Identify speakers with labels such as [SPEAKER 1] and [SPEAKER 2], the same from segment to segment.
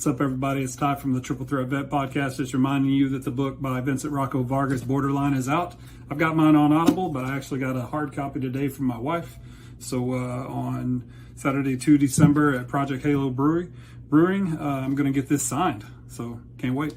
[SPEAKER 1] What's up, everybody? It's Ty from the Triple Threat Vet Podcast. Just reminding you that the book by Vincent Rocco Vargas, Borderline, is out. I've got mine on Audible, but I actually got a hard copy today from my wife. So on Saturday, 2 December at Project Halo Brewing, I'm going to get this signed. So can't wait.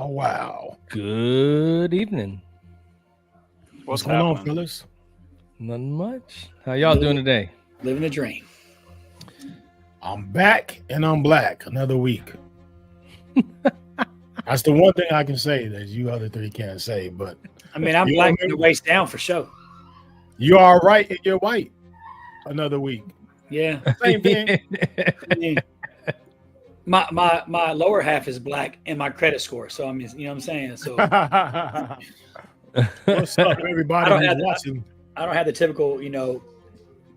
[SPEAKER 2] Wow.
[SPEAKER 3] Good evening.
[SPEAKER 2] What's going on, fellas?
[SPEAKER 3] Nothing much. How y'all doing today?
[SPEAKER 4] Living a dream.
[SPEAKER 2] I'm back and I'm black. Another week. That's the one thing I can say that you other three can't say. But
[SPEAKER 4] I mean, I'm black from the waist down for sure.
[SPEAKER 2] You are right and you're white. Another week.
[SPEAKER 4] Yeah.
[SPEAKER 2] Same thing.
[SPEAKER 4] My lower half is black and my credit score. So I mean, you know what I'm saying? So
[SPEAKER 2] What's up, everybody who's watching?
[SPEAKER 4] I don't have the typical,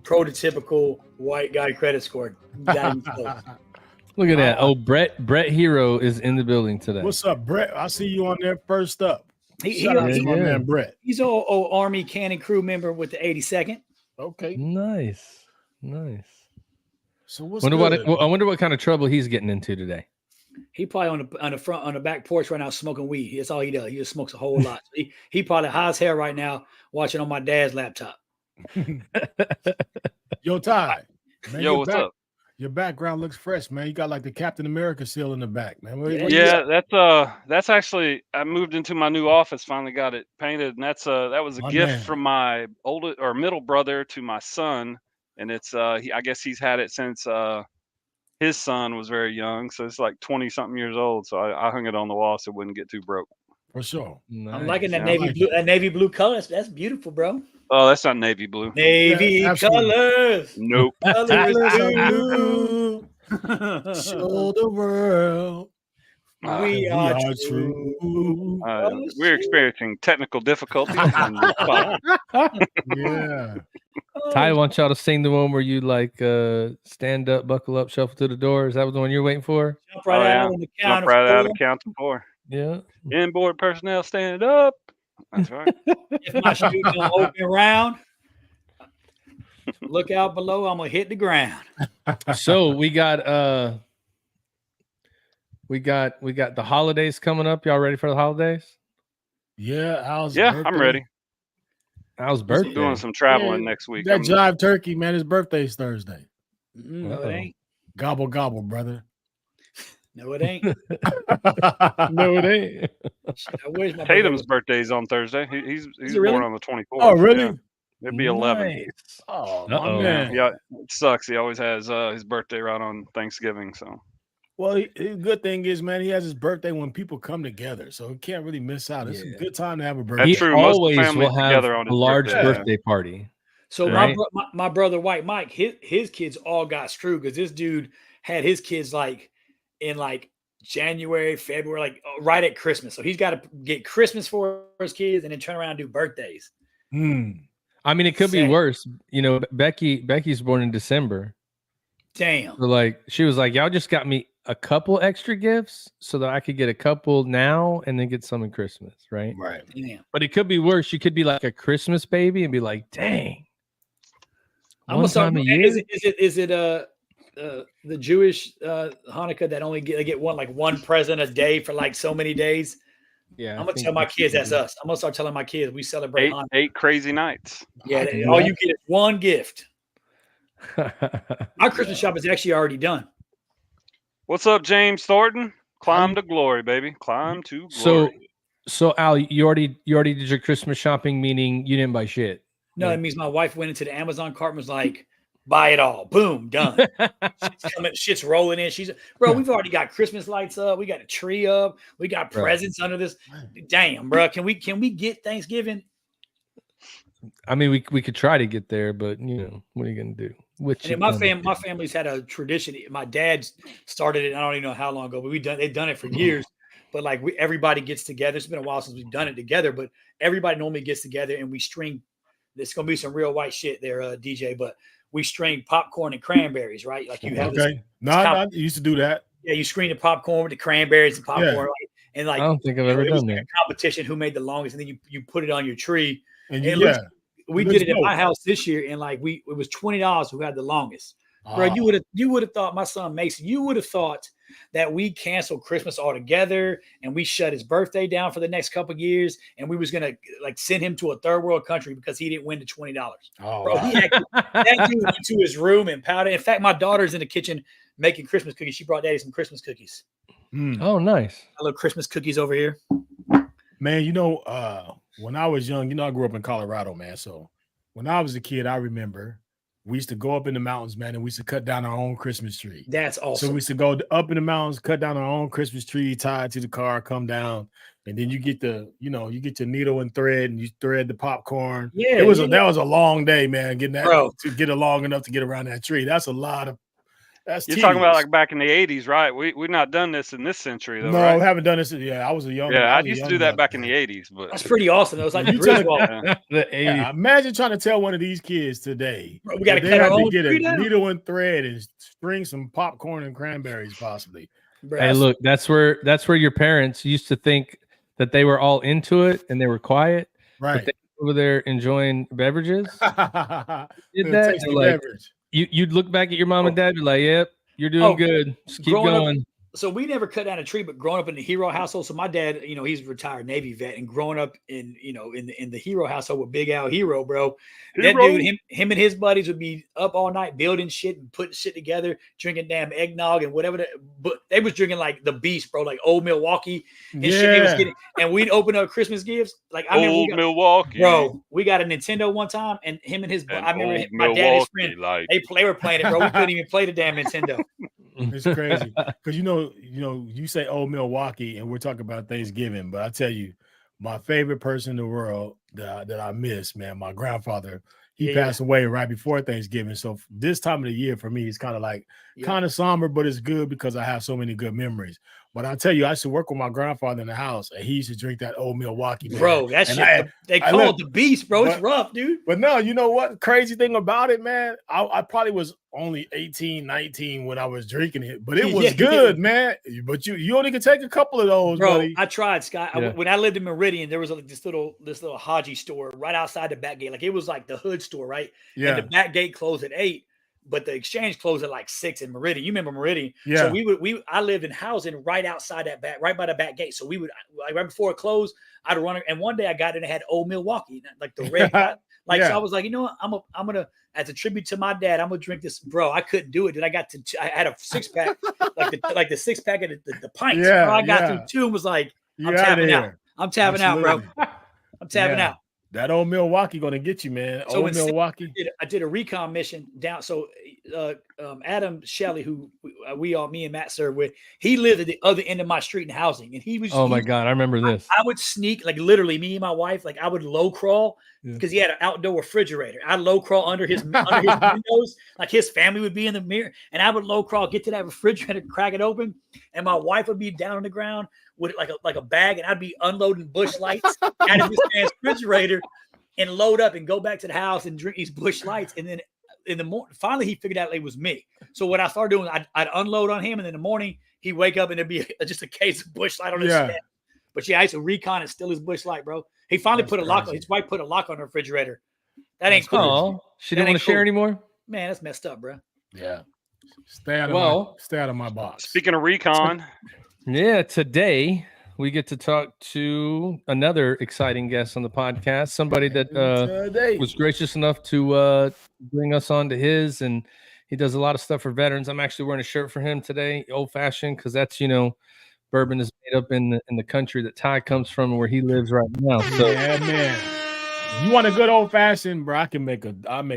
[SPEAKER 4] prototypical white guy credit score.
[SPEAKER 3] Look at that. Oh, Brett Hero is in the building today.
[SPEAKER 2] What's up, Brett? I see you on there first up.
[SPEAKER 4] Shout out
[SPEAKER 2] to my man, Brett.
[SPEAKER 4] He's an old Army cannon crew member with the 82nd.
[SPEAKER 2] Okay.
[SPEAKER 3] Nice. So I wonder what kind of trouble he's getting into today.
[SPEAKER 4] He probably on the back porch right now smoking weed. That's all he does. He just smokes a whole lot. So he probably high as hell right now watching on my dad's laptop.
[SPEAKER 2] Yo, Ty. Man,
[SPEAKER 5] Yo, what's up?
[SPEAKER 2] Your background looks fresh, man. You got like the Captain America seal in the back, man.
[SPEAKER 5] That's actually, I moved into my new office, finally got it painted, and that was a gift from my middle brother to my son, and it's I guess he's had it since his son was very young, so it's like 20 something years old. So I hung it on the wall so it wouldn't get too broke.
[SPEAKER 2] For sure.
[SPEAKER 4] Nice. I'm liking that navy blue color. That's beautiful, bro.
[SPEAKER 5] Oh, that's not navy blue.
[SPEAKER 4] Navy colors.
[SPEAKER 5] Nope.
[SPEAKER 4] Colors blue.
[SPEAKER 2] Show the world.
[SPEAKER 4] We are true.
[SPEAKER 5] We're experiencing technical difficulties.
[SPEAKER 2] Yeah.
[SPEAKER 3] Ty wants y'all to sing the one where you like stand up, buckle up, shuffle to the door. Is that the one you're waiting for?
[SPEAKER 4] Jump right out on the count
[SPEAKER 5] Jump right out of count to four.
[SPEAKER 3] Yeah.
[SPEAKER 5] Inboard personnel stand up. That's right.
[SPEAKER 4] If my shoe don't open round, look out below. I'm gonna hit the ground.
[SPEAKER 3] So we got the holidays coming up. Y'all ready for the holidays?
[SPEAKER 2] Yeah, Al's
[SPEAKER 5] Yeah,
[SPEAKER 2] birthday.
[SPEAKER 5] I'm ready.
[SPEAKER 3] How's
[SPEAKER 5] I'm
[SPEAKER 3] birthday?
[SPEAKER 5] doing some traveling
[SPEAKER 2] Yeah,
[SPEAKER 5] next week.
[SPEAKER 2] That jive turkey, man. His birthday's Thursday.
[SPEAKER 4] No,
[SPEAKER 3] Uh-oh.
[SPEAKER 4] it ain't.
[SPEAKER 2] Gobble gobble, brother.
[SPEAKER 4] No, it ain't.
[SPEAKER 3] No, it ain't.
[SPEAKER 4] Shit, I wish my
[SPEAKER 5] Tatum's
[SPEAKER 4] birthday
[SPEAKER 5] birthday's on Thursday. He's
[SPEAKER 4] it really?
[SPEAKER 5] born on the 24th.
[SPEAKER 2] Oh, really?
[SPEAKER 5] Yeah. It'd be 11.
[SPEAKER 3] Nice.
[SPEAKER 2] Oh,
[SPEAKER 3] Uh-oh.
[SPEAKER 2] my man.
[SPEAKER 5] Yeah, it sucks. He always has his birthday right on Thanksgiving. So
[SPEAKER 2] Well, the good thing is, man, he has his birthday when people come together, so he can't really miss out. It's a
[SPEAKER 3] Yeah.
[SPEAKER 2] good time to have a birthday.
[SPEAKER 3] He
[SPEAKER 5] That's true. Most of the
[SPEAKER 3] always
[SPEAKER 5] family
[SPEAKER 3] will have
[SPEAKER 5] together on
[SPEAKER 3] a
[SPEAKER 5] his
[SPEAKER 3] large
[SPEAKER 5] birthday.
[SPEAKER 3] birthday party.
[SPEAKER 4] So
[SPEAKER 3] Right.
[SPEAKER 4] my brother White Mike, his kids all got screwed because this dude had his kids like in like January, February, like right at Christmas. So he's got to get Christmas for his kids and then turn around and do birthdays.
[SPEAKER 3] I mean, it could be
[SPEAKER 4] Same.
[SPEAKER 3] worse. You know, Becky's born in December.
[SPEAKER 4] Damn.
[SPEAKER 3] So like she was like, y'all just got me a couple extra gifts so that I could get a couple now and then get some in Christmas, right?
[SPEAKER 2] Right.
[SPEAKER 4] Damn.
[SPEAKER 3] But it could be worse. You could be like a Christmas baby and be like, dang.
[SPEAKER 4] I'm
[SPEAKER 3] One
[SPEAKER 4] gonna start.
[SPEAKER 3] time a year?
[SPEAKER 4] Is it the Jewish Hanukkah that only get one present a day for like so many days?
[SPEAKER 3] Yeah.
[SPEAKER 4] I'm gonna tell my kids that's us. I'm gonna start telling my kids we celebrate Hanukkah.
[SPEAKER 5] 8 crazy nights.
[SPEAKER 4] Yeah, all you get is one gift. My Christmas shop is actually already done.
[SPEAKER 5] What's up, James Thornton? Climb to glory, baby. Climb to glory.
[SPEAKER 3] So Al, you already did your Christmas shopping, meaning you didn't buy shit.
[SPEAKER 4] No, it means my wife went into the Amazon cart and was like, buy it all. Boom, done. Shit's rolling in. Bro, we've already got Christmas lights up. We got a tree up. We got presents under this. Damn, bro. Can we get Thanksgiving?
[SPEAKER 3] I mean, we could try to get there, but you know, what are you gonna do?
[SPEAKER 4] And then my family's had a tradition. My dad started it. I don't even know how long ago, but they've done it for years. But like everybody gets together. It's been a while since we've done it together, but everybody normally gets together and we string. There's gonna be some real white shit there, DJ. But we string popcorn and cranberries, right? Like you have.
[SPEAKER 2] Okay. I used to do that.
[SPEAKER 4] Yeah, you screen the popcorn with the cranberries and popcorn, right? And like
[SPEAKER 3] I don't think I've ever done that.
[SPEAKER 4] Competition who made the longest, and then you put it on your tree.
[SPEAKER 2] And
[SPEAKER 4] we did it at my house this year, and like it was $20 who had the longest. Bro, you would have thought my son Mason, you would have thought that we canceled Christmas altogether and we shut his birthday down for the next couple of years, and we was gonna like send him to a third world country because he didn't win the $20. Bro, that dude went to his room and powdered. In fact, my daughter's in the kitchen making Christmas cookies. She brought daddy some Christmas cookies.
[SPEAKER 3] Oh, nice.
[SPEAKER 4] I love Christmas cookies over here.
[SPEAKER 2] Man, when I was young, I grew up in Colorado, man. So when I was a kid, I remember we used to go up in the mountains, man, and we used to cut down our own Christmas tree.
[SPEAKER 4] That's awesome.
[SPEAKER 2] So we used to go up in the mountains, cut down our own Christmas tree, tie it to the car, come down, and then you get you get your needle and thread, and you thread the popcorn.
[SPEAKER 4] Yeah,
[SPEAKER 2] that was a long day, man. Getting that
[SPEAKER 4] to
[SPEAKER 2] get it long enough to get around that tree. That's a lot of. That's
[SPEAKER 5] You're
[SPEAKER 2] tedious.
[SPEAKER 5] talking about like back in the 80s, right? We've not done this in this century, though.
[SPEAKER 2] No,
[SPEAKER 5] right?
[SPEAKER 2] we haven't done this. Yeah, I was a young.
[SPEAKER 5] Yeah, I used to do that back in the 80s, but
[SPEAKER 4] that's pretty awesome. It was like the
[SPEAKER 3] The 80s.
[SPEAKER 2] Yeah, imagine trying to tell one of these kids today.
[SPEAKER 4] Bro, we got to
[SPEAKER 2] they
[SPEAKER 4] cut our
[SPEAKER 2] have to
[SPEAKER 4] own
[SPEAKER 2] get
[SPEAKER 4] tree
[SPEAKER 2] a
[SPEAKER 4] down.
[SPEAKER 2] needle and thread and string some popcorn and cranberries, possibly.
[SPEAKER 4] Bro,
[SPEAKER 3] Hey, look, that's where your parents used to think that they were all into it and they were quiet,
[SPEAKER 2] Right.
[SPEAKER 3] but they were over there enjoying beverages. Did that?
[SPEAKER 2] Tasty
[SPEAKER 3] Like,
[SPEAKER 2] beverage.
[SPEAKER 3] you'd look back at your mom and dad and be like, "Yep, you're doing good. Just keep going."
[SPEAKER 4] So we never cut down a tree, but growing up in the hero household. So my dad, he's a retired Navy vet, and growing up in the hero household with Big Al Hero, bro. That dude, him and his buddies would be up all night building shit and putting shit together, drinking damn eggnog and whatever. But they was drinking like the Beast, bro, like Old Milwaukee and shit. They was getting, and we'd open up Christmas gifts. Like I remember
[SPEAKER 5] Milwaukee,
[SPEAKER 4] bro. We got a Nintendo one time, and him and his. I remember my daddy's friend.
[SPEAKER 5] Like,
[SPEAKER 4] they were playing it, bro. We couldn't even play the damn Nintendo.
[SPEAKER 2] It's crazy because you say old Milwaukee and we're talking about Thanksgiving, but I tell you, my favorite person in the world that I miss, man, my grandfather, he passed away right before Thanksgiving. So this time of the year for me is kind of somber, but it's good because I have so many good memories. But I'll tell you, I used to work with my grandfather in the house, and he used to drink that old Milwaukee, man.
[SPEAKER 4] Bro, that shit, they call it the beast, bro. It's rough, dude.
[SPEAKER 2] But no, you know what? Crazy thing about it, man, I probably was only 18, 19 when I was drinking it, but it was good, man. But you only could take a couple of those,
[SPEAKER 4] bro.
[SPEAKER 2] buddy.
[SPEAKER 4] I tried, Scott.
[SPEAKER 3] Yeah.
[SPEAKER 4] When I lived in Meridian, there was this little Haji store right outside the back gate. Like, it was like the hood store, right?
[SPEAKER 2] Yeah.
[SPEAKER 4] And the back gate closed at 8. But the exchange closed at like 6 in Meridian. You remember Meridian?
[SPEAKER 2] Yeah.
[SPEAKER 4] So I lived in housing right outside that back, right by the back gate. So we would, like, right before it closed, I'd run. And one day I got in and had old Milwaukee, like the red. So I was like, you know what? I'm gonna, as a tribute to my dad, I'm gonna drink this, bro. I couldn't do it. Then I had a 6-pack, like the 6-pack of the pints.
[SPEAKER 2] Yeah,
[SPEAKER 4] bro. I got through 2 and was like, I'm tapping out. I'm tapping out, bro. I'm tapping out.
[SPEAKER 2] That old Milwaukee gonna get you, man.
[SPEAKER 4] So
[SPEAKER 2] old Milwaukee.
[SPEAKER 4] I did a recon mission down. So Adam Shelley, who me and Matt served with, he lived at the other end of my street in housing, and he was.
[SPEAKER 3] Oh my God, I remember this.
[SPEAKER 4] I would sneak, like, literally, me and my wife, like, I would low crawl because he had an outdoor refrigerator. I'd low crawl under his windows, like his family would be in the mirror, and I would low crawl, get to that refrigerator, crack it open, and my wife would be down on the ground with like a bag, and I'd be unloading Busch Lights out of this man's refrigerator and load up and go back to the house and drink these Busch Lights. And then in the morning, finally he figured out it was me. So what I started doing, I'd unload on him, and in the morning he'd wake up and there'd be just a case of Busch Light on his head. But I used to recon and steal his Busch Light, bro. He finally put a lock on. His wife put a lock on the refrigerator. That ain't cool.
[SPEAKER 3] Oh, she didn't want to share anymore.
[SPEAKER 4] Man, that's messed up, bro.
[SPEAKER 2] Yeah. Stay out of my box.
[SPEAKER 5] Speaking of recon,
[SPEAKER 3] yeah, today we get to talk to another exciting guest on the podcast. Somebody that was gracious enough to bring us on to his, and he does a lot of stuff for veterans. I'm actually wearing a shirt for him today, old fashioned, because that's, bourbon is made up in the country that Ty comes from and where he lives right now. So
[SPEAKER 2] yeah, man. You want a good old fashioned, bro?
[SPEAKER 4] You make a dope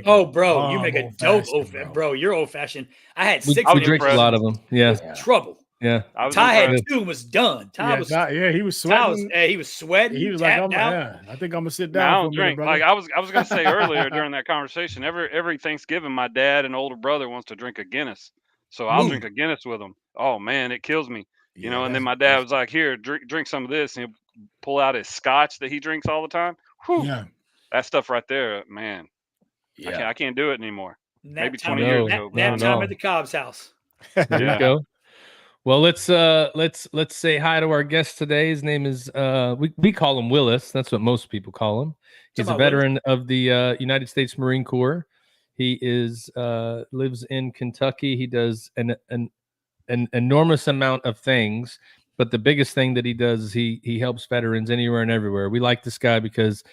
[SPEAKER 4] old fashioned, bro. You're old fashioned. I had 6.
[SPEAKER 3] We drink a lot of them. Yeah.
[SPEAKER 4] Trouble.
[SPEAKER 3] Yeah.
[SPEAKER 4] Ty had 2 and was done.
[SPEAKER 2] He was sweating.
[SPEAKER 4] He was sweating.
[SPEAKER 2] He was like, I think I'm gonna sit down.
[SPEAKER 5] I don't drink. Like I was gonna say earlier during that conversation, every Thanksgiving, my dad and older brother wants to drink a Guinness. So I'll drink a Guinness with them. Oh man, it kills me. And then my dad was like, here, drink some of this, and he'll pull out his scotch that he drinks all the time. Whew. Yeah. That stuff right there, man. Yeah. I can't do it anymore. Maybe 20 years ago.
[SPEAKER 4] That time at the Cobb's house.
[SPEAKER 3] There you go. Well, let's say hi to our guest today. His name is we call him Willis. That's what most people call him. He's a veteran of the United States Marine Corps. He lives in Kentucky. He does an enormous amount of things, but the biggest thing that he does is he helps veterans anywhere and everywhere. We like this guy because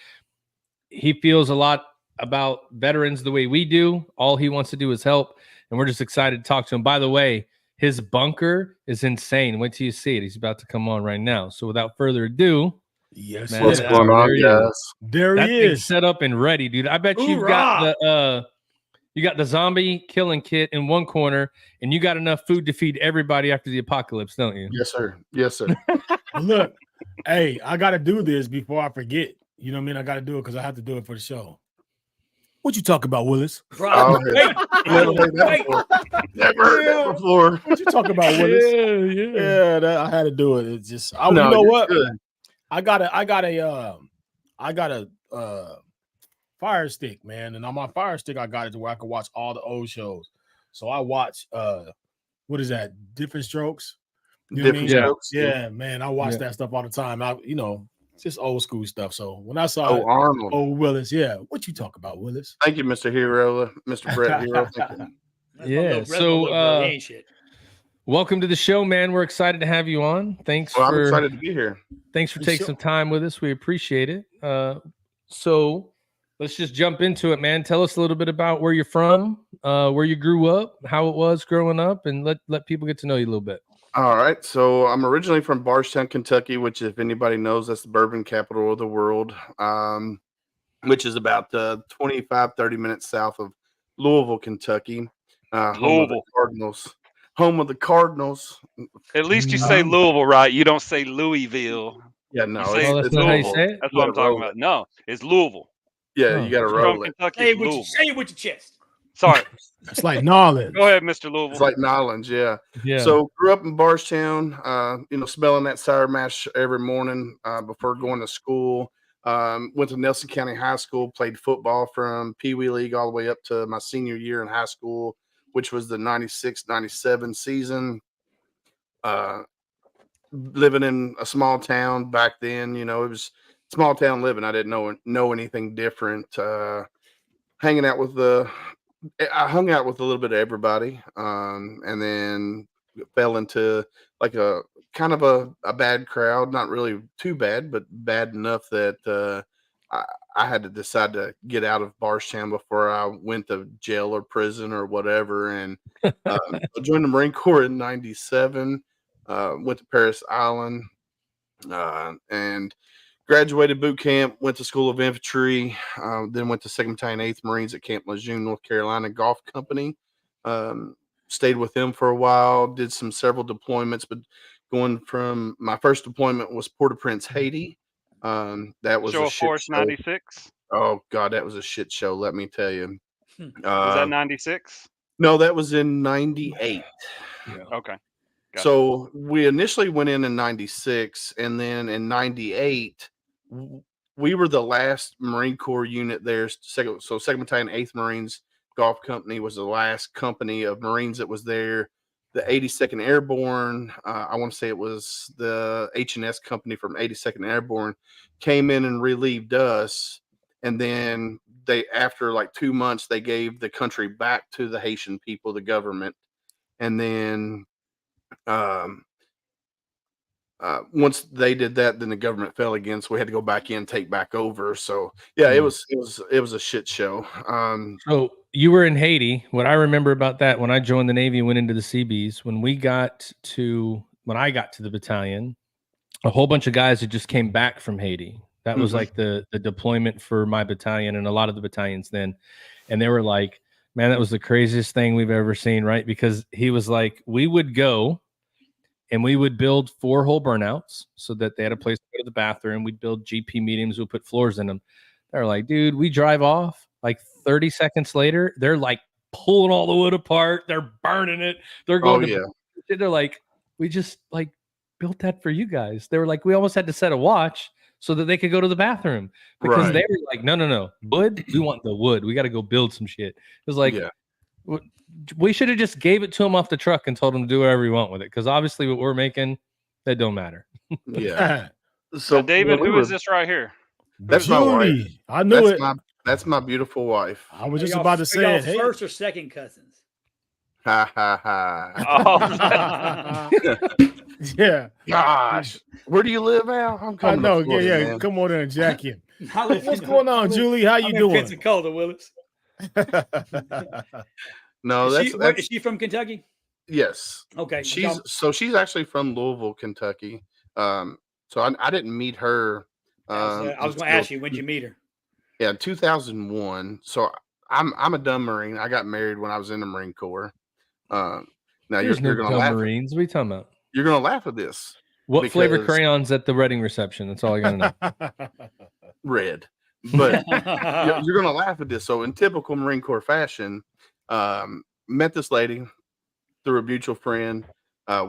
[SPEAKER 3] he feels a lot about veterans the way we do. All he wants to do is help, and we're just excited to talk to him. By the way, his bunker is insane. Wait till you see it. He's about to come on right now. So without further ado,
[SPEAKER 6] yes, man, what's going on, guys?
[SPEAKER 2] There he is,
[SPEAKER 3] set up and ready, dude. I bet you've got the zombie killing kit in one corner, and you got enough food to feed everybody after the apocalypse, don't you?
[SPEAKER 6] Yes, sir. Yes, sir.
[SPEAKER 2] Look, hey, I got to do this before I forget. You know what I mean? I got to do it because I have to do it for the show. What you talk about, Willis?
[SPEAKER 6] Never heard that before.
[SPEAKER 2] What you talk about, Willis? Yeah, I had to do it. It's just, you know what? Good. I got a Fire Stick, man, and on my Fire Stick, I got it to where I can watch all the old shows. So I watch, what is that? Different Strokes. You know
[SPEAKER 6] Different Strokes.
[SPEAKER 2] Yeah, man, I watch that stuff all the time. Just old school stuff. So when I saw
[SPEAKER 6] Arnold,
[SPEAKER 2] Willis, what you talk about, Willis?
[SPEAKER 6] Thank you, Mr. Hero, Mr. Brett Hero.
[SPEAKER 3] Welcome to the show, man. We're excited to have you on.
[SPEAKER 6] I'm excited to be here.
[SPEAKER 3] Thanks for taking some time with us. We appreciate it. So let's just jump into it, man. Tell us a little bit about where you're from, where you grew up, how it was growing up, and let people get to know you a little bit.
[SPEAKER 6] All right. So I'm originally from Bardstown, Kentucky, which, if anybody knows, that's the bourbon capital of the world, which is about 25-30 minutes south of Louisville, Kentucky. Home of the Cardinals. Home of the Cardinals.
[SPEAKER 5] At least you say Louisville, right? You don't say Louisville.
[SPEAKER 6] Yeah, no.
[SPEAKER 3] That's not how you say it?
[SPEAKER 5] That's what I'm talking about. No, it's Louisville.
[SPEAKER 6] Yeah, you got to roll it.
[SPEAKER 4] Say it with your chest.
[SPEAKER 5] Sorry.
[SPEAKER 2] It's like knowledge.
[SPEAKER 5] Go ahead, Mr. Louisville.
[SPEAKER 6] It's like knowledge, yeah.
[SPEAKER 3] Yeah.
[SPEAKER 6] So grew up in Bardstown, smelling that sour mash every morning before going to school. Went to Nelson County High School, played football from Pee Wee League all the way up to my senior year in high school, which was the 96-97 season. Living in a small town back then, it was small town living. I didn't know anything different. I hung out with a little bit of everybody, and then fell into like a kind of a bad crowd. Not really too bad, but bad enough that I had to decide to get out of Bardstown before I went to jail or prison or whatever. And I joined the Marine Corps in '97. Went to Paris Island, and graduated boot camp, went to School of Infantry, then went to 2nd Battalion 8th Marines at Camp Lejeune, North Carolina Golf Company. Stayed with them for a while, did several deployments, but going from my first deployment was Port-au-Prince, Haiti. That was
[SPEAKER 5] Show
[SPEAKER 6] a
[SPEAKER 5] of
[SPEAKER 6] shit
[SPEAKER 5] Force
[SPEAKER 6] show.
[SPEAKER 5] 96.
[SPEAKER 6] Oh God, that was a shit show. Let me tell you.
[SPEAKER 5] Was that 96?
[SPEAKER 6] No, that was in '98.
[SPEAKER 2] Yeah.
[SPEAKER 5] Okay. Gotcha.
[SPEAKER 6] So we initially went in '96, and then in '98, we were the last Marine Corps unit there. Second Battalion 8th Marines Golf Company was the last company of Marines that was there. The 82nd Airborne, I want to say it was the H&S company from 82nd Airborne, came in and relieved us. And then after like 2 months, they gave the country back to the Haitian people, the government. And then once they did that, then the government fell again, so we had to go back in, take back over. So yeah, it was a shit show.
[SPEAKER 3] So you were in Haiti. What I remember about that, when I joined the Navy and went into the Seabees, when I got to the battalion, a whole bunch of guys had just came back from Haiti. That was like the deployment for my battalion and a lot of the battalions then. And they were like, man, that was the craziest thing we've ever seen, right? Because he was like, we would go and we would build 4-hole burnouts so that they had a place to go to the bathroom. We'd build GP mediums. We'd put floors in them. They're like, dude, we drive off. Like 30 seconds later, they're like pulling all the wood apart. They're burning it. They're going they're like, we just like built that for you guys. They were like, we almost had to set a watch so that they could go to the bathroom because they were like, no, wood. We want the wood. We got to go build some shit. It was like, we should have just gave it to them off the truck and told them to do whatever you want with it. Because obviously what we're making, that don't matter.
[SPEAKER 6] Yeah.
[SPEAKER 5] So David, who is this right here?
[SPEAKER 6] That's my wife.
[SPEAKER 2] I knew it.
[SPEAKER 6] That's my beautiful wife.
[SPEAKER 2] I was just about to say it.
[SPEAKER 4] First or second cousins?
[SPEAKER 6] Ha ha ha.
[SPEAKER 2] Yeah.
[SPEAKER 6] Gosh. Where do you live, Al? I'm
[SPEAKER 2] I know.
[SPEAKER 6] Florida,
[SPEAKER 2] Yeah.
[SPEAKER 6] man.
[SPEAKER 2] Come on in and jack in. What's going on, Julie? How you doing?
[SPEAKER 4] Pensacola, Willis.
[SPEAKER 6] No,
[SPEAKER 4] is she from Kentucky?
[SPEAKER 6] Yes.
[SPEAKER 4] Okay.
[SPEAKER 6] She's actually from Louisville, Kentucky. So I didn't meet her.
[SPEAKER 4] I was going to ask you, when did you meet her?
[SPEAKER 6] Yeah, 2001. So I'm a dumb Marine. I got married when I was in the Marine Corps. Now you're going to laugh.
[SPEAKER 3] Marines. What are you talking about?
[SPEAKER 6] You're going to laugh at this.
[SPEAKER 3] What flavor crayons at the wedding reception? That's all I got to know.
[SPEAKER 6] Red. But you're going to laugh at this. So in typical Marine Corps fashion, met this lady through a mutual friend.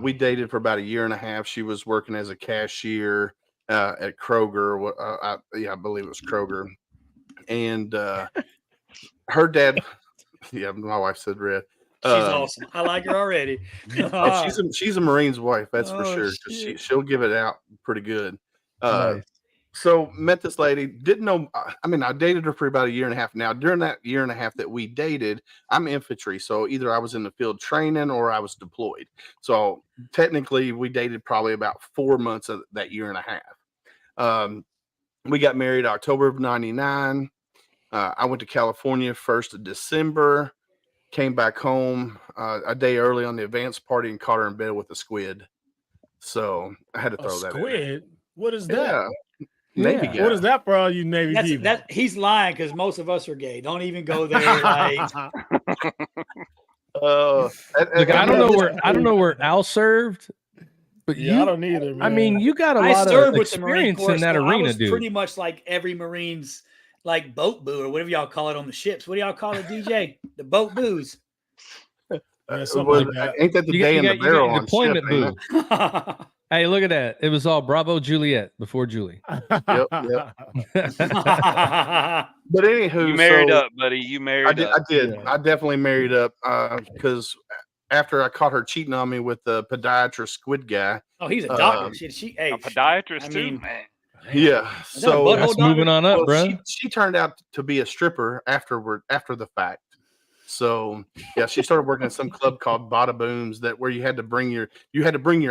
[SPEAKER 6] We dated for about 1.5 years. She was working as a cashier at Kroger. I believe it was Kroger. And her dad, my wife said red.
[SPEAKER 4] She's awesome. I like her already.
[SPEAKER 6] She's a Marine's wife, that's for sure. She'll give it out pretty good. Nice. So met this lady, didn't know. I dated her for about 1.5 years. Now, during that 1.5 years that we dated, I'm infantry. So either I was in the field training or I was deployed. So technically we dated probably about 4 months of that 1.5 years. We got married October of '99. I went to California 1st of December, came back home a day early on the advanced party and caught her in bed with a squid. So I had to throw that in.
[SPEAKER 2] Squid? What is that?
[SPEAKER 6] Navy guy.
[SPEAKER 2] What is that for all you Navy people?
[SPEAKER 4] He's lying because most of us are gay. Don't even go there.
[SPEAKER 3] Look, I don't know where Al served, but
[SPEAKER 2] I don't either. Man.
[SPEAKER 3] I mean, you got a lot of experience in that arena, dude.
[SPEAKER 4] Pretty much like every Marine's like boat boo or whatever y'all call it on the ships. What do y'all call it, DJ? The boat boos.
[SPEAKER 2] Yeah, something like that.
[SPEAKER 6] Ain't that the day in the barrel on
[SPEAKER 3] deployment
[SPEAKER 6] ship,
[SPEAKER 3] boo? Hey, look at that. It was all Bravo Juliet before Julie.
[SPEAKER 6] Yep. But anywho,
[SPEAKER 5] you married up, buddy. You married up.
[SPEAKER 6] I did.
[SPEAKER 2] Yeah.
[SPEAKER 6] I definitely married up because after I caught her cheating on me with the podiatrist squid guy.
[SPEAKER 4] Oh, he's a doctor. Hey,
[SPEAKER 5] a podiatrist too, man.
[SPEAKER 6] Yeah. So
[SPEAKER 3] that's moving on up, bro.
[SPEAKER 6] She turned out to be a stripper after the fact. So yeah, she started working at some club called Bada Booms where you had to bring your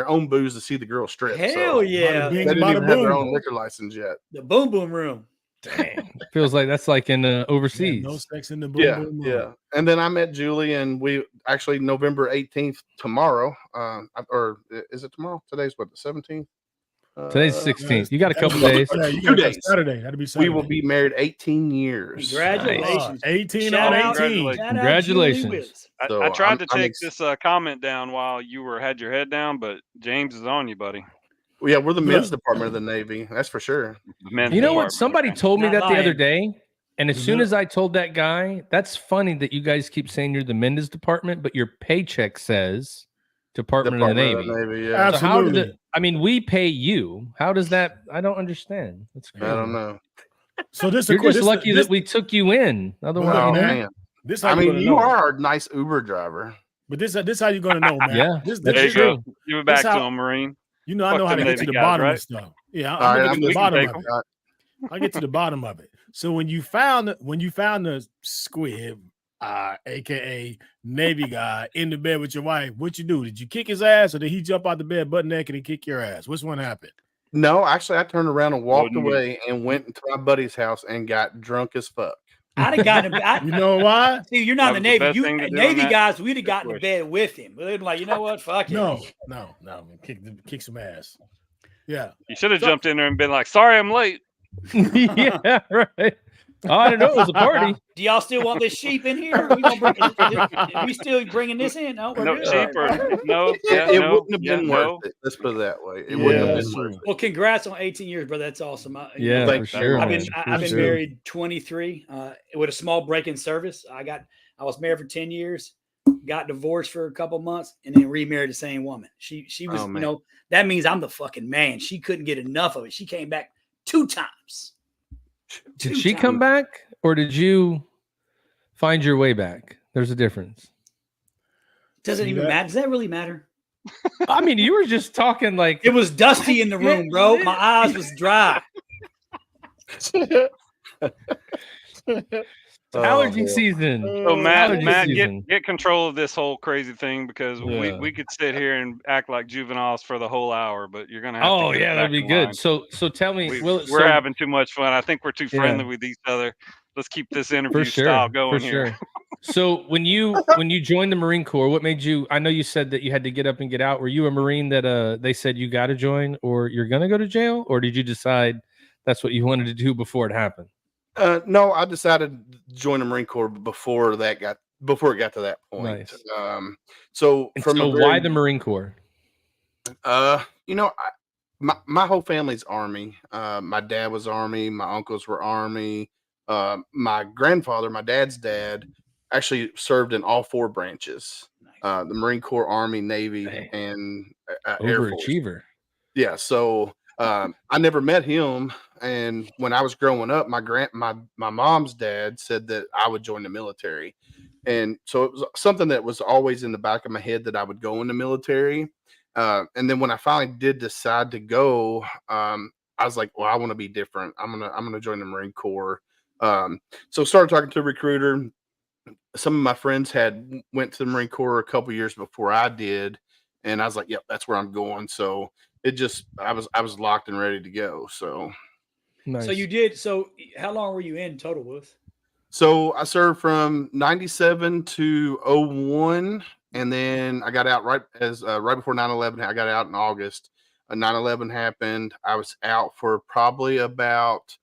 [SPEAKER 6] own booze to see the girl strip.
[SPEAKER 4] Hell yeah.
[SPEAKER 6] They didn't even have their own liquor license yet.
[SPEAKER 4] The boom boom room.
[SPEAKER 3] Dang. Feels like that's like in overseas.
[SPEAKER 2] Yeah, no sex in the boom boom room.
[SPEAKER 6] Yeah. And then I met Julie, and we actually November 18th tomorrow. Or is it tomorrow? Today's what, the 17th?
[SPEAKER 3] Today's 16th. You got a couple days.
[SPEAKER 2] Yeah,
[SPEAKER 6] 2 days.
[SPEAKER 2] Saturday. That'd be Saturday.
[SPEAKER 6] We will be married 18 years.
[SPEAKER 4] Congratulations.
[SPEAKER 2] 18 on 18.
[SPEAKER 3] Congratulations.
[SPEAKER 5] I tried to take this comment down while you had your head down, but James is on you, buddy.
[SPEAKER 6] Well, yeah, we're the men's department of the Navy. That's for sure.
[SPEAKER 3] You know what? Somebody told me that the other day. And as soon as I told that guy, that's funny that you guys keep saying you're the men's department, but your paycheck says Department of the Navy.
[SPEAKER 6] Yeah.
[SPEAKER 3] So how did it? I mean, we pay you. How does that? I don't understand. That's crazy.
[SPEAKER 6] I don't know.
[SPEAKER 2] So
[SPEAKER 3] you're just lucky that we took you in. Otherwise,
[SPEAKER 6] man. You are a nice Uber driver.
[SPEAKER 2] But this how you're gonna know, man.
[SPEAKER 3] Yeah,
[SPEAKER 5] that's true. Give it back to him, Marine.
[SPEAKER 2] You know, I know how to get to the bottom of stuff. Yeah, I get to the bottom of it. I get to the bottom of it. So when you found the squid, aka Navy guy, in the bed with your wife, what you do? Did you kick his ass, or did he jump out the bed butt naked and kick your ass? Which one happened?
[SPEAKER 6] No, actually, I turned around and walked away and went into my buddy's house and got drunk as fuck.
[SPEAKER 4] I'd have gotten him.
[SPEAKER 2] You know why?
[SPEAKER 4] See, you're not in the Navy. Navy guys, we'd have gotten to bed with him. They'd be like, you know what? Fuck it.
[SPEAKER 2] No. Kick some ass. Yeah.
[SPEAKER 5] You should have jumped in there and been like, sorry, I'm late.
[SPEAKER 3] Yeah, right. Oh, I didn't know it was a party.
[SPEAKER 4] Do y'all still want this sheep in here? We still bringing this in? No,
[SPEAKER 5] sheep or no.
[SPEAKER 6] It wouldn't have been worth it. Let's put it that way. It wouldn't have been worth it.
[SPEAKER 4] Well, congrats on 18 years, brother. That's awesome.
[SPEAKER 3] For sure.
[SPEAKER 4] I've been married 23 with a small break in service. I was married for 10 years, got divorced for a couple months, and then remarried the same woman. She was, that means I'm the fucking man. She couldn't get enough of it. She came back 2 times.
[SPEAKER 3] Did she come back, or did you find your way back? There's a difference.
[SPEAKER 4] Doesn't even matter. Does that really matter?
[SPEAKER 3] I mean, you were just talking like
[SPEAKER 4] it was dusty in the room, bro. My eyes was dry.
[SPEAKER 3] Allergy season.
[SPEAKER 5] So Matt, get control of this whole crazy thing, because we could sit here and act like juveniles for the whole hour, but you're gonna have to
[SPEAKER 3] that'd be good. So tell me,
[SPEAKER 5] we're having too much fun. I think we're too friendly with each other. Let's keep this interview style going here.
[SPEAKER 3] Sure. So when you joined the Marine Corps, what made you? I know you said that you had to get up and get out. Were you a Marine that they said you got to join, or you're gonna go to jail, or did you decide that's what you wanted to do before it happened?
[SPEAKER 6] No, I decided to join the Marine Corps before it got to that point.
[SPEAKER 3] Nice.
[SPEAKER 6] So
[SPEAKER 3] why the Marine Corps?
[SPEAKER 6] My whole family's Army. My dad was Army. My uncles were Army. My grandfather, my dad's dad, actually served in all 4 branches: the Marine Corps, Army, Navy, and Air Force.
[SPEAKER 3] Overachiever.
[SPEAKER 6] Yeah. So I never met him. And when I was growing up, my mom's dad said that I would join the military. And so it was something that was always in the back of my head that I would go in the military. And then when I finally did decide to go, I was like, well, I want to be different. I'm gonna join the Marine Corps. So started talking to a recruiter. Some of my friends went to the Marine Corps a couple years before I did. And I was like, yep, that's where I'm going. So I was locked and ready to go. So.
[SPEAKER 3] Nice.
[SPEAKER 4] So you did. So how long were you in total, Willis?
[SPEAKER 6] So I served from 97 to 01, and then I got out right before 9/11. I got out in August. 9/11 happened. I was out for probably about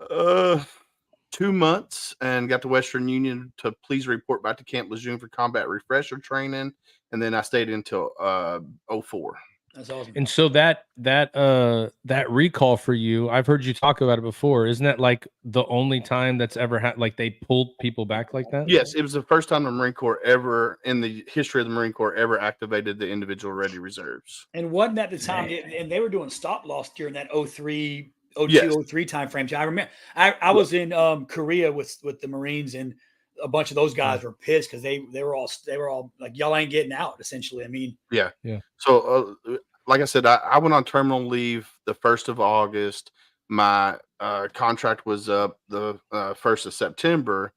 [SPEAKER 6] 2 months, and got to Western Union to please report back to Camp Lejeune for combat refresher training, and then I stayed until 04.
[SPEAKER 4] That's awesome.
[SPEAKER 3] And so that recall for you, I've heard you talk about it before. Isn't that like the only time that's ever had, like they pulled people back like that?
[SPEAKER 6] Yes, it was the first time the Marine Corps ever in the history of the Marine Corps ever activated the individual ready reserves.
[SPEAKER 4] And wasn't that the time? And they were doing stop loss during that 03, 02,
[SPEAKER 6] Yes.
[SPEAKER 4] 03 time frame. I remember I was in Korea with the Marines, and a bunch of those guys were pissed because they were all like, y'all ain't getting out, essentially. I mean,
[SPEAKER 6] yeah. So like I said, I went on terminal leave the 1st of August. My contract was up the 1st of September.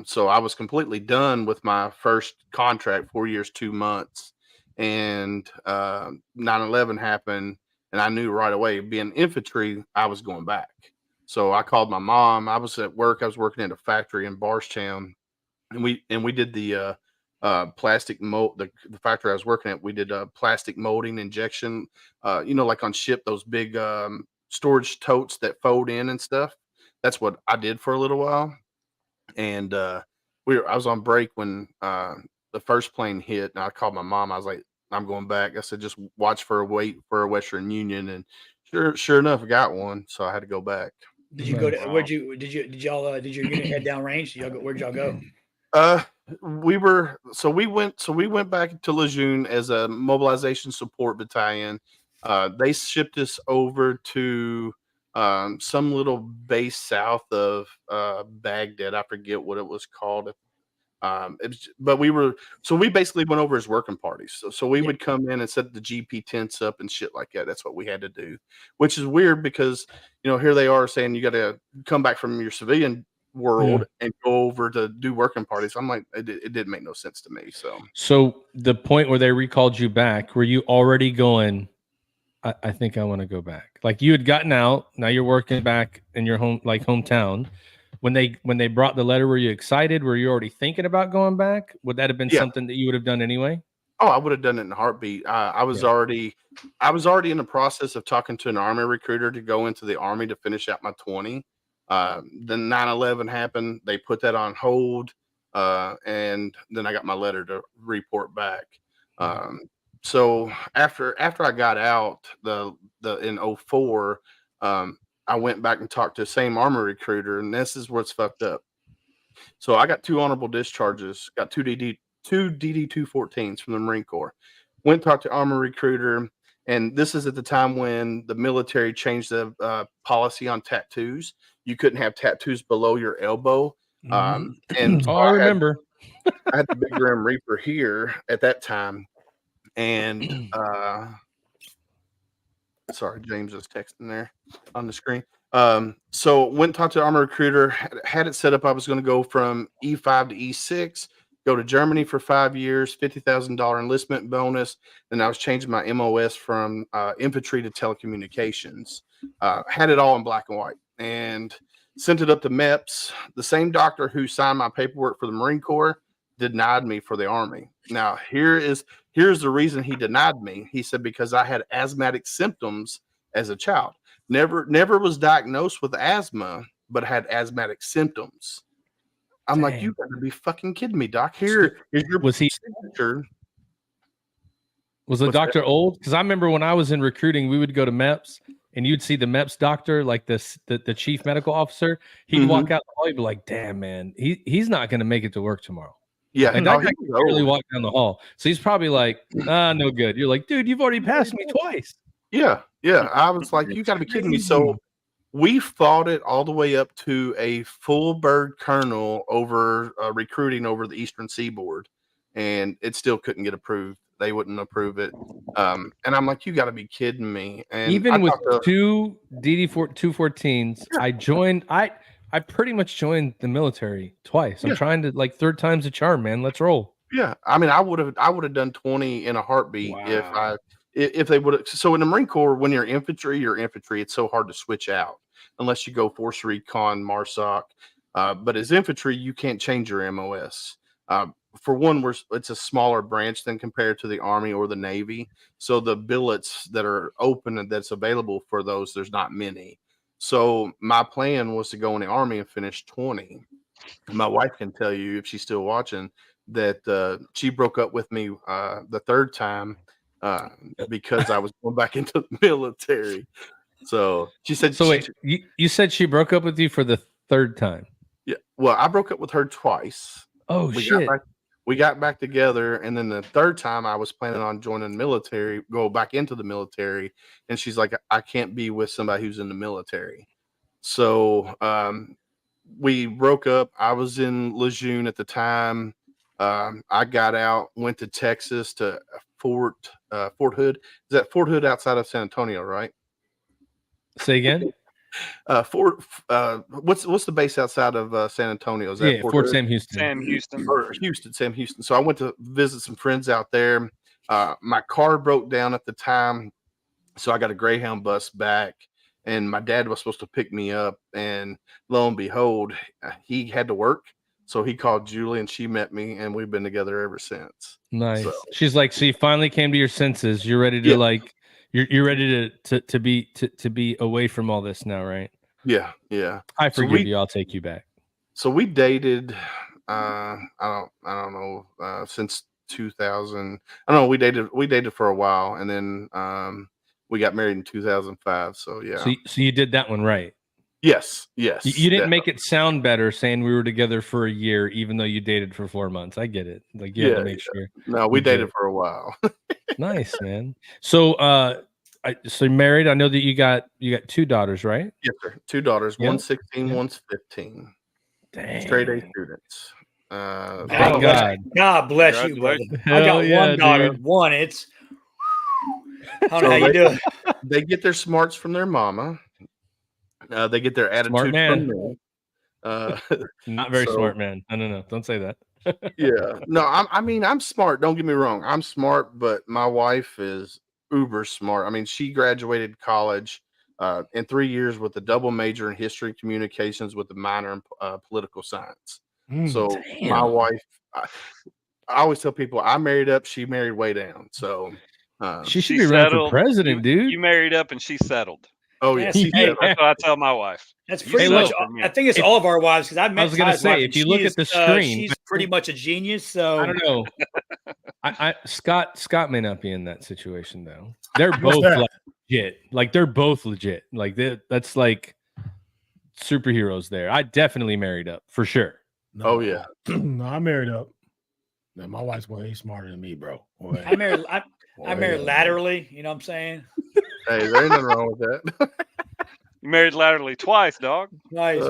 [SPEAKER 6] So I was completely done with my first contract, 4 years, 2 months. And 9/11 happened, and I knew right away, being infantry, I was going back. So I called my mom. I was at work. I was working at a factory in Barstown, and we did the plastic mold. The factory I was working at, we did plastic molding injection. Like on ship, those big storage totes that fold in and stuff. That's what I did for a little while. And I was on break when the first plane hit, and I called my mom. I was like, I'm going back. I said, just wait for a Western Union, and sure enough, I got one, so I had to go back.
[SPEAKER 4] Did you go to? Did your unit head down range? Where'd y'all go?
[SPEAKER 6] We went back to Lejeune as a mobilization support battalion. They shipped us over to some little base south of Baghdad. I forget what it was called. We basically went over as working parties. So we would come in and set the GP tents up and shit like that. That's what we had to do, which is weird because, here they are saying you got to come back from your civilian world and go over to do working parties. I'm like, it didn't make no sense to me.
[SPEAKER 3] So the point where they recalled you back, were you already going, I think I want to go back? Like you had gotten out, now you're working back in your hometown. When they brought the letter, were you excited? Were you already thinking about going back? Would that have been something that you would have done anay?
[SPEAKER 6] Oh, I would have done it in a heartbeat. I was already in the process of talking to an Army recruiter to go into the Army to finish out my 20. Then 9/11 happened. They put that on hold. And then I got my letter to report back. So after I got out in 04, I went back and talked to the same Army recruiter, and this is what's fucked up. So I got 2 honorable discharges, got 2 DD-214s from the Marine Corps. Went and talked to Army recruiter, and this is at the time when the military changed the policy on tattoos. You couldn't have tattoos below your elbow. And so
[SPEAKER 3] I remember.
[SPEAKER 6] I had the Big Grim Reaper here at that time, and sorry, James is texting there on the screen. So went and talked to the Army recruiter, had it set up. I was going to go from E5 to E6, go to Germany for 5 years, $50,000 enlistment bonus. Then I was changing my MOS from infantry to telecommunications. Had it all in black and white, and sent it up to MEPS. The same doctor who signed my paperwork for the Marine Corps denied me for the Army. Now, here's the reason he denied me. He said because I had asthmatic symptoms as a child. Never was diagnosed with asthma, but had asthmatic symptoms. I'm like, you gotta be fucking kidding me, doc. Here is your signature.
[SPEAKER 3] Was the doctor old? Because I remember when I was in recruiting, we would go to MEPS, and you'd see the MEPS doctor, like the chief medical officer. He'd walk out the hall. He'd be like, "Damn, man, he's not going to make it to work tomorrow."
[SPEAKER 6] Yeah,
[SPEAKER 3] and that guy can barely walk down the hall. So he's probably like, no good. You're like, dude, you've already passed me twice.
[SPEAKER 6] Yeah. I was like, you got to be kidding me. So we fought it all the way up to a full bird colonel over recruiting over the Eastern Seaboard, and it still couldn't get approved. They wouldn't approve it. And I'm like, you got to be kidding me. And
[SPEAKER 3] even with 2 DD-214s, I pretty much joined the military twice. I'm trying to, like, 3rd time's a charm, man. Let's roll.
[SPEAKER 6] Yeah. I mean, I would have done 20 in a heartbeat if they would have. So in the Marine Corps, when you're infantry, it's so hard to switch out unless you go Force Recon, MARSOC. But as infantry, you can't change your MOS. For one, it's a smaller branch than compared to the Army or the Navy. So the billets that are open and that's available for those, there's not many. So my plan was to go in the Army and finish 20. My wife can tell you, if she's still watching, that she broke up with me the 3rd time because I was going back into the military. So she said.
[SPEAKER 3] So wait, you said she broke up with you for the third time?
[SPEAKER 6] Yeah. Well, I broke up with her twice.
[SPEAKER 3] Oh, shit.
[SPEAKER 6] We got back together, and then the third time I was planning on joining the military, go back into the military, and she's like, I can't be with somebody who's in the military. So we broke up. I was in Lejeune at the time. I got out, went to Texas to Fort Hood. Is that Fort Hood outside of San Antonio, right?
[SPEAKER 3] Say again.
[SPEAKER 6] What's the base outside of San Antonio? Is that
[SPEAKER 3] Fort Sam Houston?
[SPEAKER 6] Sam Houston. So I went to visit some friends out there. My car broke down at the time, so I got a Greyhound bus back, and my dad was supposed to pick me up, and lo and behold, he had to work, so he called Julie, and she met me, and we've been together ever since.
[SPEAKER 3] Nice.
[SPEAKER 6] So,
[SPEAKER 3] she's like, so you finally came to your senses. You're ready to like. You're ready to be away from all this now, right?
[SPEAKER 6] Yeah.
[SPEAKER 3] I forgive you. I'll take you back.
[SPEAKER 6] So we dated. I don't know. Since 2000. I don't know. We dated for a while, and then we got married in 2005. So yeah.
[SPEAKER 3] So you did that one right.
[SPEAKER 6] Yes.
[SPEAKER 3] You didn't make it sound better saying we were together for a year, even though you dated for 4 months. I get it. Like you had to make sure.
[SPEAKER 6] No, we dated for a while.
[SPEAKER 3] Nice, man. So so married. I know that you got 2 daughters, right?
[SPEAKER 6] Yes, sir. 2 daughters.
[SPEAKER 3] Yep.
[SPEAKER 6] One's 16, one's 15.
[SPEAKER 3] Dang.
[SPEAKER 6] Straight A students.
[SPEAKER 3] Thank God.
[SPEAKER 4] God bless you, brother. I got one daughter.
[SPEAKER 3] Dude.
[SPEAKER 4] One. It's. I don't know how you do it.
[SPEAKER 6] They get their smarts from their mama. They get their attitude
[SPEAKER 3] Smart man.
[SPEAKER 6] from me.
[SPEAKER 3] Not very smart, man. No. Don't say that.
[SPEAKER 6] Yeah. No, I mean, I'm smart. Don't get me wrong. I'm smart, but my wife is uber smart. I mean, she graduated college in 3 years with a double major in history communications with a minor in political science. So
[SPEAKER 3] damn.
[SPEAKER 6] my wife, I always tell people I married up, she married way down. So
[SPEAKER 3] she should be running for president, dude.
[SPEAKER 5] You married up and she settled.
[SPEAKER 6] Oh yeah,
[SPEAKER 5] that's what I tell my wife.
[SPEAKER 4] That's pretty much. I think it's all of our wives because I
[SPEAKER 3] was going to say, if you look at the screen,
[SPEAKER 4] she's pretty much a genius. So
[SPEAKER 3] I don't know. Scott may not be in that situation though. They're both legit. Like they're both legit. Like that's like superheroes there. I definitely married up for sure.
[SPEAKER 2] No,
[SPEAKER 6] oh yeah.
[SPEAKER 2] No, I married up. Man, my wife's way smarter than me, bro. Boy.
[SPEAKER 4] I married laterally. You know what I'm saying?
[SPEAKER 6] Hey, there ain't nothing wrong with that.
[SPEAKER 5] You married laterally twice, dog.
[SPEAKER 4] Nice.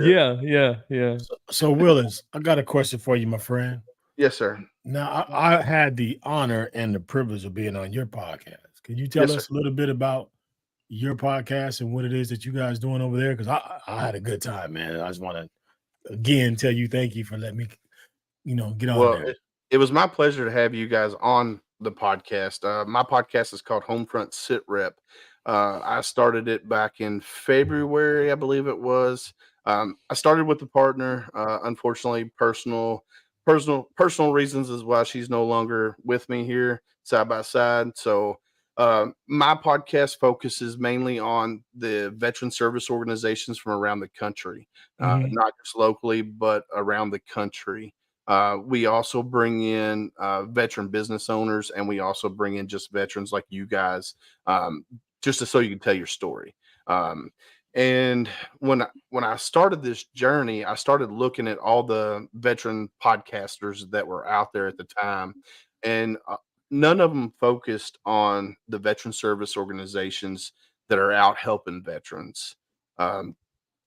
[SPEAKER 3] Yeah.
[SPEAKER 2] So Willis, I got a question for you, my friend.
[SPEAKER 6] Yes, sir.
[SPEAKER 2] Now, I had the honor and the privilege of being on your podcast. Can you tell us a little bit about your podcast and what it is that you guys doing over there? Because I had a good time, man. I just want to again tell you thank you for letting me, get on there.
[SPEAKER 6] It was my pleasure to have you guys on the podcast. My podcast is called Homefront Sit Rep. I started it back in February, I believe it was. I started with a partner. Unfortunately, personal reasons is why she's no longer with me here side by side. So my podcast focuses mainly on the veteran service organizations from around the country, not just locally, but around the country. We also bring in veteran business owners, and we also bring in just veterans like you guys, just so you can tell your story. And when I started this journey, I started looking at all the veteran podcasters that were out there at the time, and none of them focused on the veteran service organizations that are out helping veterans.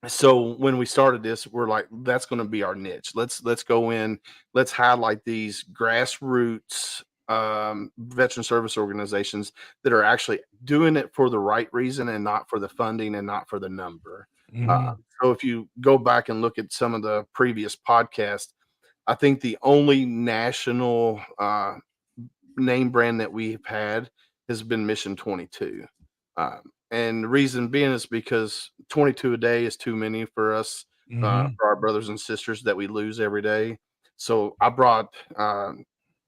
[SPEAKER 6] So when we started this, we're like, that's going to be our niche. Let's go in, let's highlight these grassroots veteran service organizations that are actually doing it for the right reason and not for the funding and not for the number. So if you go back and look at some of the previous podcasts, I think the only national name brand that we've had has been Mission 22. And the reason being is because 22 a day is too many for us, for our brothers and sisters that we lose every day. So I brought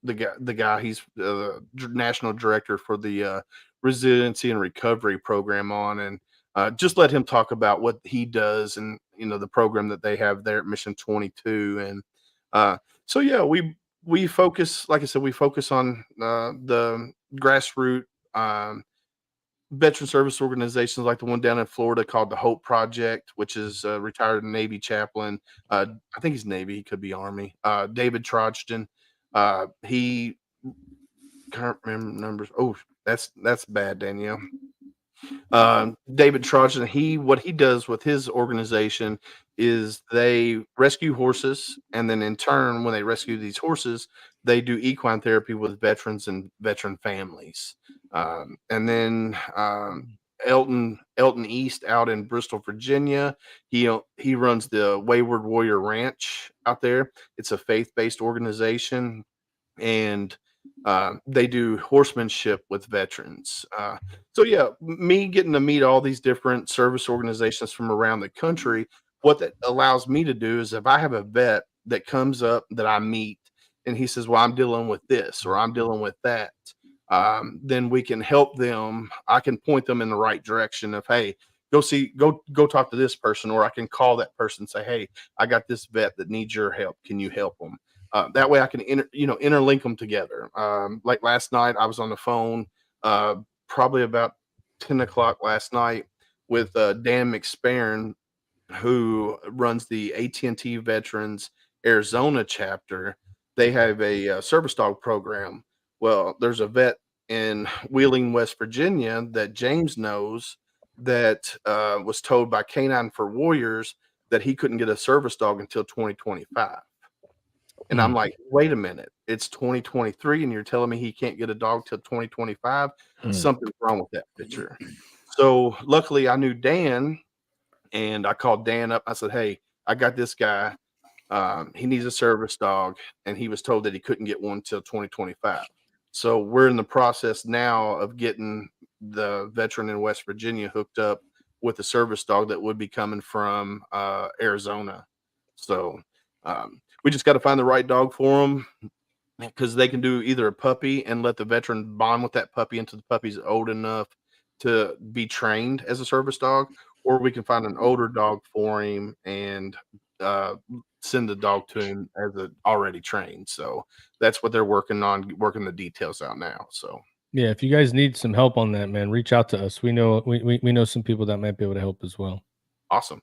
[SPEAKER 6] the guy, he's the national director for the resiliency and recovery program on, and just let him talk about what he does and, the program that they have there at Mission 22. And so, yeah, we focus, like I said, we focus on the grassroots veteran service organizations like the one down in Florida called the Hope Project, which is a retired Navy chaplain. I think he's Navy, he could be Army. David Trojton. He can't remember numbers. Oh, that's bad, Danielle. David Trojton, what he does with his organization is they rescue horses, and then in turn, when they rescue these horses, they do equine therapy with veterans and veteran families. And then Elton East out in Bristol, Virginia, he runs the Wayward Warrior Ranch out there. It's a faith-based organization, and they do horsemanship with veterans. So yeah, me getting to meet all these different service organizations from around the country, what that allows me to do is if I have a vet that comes up that I meet and he says, well, I'm dealing with this or I'm dealing with that, then we can help them. I can point them in the right direction of, hey, go talk to this person, or I can call that person and say, hey, I got this vet that needs your help. Can you help them? That way I can interlink them together. Like last night, I was on the phone probably about 10 o'clock last night with Dan McSparron, who runs the AT&T Veterans Arizona chapter. They have a service dog program. Well, there's a vet in Wheeling, West Virginia that James knows that was told by Canine for Warriors that he couldn't get a service dog until 2025. And I'm like, wait a minute, it's 2023 and you're telling me he can't get a dog till 2025? Something's wrong with that picture. So luckily I knew Dan, and I called Dan up. I said, hey, I got this guy. He needs a service dog, and he was told that he couldn't get one till 2025. So we're in the process now of getting the veteran in West Virginia hooked up with a service dog that would be coming from Arizona. So we just got to find the right dog for them, because they can do either a puppy and let the veteran bond with that puppy until the puppy's old enough to be trained as a service dog, or we can find an older dog for him and send the dog to him as a already trained. So that's what they're working on, working the details out now. So
[SPEAKER 3] yeah, if you guys need some help on that, man, reach out to us. We know we know some people that might be able to help as well.
[SPEAKER 6] Awesome.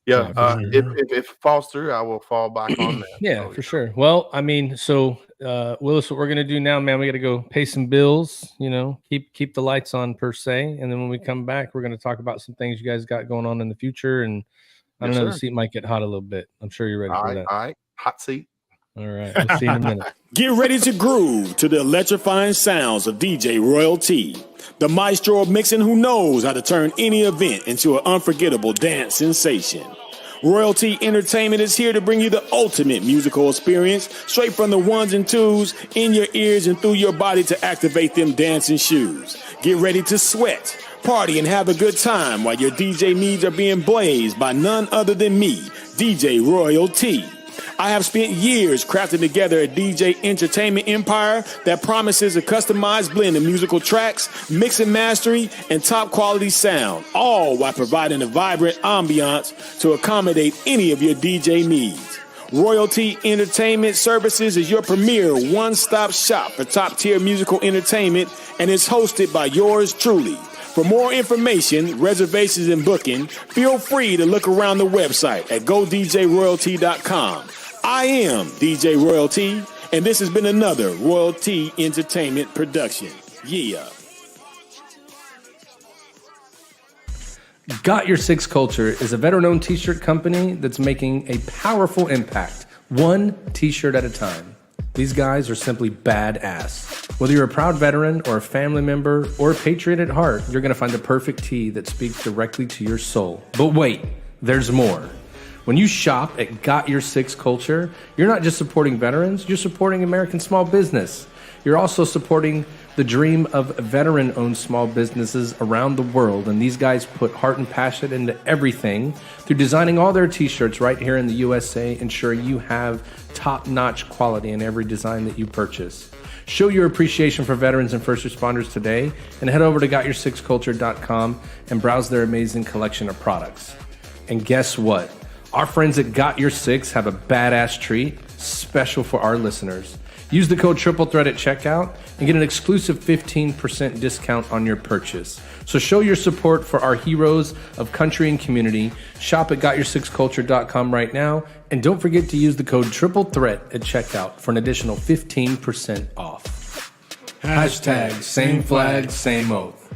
[SPEAKER 6] Yeah, if it falls through, I will fall back on that.
[SPEAKER 3] Yeah, for sure. Well, I mean, so Willis, what we're gonna do now, man, we got to go pay some bills. Keep the lights on per se, and then when we come back, we're gonna talk about some things you guys got going on in the future. And I don't know, the seat might get hot a little bit. I'm sure you're ready for that.
[SPEAKER 6] All right, hot seat.
[SPEAKER 3] All right, we'll see you in a minute.
[SPEAKER 7] Get ready to groove to the electrifying sounds of DJ Royal T, the maestro of mixing who knows how to turn any event into an unforgettable dance sensation. Royal T Entertainment is here to bring you the ultimate musical experience straight from the ones and twos in your ears and through your body to activate them dancing shoes. Get ready to sweat, party, and have a good time while your DJ needs are being blazed by none other than me, DJ Royal T. I have spent years crafting together a DJ entertainment empire that promises a customized blend of musical tracks, mix and mastering, and top quality sound, all while providing a vibrant ambiance to accommodate any of your DJ needs. Royalty Entertainment Services is your premier one-stop shop for top-tier musical entertainment, and is hosted by yours truly. For more information, reservations, and booking, feel free to look around the website at godjroyalty.com. I am DJ Royalty, and this has been another Royalty Entertainment production. Yeah.
[SPEAKER 3] Got Your Six Culture is a veteran-owned t-shirt company that's making a powerful impact, one t-shirt at a time. These guys are simply badass. Whether you're a proud veteran or a family member or a patriot at heart, you're going to find the perfect tee that speaks directly to your soul. But wait, there's more. When you shop at Got Your Six Culture, you're not just supporting veterans, you're supporting American small business. You're also supporting the dream of veteran-owned small businesses around the world, and these guys put heart and passion into everything through designing all their t-shirts right here in the USA, ensuring you have top-notch quality in every design that you purchase. Show your appreciation for veterans and first responders today, and head over to GotYourSixCulture.com and browse their amazing collection of products. And guess what? Our friends at Got Your Six have a badass treat special for our listeners. Use the code Triple Threat at checkout and get an exclusive 15% discount on your purchase. So show your support for our heroes of country and community. Shop at gotyoursixculture.com right now. And don't forget to use the code Triple Threat at checkout for an additional 15% off. Hashtag same flag, same oath.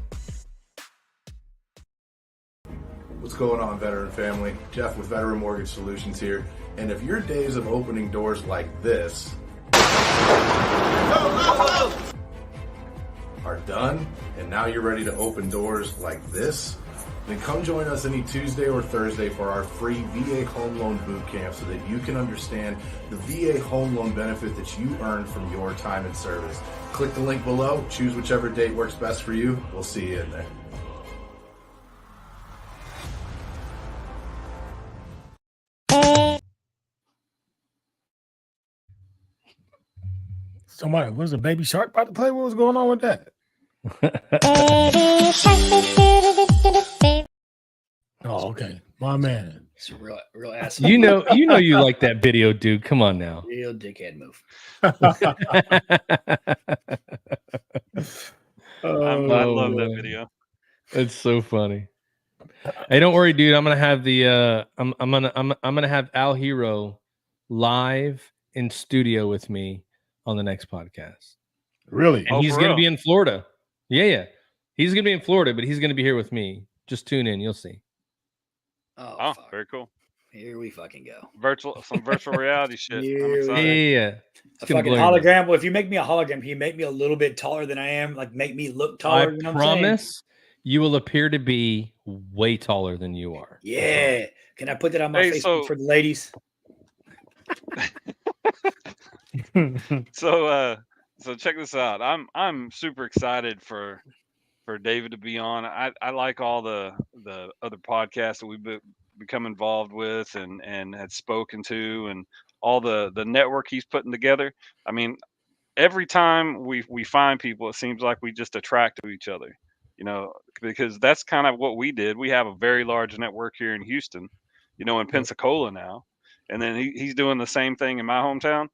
[SPEAKER 8] What's going on, veteran family? Jeff with Veteran Mortgage Solutions here. And if your days of opening doors like this are done, and now you're ready to open doors like this, then come join us any Tuesday or Thursday for our free VA Home Loan Boot Camp so that you can understand the VA home loan benefit that you earn from your time in service. Click the link below, choose whichever date works best for you. We'll see you in there.
[SPEAKER 2] Somebody, was a baby shark about to play? What was going on with that? Oh, okay. My man.
[SPEAKER 4] It's a real asshole.
[SPEAKER 3] You know you like that video, dude. Come on now.
[SPEAKER 4] Real dickhead move.
[SPEAKER 5] I love that video.
[SPEAKER 3] It's so funny. Hey, don't worry, dude. I'm gonna have the I'm gonna have Al Hero live in studio with me on the next podcast.
[SPEAKER 2] Really?
[SPEAKER 3] And he's gonna be in Florida. Yeah. He's gonna be in Florida, but he's gonna be here with me. Just tune in, you'll see.
[SPEAKER 5] Oh, very cool.
[SPEAKER 4] Here we fucking go.
[SPEAKER 5] Some virtual reality shit. I'm
[SPEAKER 3] Yeah.
[SPEAKER 5] excited.
[SPEAKER 4] A fucking hologram. Well, if you make me a hologram, can you make me a little bit taller than I am? Like make me look taller.
[SPEAKER 3] I
[SPEAKER 4] you know
[SPEAKER 3] promise you will appear to be way taller than you are.
[SPEAKER 4] Yeah. Can I put that on my Facebook for the ladies?
[SPEAKER 5] So check this out. I'm super excited for David to be on. I like all the other podcasts that we've become involved with and had spoken to, and all the network he's putting together. I mean, every time we find people, it seems like we just attract to each other, because that's kind of what we did. We have a very large network here in Houston, in Pensacola now. And then he's doing the same thing in my hometown.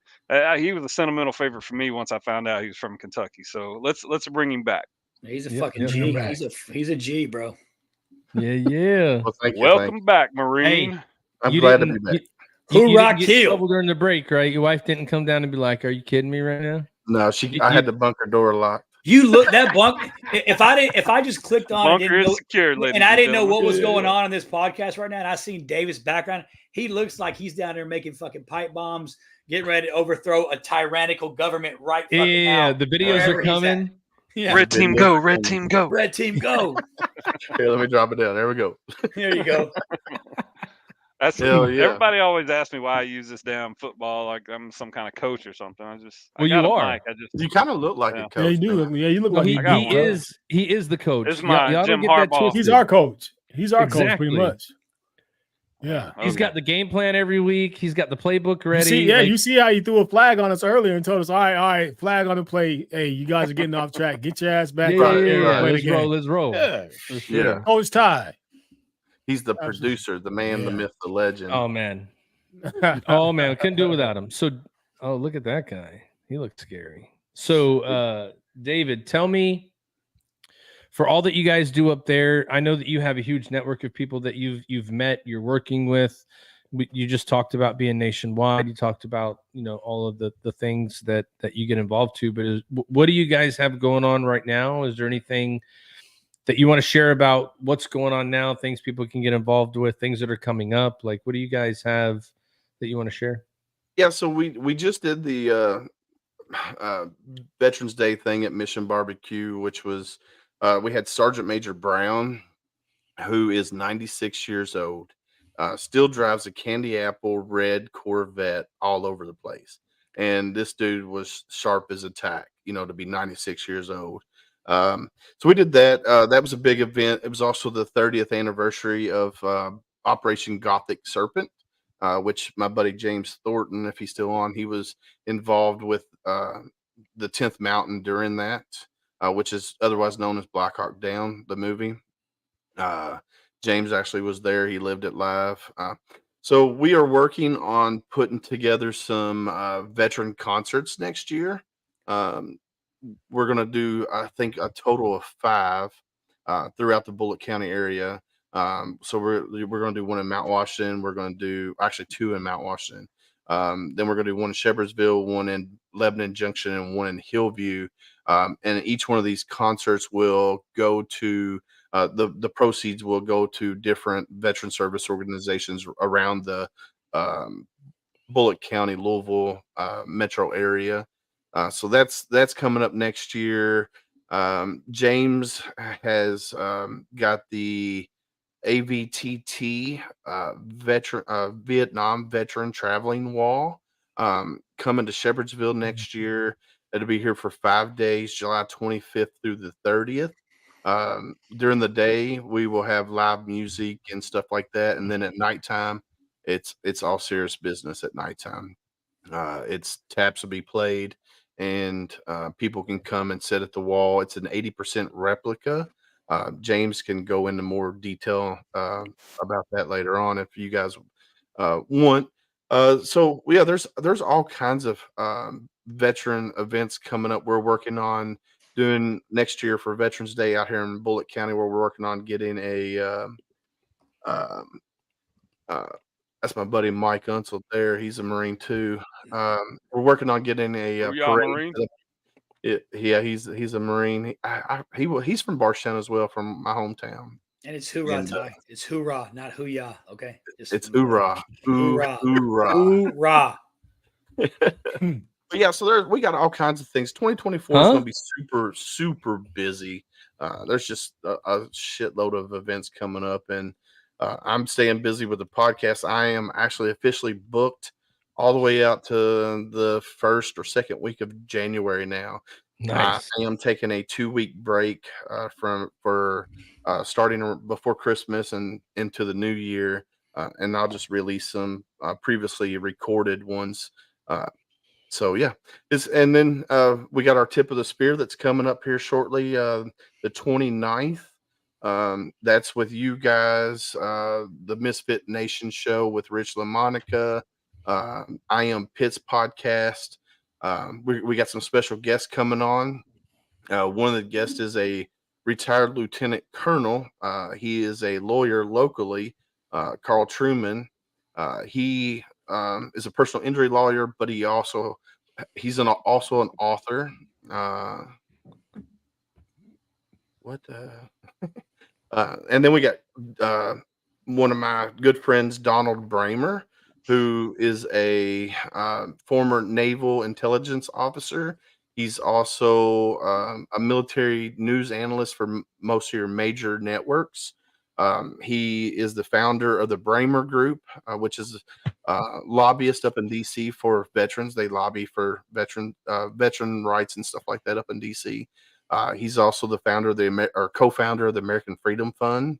[SPEAKER 5] He was a sentimental favorite for me once I found out he was from Kentucky. So let's bring him back.
[SPEAKER 4] He's a fucking G. He's a G, bro.
[SPEAKER 3] Yeah.
[SPEAKER 6] Well,
[SPEAKER 5] Welcome back, Marine.
[SPEAKER 3] Hey,
[SPEAKER 6] I'm glad to be back.
[SPEAKER 3] You didn't get trouble during the break, right? Your wife didn't come down and be like, "Are you kidding me right now?"
[SPEAKER 6] No, I had the bunker door locked.
[SPEAKER 4] You look that bunk. If I just clicked on
[SPEAKER 5] bunker is secured,
[SPEAKER 4] and I didn't know what was going on in this podcast right now, and I seen Davis' background, he looks like he's down there making fucking pipe bombs, getting ready to overthrow a tyrannical government right fucking now.
[SPEAKER 3] Yeah, the videos are coming.
[SPEAKER 5] Yeah. Red team go, red team go.
[SPEAKER 4] Red team go.
[SPEAKER 6] Here, let me drop it down. There we go.
[SPEAKER 4] There you go.
[SPEAKER 5] That's everybody always asks me why I use this damn football like I'm some kind of coach or something.
[SPEAKER 3] You are.
[SPEAKER 6] You kind of look like a coach.
[SPEAKER 2] Yeah, you do. Yeah, you look like
[SPEAKER 3] he is the coach.
[SPEAKER 5] This is my Jim Harbaugh.
[SPEAKER 2] He's our coach. He's our coach pretty much. Yeah.
[SPEAKER 3] He's got the game plan every week. He's got the playbook ready.
[SPEAKER 2] You see how he threw a flag on us earlier and told us, all right, flag on the play. Hey, you guys are getting off track. Get your ass back.
[SPEAKER 3] Let's roll.
[SPEAKER 2] Yeah. Coach Ty.
[SPEAKER 6] He's the producer, the man, the myth, the legend.
[SPEAKER 3] Oh, man. Couldn't do it without him. So, look at that guy. He looks scary. So, David, tell me, for all that you guys do up there, I know that you have a huge network of people that you've met, you're working with. You just talked about being nationwide. You talked about, all of the things that you get involved to. But what do you guys have going on right now? Is there anything that you want to share about what's going on now, things people can get involved with, things that are coming up? Like, what do you guys have that you want to share?
[SPEAKER 6] Yeah, so we just did the Veterans Day thing at Mission Barbecue, which was we had Sergeant Major Brown, who is 96 years old, still drives a candy apple red Corvette all over the place. And this dude was sharp as a tack, to be 96 years old. So we did that. That was a big event. It was also the 30th anniversary of Operation Gothic Serpent, which my buddy James Thornton, if he's still on, he was involved with the 10th Mountain during that, which is otherwise known as Black Hawk Down, the movie. James actually was there. He lived it live. So we are working on putting together some veteran concerts next year. Um, we're going to do, I think, a total of 5 throughout the Bullitt County area. So we're going to do one in Mount Washington. We're going to do actually 2 in Mount Washington. Then we're going to do one in Shepherdsville, one in Lebanon Junction, and one in Hillview. And each one of these concerts will go to the proceeds will go to different veteran service organizations around the Bullitt County, Louisville metro area. So that's coming up next year. James has got the AVTT Vietnam Veteran Traveling Wall coming to Shepherdsville next year. It'll be here for 5 days, July 25th through the 30th. During the day, we will have live music and stuff like that, and then at nighttime, it's all serious business at nighttime. It's taps will be played, and people can come and sit at the wall. It's an 80% replica. James can go into more detail about that later on if you guys want. So yeah, there's all kinds of veteran events coming up. We're working on doing next year for Veterans Day out here in Bullitt County, where we're working on getting a that's my buddy Mike Unseld there. He's a Marine too. We're working on getting a parade.
[SPEAKER 5] Marine?
[SPEAKER 6] Yeah, he's a Marine. He's from Barstown as well, from my hometown.
[SPEAKER 4] And it's hoorah, Ty. It's hoorah, not hoo-yah. Okay.
[SPEAKER 6] It's hoorah.
[SPEAKER 4] Hoorah.
[SPEAKER 6] Hoorah.
[SPEAKER 4] Hoorah.
[SPEAKER 6] But yeah, so we got all kinds of things. 2024 is going to be super, super busy. There's just a shitload of events coming up, and I'm staying busy with the podcast. I am actually officially booked all the way out to the 1st or 2nd week of January now.
[SPEAKER 3] Nice.
[SPEAKER 6] I am taking a 2-week break for starting before Christmas and into the new year, and I'll just release some previously recorded ones. So yeah, and then we got our tip of the spear that's coming up here shortly, the 29th. That's with you guys, the Misfit Nation show with Rich LaMonica, I Am Pitts podcast. We got some special guests coming on. One of the guests is a retired lieutenant colonel. He is a lawyer locally, Carl Truman. He is a personal injury lawyer, but he's also an author. And then we got one of my good friends, Donald Bramer, who is a former naval intelligence officer. He's also a military news analyst for most of your major networks. He is the founder of the Bramer Group, which is lobbyist up in DC for veterans. They lobby for veteran rights and stuff like that up in DC. He's also the founder of co-founder of the American Freedom Fund.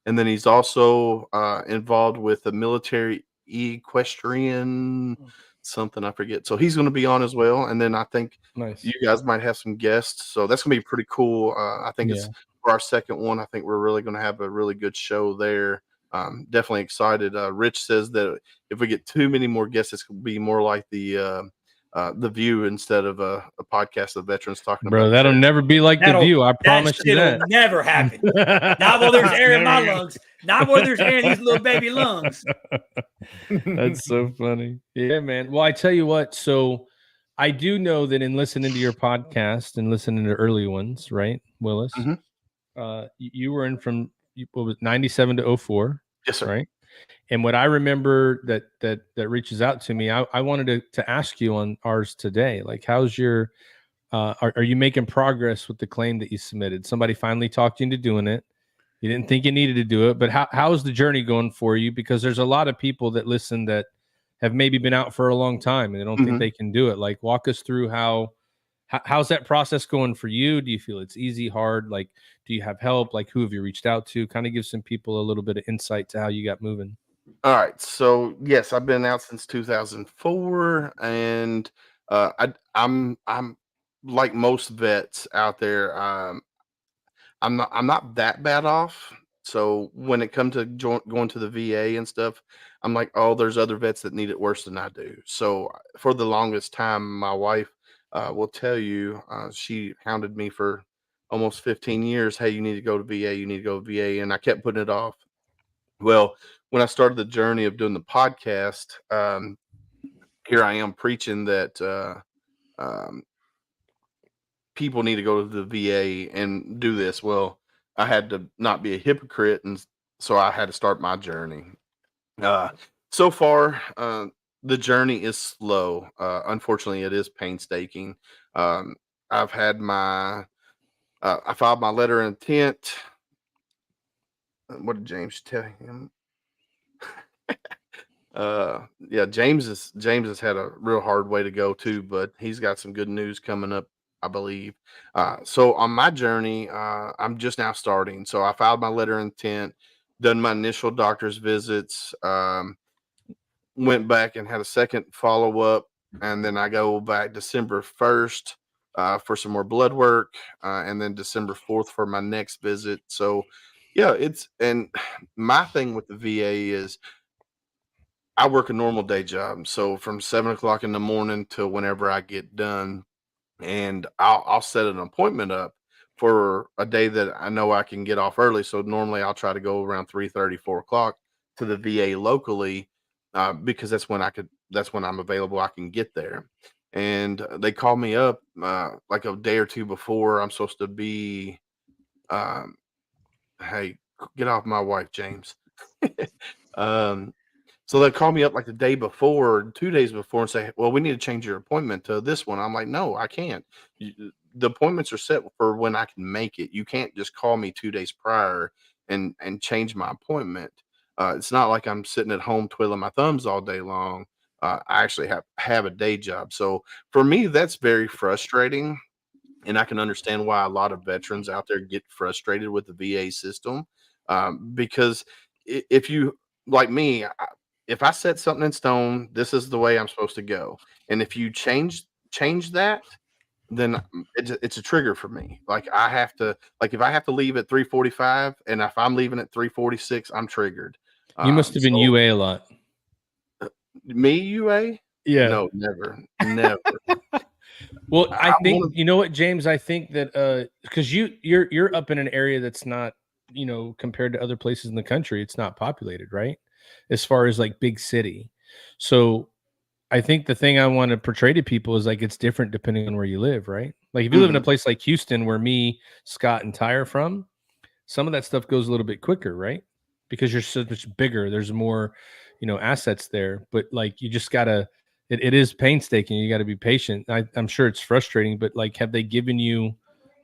[SPEAKER 6] And then he's also involved with the military equestrian something, I forget. So he's going to be on as well. And then I think you guys might have some guests. So that's going to be pretty cool. I think it's for our second one. I think we're really going to have a really good show there. Definitely excited. Rich says that if we get too many more guests, it's going to be more like the View instead of a podcast of veterans talking about.
[SPEAKER 3] Bro, that'll never be like the View. I promise you that.
[SPEAKER 4] Never happen. Not while there's air in my lungs. Not while there's air in these little baby lungs.
[SPEAKER 3] That's so funny. Yeah, man. Well, I tell you what. So I do know that in listening to your podcast and listening to early ones, right, Willis?
[SPEAKER 6] Mm-hmm.
[SPEAKER 3] You were in from what was 97 to 04.
[SPEAKER 6] Yes, sir.
[SPEAKER 3] Right. And what I remember that reaches out to me, I wanted to ask you on ours today. Like, how's your are you making progress with the claim that you submitted? Somebody finally talked you into doing it. You didn't think you needed to do it, but how's the journey going for you? Because there's a lot of people that listen that have maybe been out for a long time and they don't think they can do it. Like, walk us through how's that process going for you? Do you feel it's easy, hard? Like, do you have help? Like, who have you reached out to? Kind of give some people a little bit of insight to how you got moving.
[SPEAKER 6] All right. So yes, I've been out since 2004, and I'm like most vets out there. I'm not that bad off. So when it comes to going to the VA and stuff, I'm like, oh, there's other vets that need it worse than I do. So for the longest time, my wife will tell you, she hounded me for almost 15 years. Hey, you need to go to VA. You need to go to VA. And I kept putting it off. Well, when I started the journey of doing the podcast, here I am preaching that people need to go to the VA and do this. Well, I had to not be a hypocrite, and so I had to start my journey. So far, the journey is slow. Unfortunately, it is painstaking. I've had I filed my letter of intent. What did James tell him? Yeah, James has had a real hard way to go too, but he's got some good news coming up, I believe. So on my journey, I'm just now starting. So I filed my letter of intent, done my initial doctor's visits, went back and had a second follow-up, and then I go back December 1st for some more blood work, and then December 4th for my next visit. So yeah, and my thing with the VA is I work a normal day job. So from 7 o'clock in the morning to whenever I get done, and I'll set an appointment up for a day that I know I can get off early. So normally I'll try to go around 3:30, 4 o'clock to the VA locally, because that's when I'm available. I can get there. And they call me up like a day or two before I'm supposed to be, hey, get off my wife, James. So they call me up like the day before, 2 days before, and say, well, we need to change your appointment to this one. I'm like, no, I can't. The appointments are set for when I can make it. You can't just call me 2 days prior and change my appointment. It's not like I'm sitting at home twiddling my thumbs all day long. I actually have a day job. So for me, that's very frustrating. And I can understand why a lot of veterans out there get frustrated with the VA system, because if you, like me, if I set something in stone, this is the way I'm supposed to go. And if you change that, then it's a trigger for me. Like if I have to leave at 3:45, and if I'm leaving at 3:46, I'm triggered.
[SPEAKER 3] You must have been UA a lot.
[SPEAKER 6] Me UA?
[SPEAKER 3] Yeah.
[SPEAKER 6] No, never.
[SPEAKER 3] Well, I think you know what, James. I think that because you're up in an area that's not, compared to other places in the country, it's not populated, right? As far as like big city. So I think the thing I want to portray to people is like it's different depending on where you live, right? Like if you live in a place like Houston, where me, Scott, and Ty are from, some of that stuff goes a little bit quicker, right? Because you're so much bigger. There's more, assets there. But like you just gotta. It is painstaking. You got to be patient. I'm sure it's frustrating, but like, have they given you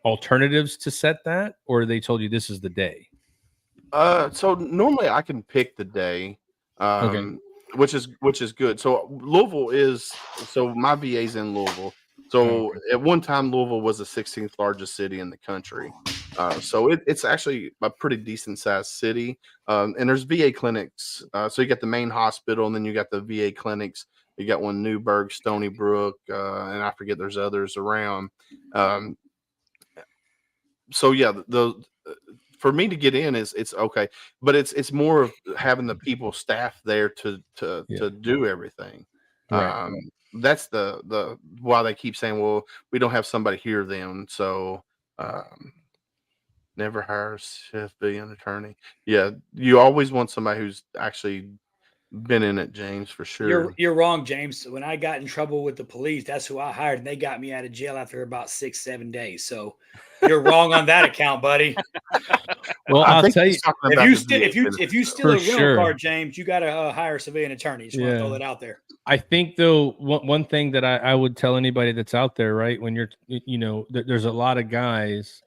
[SPEAKER 3] alternatives to set that, or they told you this is the day?
[SPEAKER 6] So normally I can pick the day,
[SPEAKER 3] Okay.
[SPEAKER 6] which is good. So my VA's in Louisville. So at one time, Louisville was the 16th largest city in the country. So it's actually a pretty decent sized city. And there's VA clinics. So you got the main hospital, and then you got the VA clinics. You got one Newburgh, Stony Brook, and I forget there's others around. So yeah, for me to get in it's okay, but it's more of having the people staff there to do everything.
[SPEAKER 3] Right.
[SPEAKER 6] That's the why they keep saying, well, we don't have somebody here then. So never hire a civilian attorney. Yeah, you always want somebody who's actually been in it, James, for sure.
[SPEAKER 4] You're wrong, James. When I got in trouble with the police, that's who I hired, and they got me out of jail after about 6-7 days. So you're wrong on that account, buddy.
[SPEAKER 3] Well, I'll tell you,
[SPEAKER 4] if you steal a rental car, James, you got to hire a civilian attorney. Just want to throw that out there.
[SPEAKER 3] I think though, one thing that I would tell anybody that's out there, right, when you're, there's a lot of guys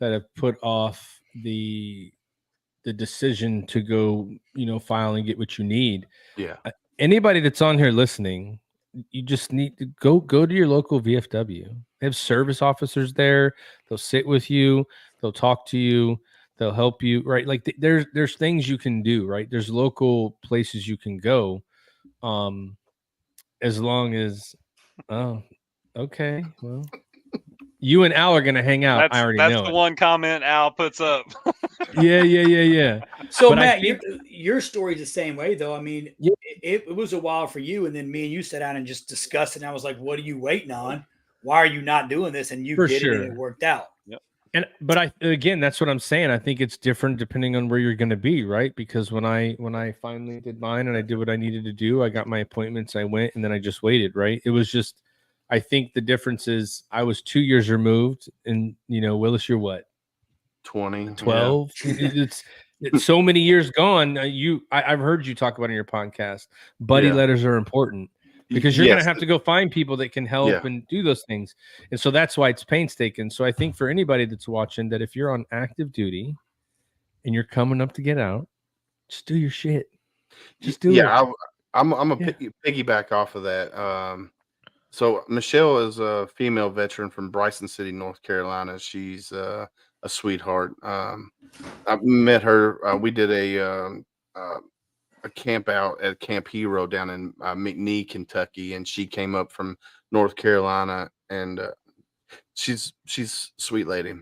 [SPEAKER 3] that have put off the decision to go, file and get what you need.
[SPEAKER 6] Yeah.
[SPEAKER 3] Anybody that's on here listening, you just need to go to your local VFW. They have service officers there. They'll sit with you. They'll talk to you. They'll help you, right? Like there's things you can do, right? There's local places you can go. As long as, okay, well, you and Al are going to hang out. I already know.
[SPEAKER 5] That's the one comment Al puts up.
[SPEAKER 3] Yeah.
[SPEAKER 4] So
[SPEAKER 3] But
[SPEAKER 4] Matt, your story's the same way though. I mean,
[SPEAKER 3] Yeah.
[SPEAKER 4] it was a while for you, and then me and you sat down and just discussed it. And I was like, "What are you waiting on? Why are you not doing this?" And you
[SPEAKER 3] For
[SPEAKER 4] did it,
[SPEAKER 3] sure.
[SPEAKER 4] and it worked out.
[SPEAKER 3] But again, that's what I'm saying. I think it's different depending on where you're going to be, right? Because when I finally did mine and I did what I needed to do, I got my appointments, I went, and then I just waited, right? It was just, I think the difference is I was 2 years removed, and Willis, you're what?
[SPEAKER 6] 20,
[SPEAKER 3] 12. Yeah. It's so many years gone. I've heard you talk about in your podcast. Buddy letters are important. Because you're going to have to go find people that can help and do those things. And so that's why it's painstaking. So I think for anybody that's watching, that if you're on active duty and you're coming up to get out, just do your shit. Just do it.
[SPEAKER 6] I'm a piggyback off of that. So Michelle is a female veteran from Bryson City, North Carolina. She's a sweetheart. I've met her. We did a camp out at Camp Hero down in McNee, Kentucky, and she came up from North Carolina, and she's a sweet lady.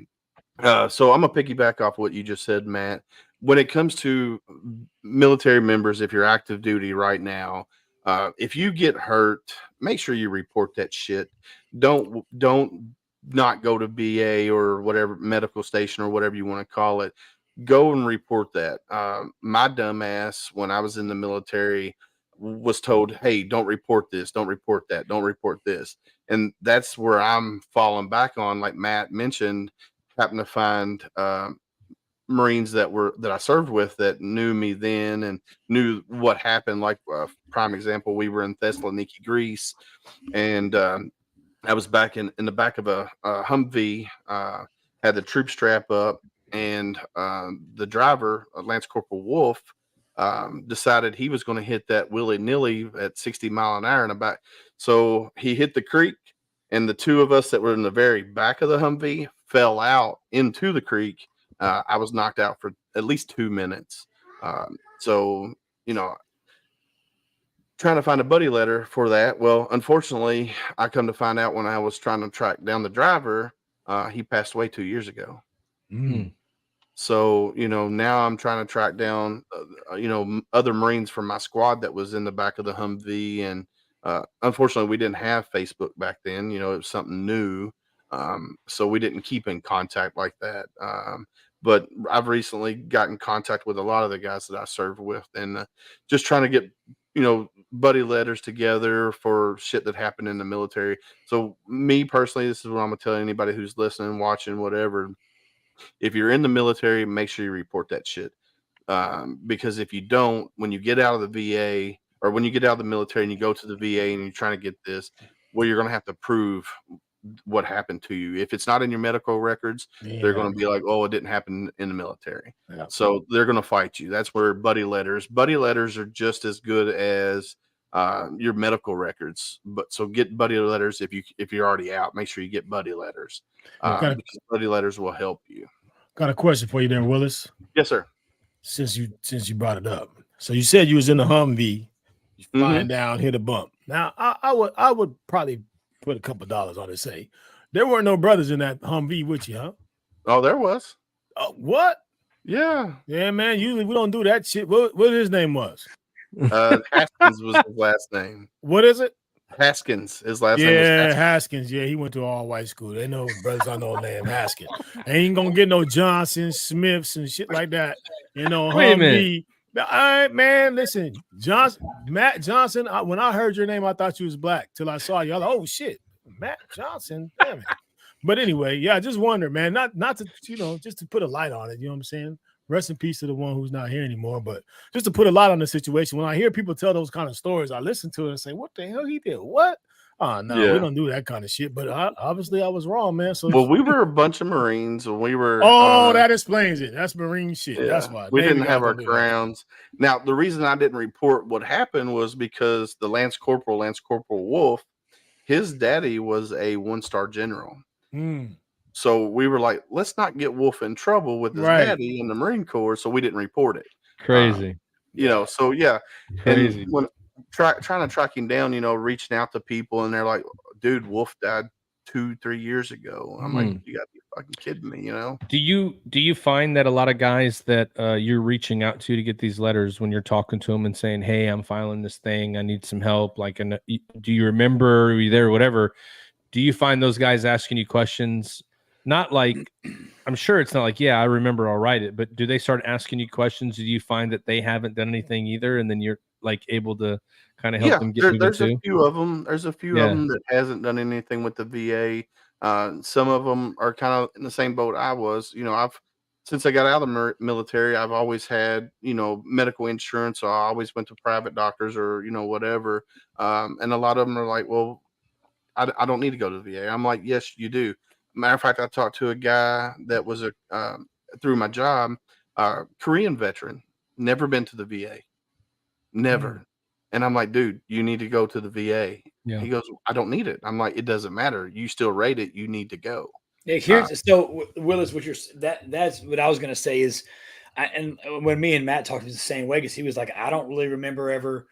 [SPEAKER 6] So I'm gonna piggyback off what you just said, Matt. When it comes to military members, if you're active duty right now, if you get hurt, make sure you report that shit. Don't not go to VA or whatever medical station or whatever you want to call it. Go and report that. My dumb ass, when I was in the military, was told, hey, don't report this, don't report that, don't report this. And that's where I'm falling back on, like Matt mentioned, happened to find Marines that I served with that knew me then and knew what happened. Like prime example, we were in Thessaloniki, Greece, and I was back in the back of a Humvee, had the troop strap up, and the driver, Lance Corporal Wolf, decided he was going to hit that willy-nilly at 60 mile an hour in the back. So he hit the creek, and the two of us that were in the very back of the Humvee fell out into the creek. I was knocked out for at least 2 minutes. So, trying to find a buddy letter for that. Well, unfortunately, I come to find out when I was trying to track down the driver, he passed away 2 years ago. So, now I'm trying to track down, other Marines from my squad that was in the back of the Humvee. And unfortunately, we didn't have Facebook back then. It was something new. So we didn't keep in contact like that. But I've recently gotten in contact with a lot of the guys that I served with, and just trying to get, buddy letters together for shit that happened in the military. So me personally, this is what I'm gonna tell anybody who's listening, watching, whatever. If you're in the military, make sure you report that shit. Because if you don't, when you get out of the VA or when you get out of the military and you go to the VA and you're trying to get this, well, you're going to have to prove what happened to you. If it's not in your medical records, they're going to be like, oh, it didn't happen in the military. Yeah. So they're going to fight you. That's where buddy letters are just as good as your medical records. But so get buddy letters if you're already out. Make sure you get buddy letters because buddy letters will help you.
[SPEAKER 2] Got a question for you there, Willis.
[SPEAKER 6] Yes, sir.
[SPEAKER 2] Since you brought it up, so you said you was in the Humvee, you flying down, hit a bump. Now I would probably put a couple of dollars on it. Say there weren't no brothers in that Humvee with you, huh?
[SPEAKER 6] Oh, there was.
[SPEAKER 2] What?
[SPEAKER 6] Yeah,
[SPEAKER 2] man. Usually we don't do that shit. What his name was?
[SPEAKER 6] Haskins was his last name.
[SPEAKER 2] What is it?
[SPEAKER 6] Haskins. His last name was
[SPEAKER 2] Haskins. Haskins. Yeah, he went to all white school. They know brothers I know named Haskins. Ain't gonna get no Johnsons, Smiths, and shit like that.
[SPEAKER 3] Wait a
[SPEAKER 2] Humvee. All right, man. Listen, Matt Johnson. When I heard your name, I thought you was black. Till I saw you, I was like, oh shit, Matt Johnson. Damn it. But anyway, yeah, I just wonder, man. Not to just to put a light on it. You know what I'm saying? Rest in peace to the one who's not here anymore. But just to put a light on the situation, when I hear people tell those kind of stories, I listen to it and say, what the hell he did? What? Oh, no, we don't do that kind of shit. But obviously I was wrong, man. So
[SPEAKER 6] we were a bunch of Marines and we were.
[SPEAKER 2] Oh, that explains it. That's Marine shit. Yeah. That's why.
[SPEAKER 6] We didn't have our crowns. Now, the reason I didn't report what happened was because the Lance Corporal Wolf, his daddy was a 1-star general. So we were like, let's not get Wolf in trouble with his daddy in the Marine Corps. So we didn't report it.
[SPEAKER 3] Crazy.
[SPEAKER 6] So yeah.
[SPEAKER 3] Crazy.
[SPEAKER 6] And when trying to track him down, reaching out to people and they're like, dude, Wolf died 2-3 years ago. I'm like, you gotta be fucking kidding me, you know?
[SPEAKER 3] Do you find that a lot of guys that you're reaching out to get these letters, when you're talking to them and saying, hey, I'm filing this thing, I need some help, like, and do you remember, are you there, whatever, do you find those guys asking you questions? Not like, I'm sure it's not like, yeah, I remember, I'll write it, but do they start asking you questions? Do you find that they haven't done anything either, and then you're like able to kind of help them get moving
[SPEAKER 6] there's
[SPEAKER 3] too?
[SPEAKER 6] a few of them. There's a few of them that hasn't done anything with the VA. Some of them are kind of in the same boat I was. You know, since I got out of the military, I've always had, you know, medical insurance. So I always went to private doctors or, you know, whatever. And a lot of them are like, well, I don't need to go to the VA. I'm like, yes, you do. Matter of fact, I talked to a guy that was through my job, Korean veteran, never been to the VA, never. And I'm like, dude, you need to go to the VA.
[SPEAKER 3] Yeah.
[SPEAKER 6] He goes, I don't need it. I'm like, it doesn't matter. You still rate it. You need to go.
[SPEAKER 4] Yeah, here's so Willis, that's what I was gonna say is, and when me and Matt talked the same way, because he was like, I don't really remember ever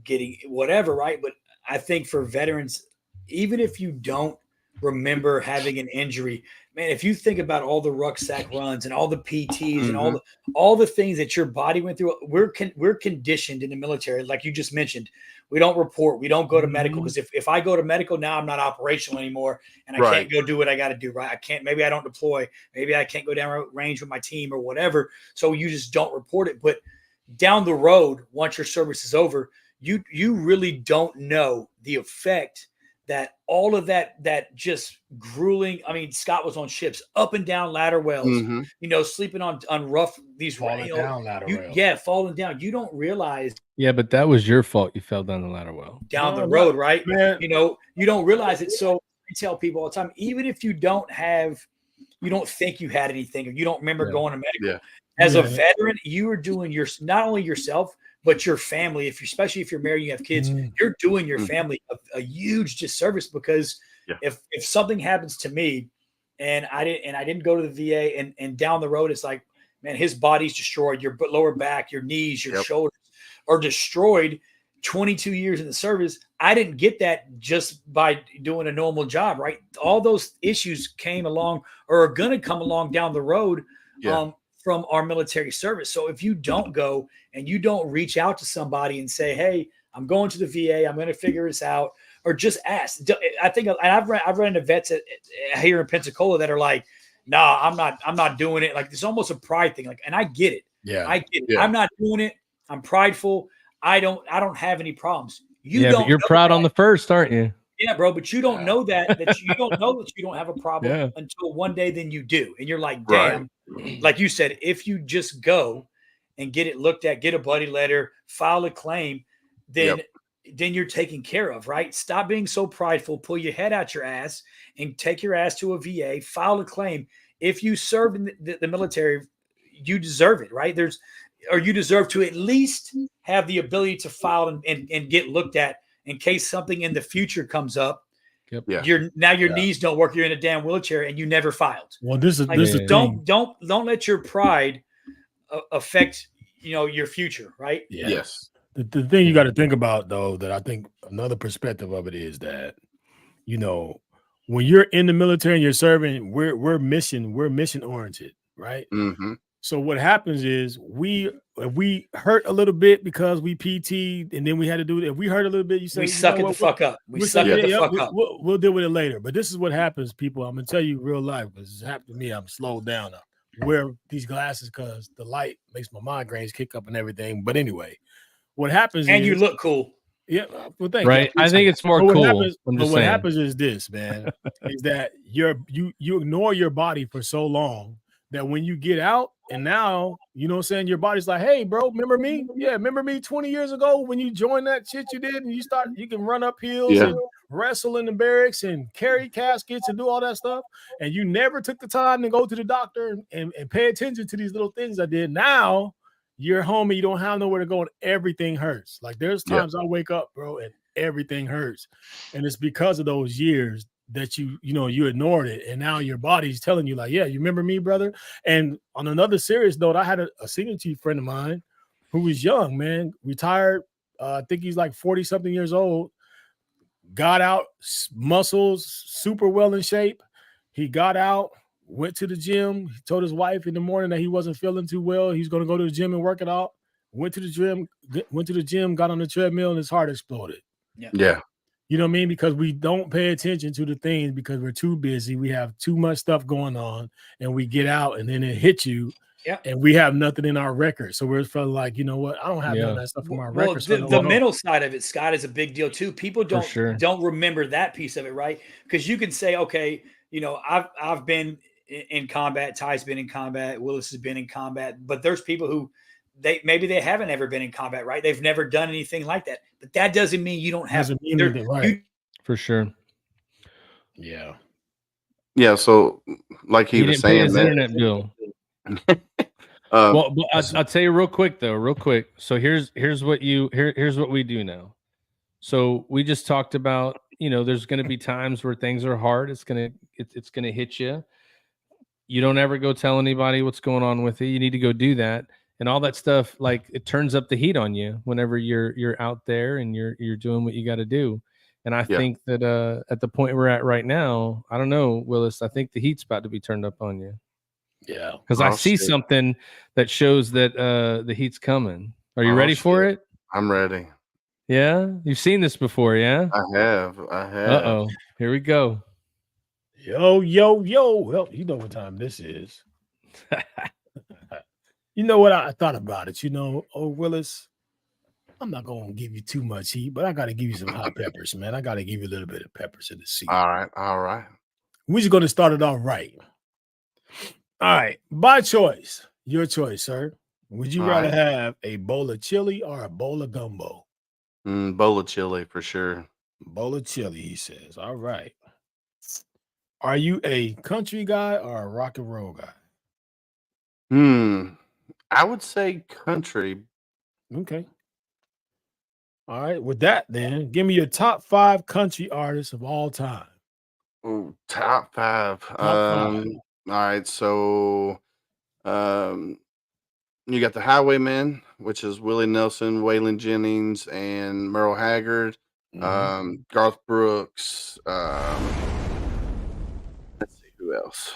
[SPEAKER 4] getting whatever, right? But I think for veterans, even if you don't remember having an injury, man, if you think about all the rucksack runs and all the PTs and all the things that your body went through, we're conditioned in the military, like you just mentioned. We don't report, we don't go to medical, because if I go to medical now, I'm not operational anymore, and I can't go do what I got to do, right? I can't, maybe I don't deploy, maybe I can't go down range with my team or whatever, so you just don't report it. But down the road, once your service is over, you really don't know the effect that all of that just grueling. I mean, Scott was on ships up and down ladder wells, you know, sleeping on rough, these
[SPEAKER 2] falling down ladder wells.
[SPEAKER 4] Yeah, falling down. You don't realize.
[SPEAKER 3] Yeah, but that was your fault. You fell down the ladder well.
[SPEAKER 4] Down the road, right? Man. You know, you don't realize it. So I tell people all the time, even if you don't think you had anything, or you don't remember going to medical, as a veteran, you are doing not only yourself, but your family, especially if you're married, you have kids, you're doing your family a huge disservice, because if something happens to me and I didn't go to the VA, and down the road, it's like, man, his body's destroyed. Your lower back, your knees, your shoulders are destroyed. 22 years in the service. I didn't get that just by doing a normal job, right? All those issues came along, or are going to come along down the road. From our military service. So if you don't go and you don't reach out to somebody and say, hey, I'm going to the VA, I'm going to figure this out, or just ask. I think I've run into vets here in Pensacola that are like, nah, I'm not doing it. Like, it's almost a pride thing. Like, and I get it. Yeah. I get it. Yeah. I'm not doing it. I'm prideful. I don't have any problems.
[SPEAKER 3] But you're proud on the first, aren't you?
[SPEAKER 4] Yeah, bro, but you don't know that you don't know that you don't have a problem until one day then you do. And you're like, damn, like you said, if you just go and get it looked at, get a buddy letter, file a claim, then you're taken care of, right? Stop being so prideful, pull your head out your ass and take your ass to a VA, file a claim. If you served in the military, you deserve it, right? You deserve to at least have the ability to file and get looked at, in case something in the future comes up. Your knees don't work. You're in a damn wheelchair and you never filed.
[SPEAKER 2] Well, this is
[SPEAKER 4] don't let your pride affect your future, right?
[SPEAKER 2] Yeah. Yes. The thing you got to think about, though, that I think another perspective of it is that, when you're in the military and you're serving, we're mission oriented, right? Mm-hmm. So what happens is if we hurt a little bit because we PT and then we had to do it. If we hurt a little bit, you say,
[SPEAKER 4] we suck it the fuck up. We suck it the fuck up.
[SPEAKER 2] We'll deal with it later. But this is what happens, people. I'm going to tell you real life, because it's happened to me. I'm slowed down. I wear these glasses because the light makes my migraines kick up and everything. But anyway, what happens
[SPEAKER 4] and you look cool.
[SPEAKER 2] Yeah, well, thank
[SPEAKER 3] you. I think it's more cool.
[SPEAKER 2] What happens is this, man, is that you ignore your body for so long that when you get out, and now, your body's like, hey, bro, remember me? Yeah, remember me 20 years ago when you joined that shit you did, and you can run up hills and wrestle in the barracks and carry caskets and do all that stuff, and you never took the time to go to the doctor and pay attention to these little things I did. Now you're home and you don't have nowhere to go, and everything hurts. Like, there's times I wake up, bro, and everything hurts, and it's because of those years that you ignored it, and now your body's telling you, like, yeah, you remember me, brother. And on another serious note, I had a senior chief friend of mine who was young, man, retired. I think he's like 40 something years old, got out, muscles, super well in shape. He got out, went to the gym. He told his wife in the morning that he wasn't feeling too well. He's going to go to the gym and work it out. Went to the gym, got on the treadmill, and his heart exploded.
[SPEAKER 6] Yeah.
[SPEAKER 2] You know what I mean? Because we don't pay attention to the things because we're too busy. We have too much stuff going on, and we get out, and then it hits you.
[SPEAKER 4] Yeah.
[SPEAKER 2] And we have nothing in our record. So we're feeling like, you know what? I don't have none of that stuff in my record. So
[SPEAKER 4] the mental side of it, Scott, is a big deal too. People don't remember that piece of it, right? Because you can say, okay, you know, I've been in combat, Ty's been in combat, Willis has been in combat, but there's people who maybe they haven't ever been in combat, right? They've never done anything like that. But that doesn't mean you don't have
[SPEAKER 2] right.
[SPEAKER 3] For sure.
[SPEAKER 2] Yeah.
[SPEAKER 6] Yeah. So like he was saying,
[SPEAKER 3] his internet bill. Well, I'll tell you real quick. So here's what we do now. So we just talked about, you know, there's going to be times where things are hard. It's going to hit you. You don't ever go tell anybody what's going on with you. You need to go do that. And all that stuff, like, it turns up the heat on you whenever you're out there and you're doing what you got to do. And I think that at the point we're at right now, I don't know, Willis, I think the heat's about to be turned up on you.
[SPEAKER 2] Yeah.
[SPEAKER 3] Because I see something that shows that the heat's coming. Are you ready for it?
[SPEAKER 6] I'm ready.
[SPEAKER 3] Yeah? You've seen this before, yeah?
[SPEAKER 6] I have.
[SPEAKER 3] Uh-oh. Here we go.
[SPEAKER 2] Yo. Well, you know what time this is. You know what? I thought about it. You know, Willis, I'm not going to give you too much heat, but I got to give you some hot peppers, man. I got to give you a little bit of peppers in the seat.
[SPEAKER 6] All right.
[SPEAKER 2] We're just going to start it off right. All right. By choice. Your choice, sir. Would you rather have a bowl of chili or a bowl of gumbo?
[SPEAKER 6] Bowl of chili for sure.
[SPEAKER 2] Bowl of chili, he says. All right. Are you a country guy or a rock and roll guy?
[SPEAKER 6] I would say country.
[SPEAKER 2] Okay. All right. With that, then, give me your top 5 country artists of all time.
[SPEAKER 6] Oh, top 5. All right. So, you got the Highwaymen, which is Willie Nelson, Waylon Jennings, and Merle Haggard. Garth Brooks. Let's see who else.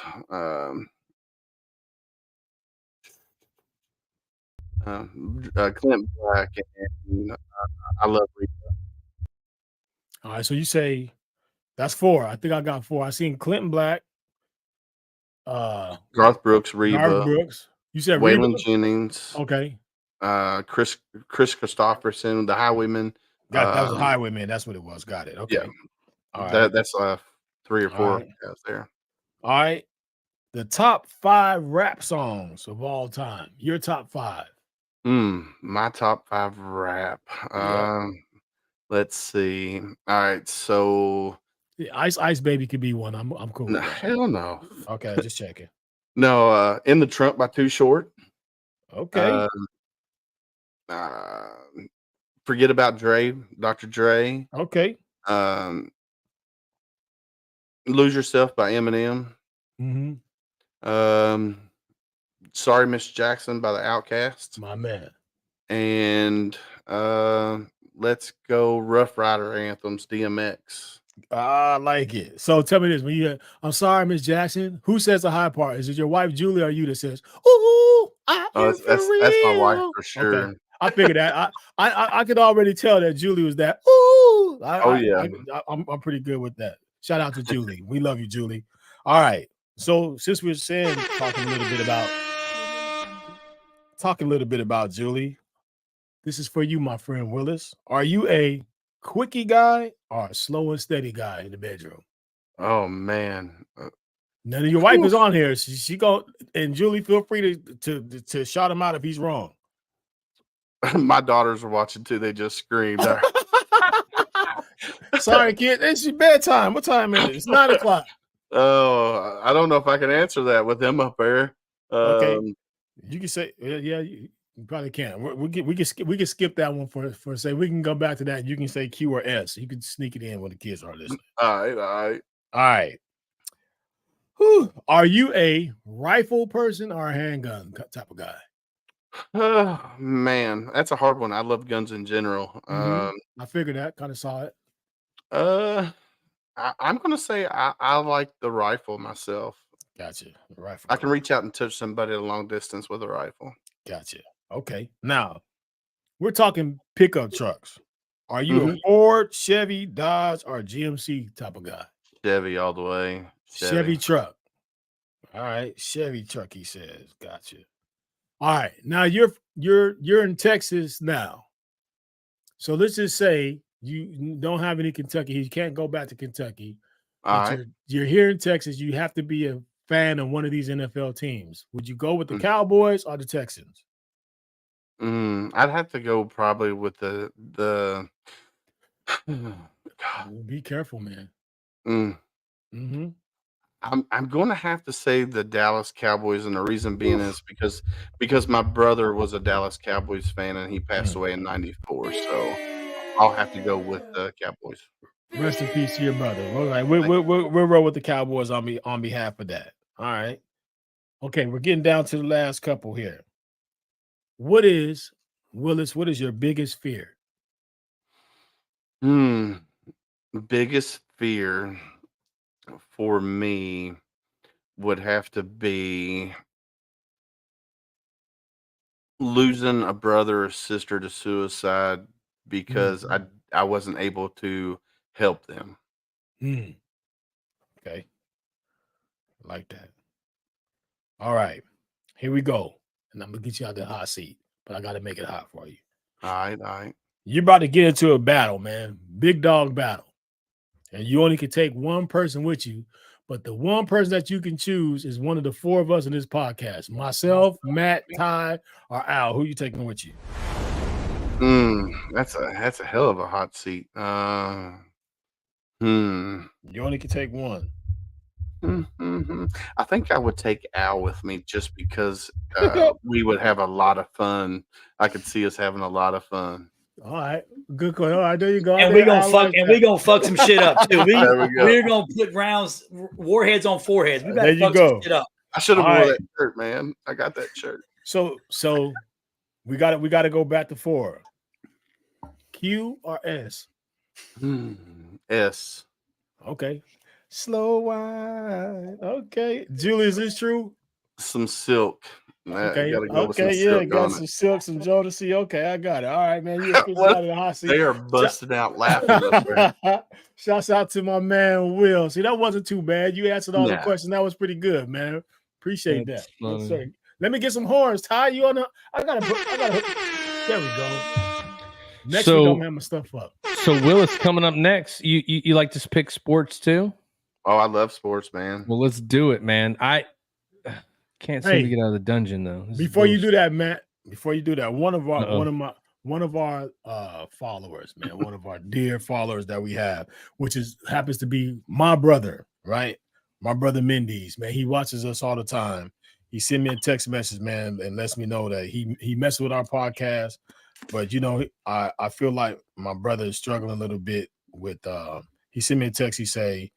[SPEAKER 6] Clint Black, and I love Rita.
[SPEAKER 2] All right, so you say that's 4. I think I got 4. I seen Clinton Black,
[SPEAKER 6] Garth Brooks, Reba.
[SPEAKER 2] Garth Brooks. You said
[SPEAKER 6] Waylon
[SPEAKER 2] Reba?
[SPEAKER 6] Jennings.
[SPEAKER 2] Okay.
[SPEAKER 6] Chris Christopherson, the Highwayman.
[SPEAKER 2] That was the Highwayman. That's what it was. Got it. Okay.
[SPEAKER 6] Yeah.
[SPEAKER 2] All right.
[SPEAKER 6] That's 3 or 4 guys there.
[SPEAKER 2] All right. The top 5 rap songs of all time. Your top 5.
[SPEAKER 6] My top 5 rap. Let's see. All right, so
[SPEAKER 2] Ice Baby could be one. I'm cool.
[SPEAKER 6] No, hell no.
[SPEAKER 2] Okay, just checking.
[SPEAKER 6] No, In the Trunk by Too Short.
[SPEAKER 2] Okay.
[SPEAKER 6] Forget About Dre, Dr. Dre.
[SPEAKER 2] Okay.
[SPEAKER 6] Lose Yourself by Eminem. Sorry Miss Jackson by the Outkast.
[SPEAKER 2] My man.
[SPEAKER 6] And let's go Rough Rider Anthems, DMX.
[SPEAKER 2] I like it. So tell me this: when you hear, I'm sorry, Miss Jackson, who says the high part? Is it your wife Julie or you that says, "Ooh,
[SPEAKER 6] that's my wife for sure."
[SPEAKER 2] Okay. I figured that. I could already tell that Julie was that. Ooh, I'm pretty good with that. Shout out to Julie. We love you, Julie. All right. So since we're talking a little bit about Julie, this is for you, my friend Willis. Are you a quickie guy or a slow and steady guy in the bedroom?
[SPEAKER 6] Oh man.
[SPEAKER 2] None of your wife is on here. She go, and Julie, feel free to shout him out if he's wrong.
[SPEAKER 6] My daughters are watching too. They just screamed.
[SPEAKER 2] Sorry, kid. It's your bedtime. What time is it? It's 9 o'clock.
[SPEAKER 6] Oh, I don't know if I can answer that with them up there.
[SPEAKER 2] Okay. You can say, yeah, you probably can. We can skip that one for say. We can go back to that. And you can say Q or S. You can sneak it in when the kids are listening.
[SPEAKER 6] All right.
[SPEAKER 2] Whew. Are you a rifle person or a handgun type of guy?
[SPEAKER 6] Oh man, that's a hard one. I love guns in general.
[SPEAKER 2] I figured that. Kind of saw it.
[SPEAKER 6] I'm gonna say I like the rifle myself.
[SPEAKER 2] Gotcha. The rifle.
[SPEAKER 6] I can reach out and touch somebody at a long distance with a rifle.
[SPEAKER 2] Gotcha. Okay. Now we're talking pickup trucks. Are you a Ford, Chevy, Dodge, or GMC type of guy?
[SPEAKER 6] Chevy all the way.
[SPEAKER 2] Chevy truck. All right, Chevy truck. He says, "Gotcha." All right, now you're in Texas now. So let's just say you don't have any Kentucky. You can't go back to Kentucky. But you're here in Texas. You have to be a fan of one of these NFL teams. Would you go with the Cowboys or the Texans?
[SPEAKER 6] I'd have to go probably with the
[SPEAKER 2] Be careful, man.
[SPEAKER 6] Mm-hmm. I'm going to have to say the Dallas Cowboys, and the reason being is because my brother was a Dallas Cowboys fan and he passed away in '94. So I'll have to go with the Cowboys.
[SPEAKER 2] Rest in peace to your brother. All right, we'll roll with the Cowboys on behalf of that. All right. Okay, we're getting down to the last couple here. Willis, what is your biggest fear?
[SPEAKER 6] Biggest fear for me would have to be losing a brother or sister to suicide because I wasn't able to help them.
[SPEAKER 2] Okay. I like that. All right. Here we go. And I'm going to get you out the hot seat, but I got to make it hot for you.
[SPEAKER 6] All right.
[SPEAKER 2] You're about to get into a battle, man. Big dog battle. And you only can take one person with you, but the one person that you can choose is one of the four of us in this podcast. Myself, Matt, Ty, or Al. Who you taking with you?
[SPEAKER 6] That's a hell of a hot seat.
[SPEAKER 2] You only can take one.
[SPEAKER 6] I think I would take Al with me just because we would have a lot of fun. I could see us having a lot of fun.
[SPEAKER 2] All right, good call. All right, there you go.
[SPEAKER 4] And we're gonna fuck some shit up too. We're gonna put warheads on foreheads. We gotta fuck some shit up.
[SPEAKER 6] I should have worn that shirt, man. I got that shirt.
[SPEAKER 2] So we got to go back to 4. Q or S?
[SPEAKER 6] S.
[SPEAKER 2] Okay. Slow wine. Okay. Julie, is this true?
[SPEAKER 6] Some silk.
[SPEAKER 2] Okay. Got some silk, some Jodeci. Okay, I got it. All right, man. You out of the hot seat.
[SPEAKER 6] They are busting out laughing.
[SPEAKER 2] Shouts out to my man Will. See, that wasn't too bad. You answered all the questions. That was pretty good, man. Appreciate that. Yes, let me get some horns. Ty, you on the? I gotta. There we go. Next week, I'm gonna have my stuff up.
[SPEAKER 3] So Willis coming up next. You like to pick sports too?
[SPEAKER 6] Oh, I love sports, man.
[SPEAKER 3] Well, let's do it, man. I can't seem to get out of the dungeon though.
[SPEAKER 2] Before you do that, Matt. Before you do that, one of our followers, man, one of our dear followers that we have, which happens to be my brother, right? My brother Mendes, man. He watches us all the time. He sent me a text message, man, and lets me know that he messes with our podcast. But I feel like my brother is struggling a little bit with. He sent me a text. He say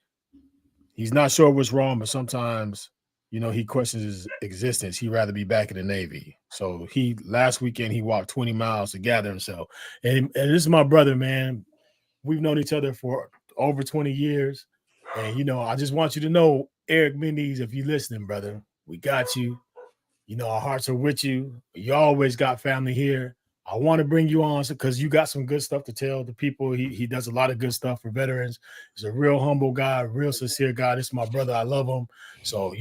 [SPEAKER 2] he's not sure what's wrong, but sometimes he questions his existence. He'd rather be back in the Navy. So last weekend he walked 20 miles to gather himself. And this is my brother, man. We've known each other for over 20 years. And I just want you to know, Eric Mendes, if you're listening, brother, we got you. Our hearts are with you. You always got family here. I want to bring you on because you got some good stuff to tell the people. He does a lot of good stuff for veterans. He's a real humble guy, real sincere guy. This is my brother. I love him. So,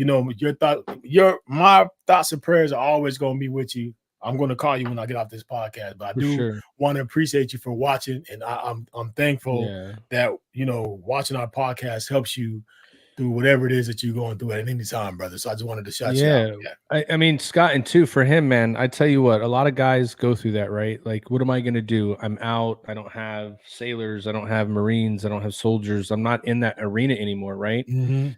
[SPEAKER 2] my thoughts and prayers are always going to be with you. I'm going to call you when I get off this podcast, but I do want to appreciate you for watching. And I'm thankful that, watching our podcast helps you through whatever it is that you're going through at any time, brother. So I just wanted to shout you out.
[SPEAKER 3] Yeah. I mean, Scott, and too, for him, man, I tell you what, a lot of guys go through that, right? Like, what am I going to do? I'm out. I don't have sailors. I don't have Marines. I don't have soldiers. I'm not in that arena anymore, right?
[SPEAKER 2] Mm-hmm.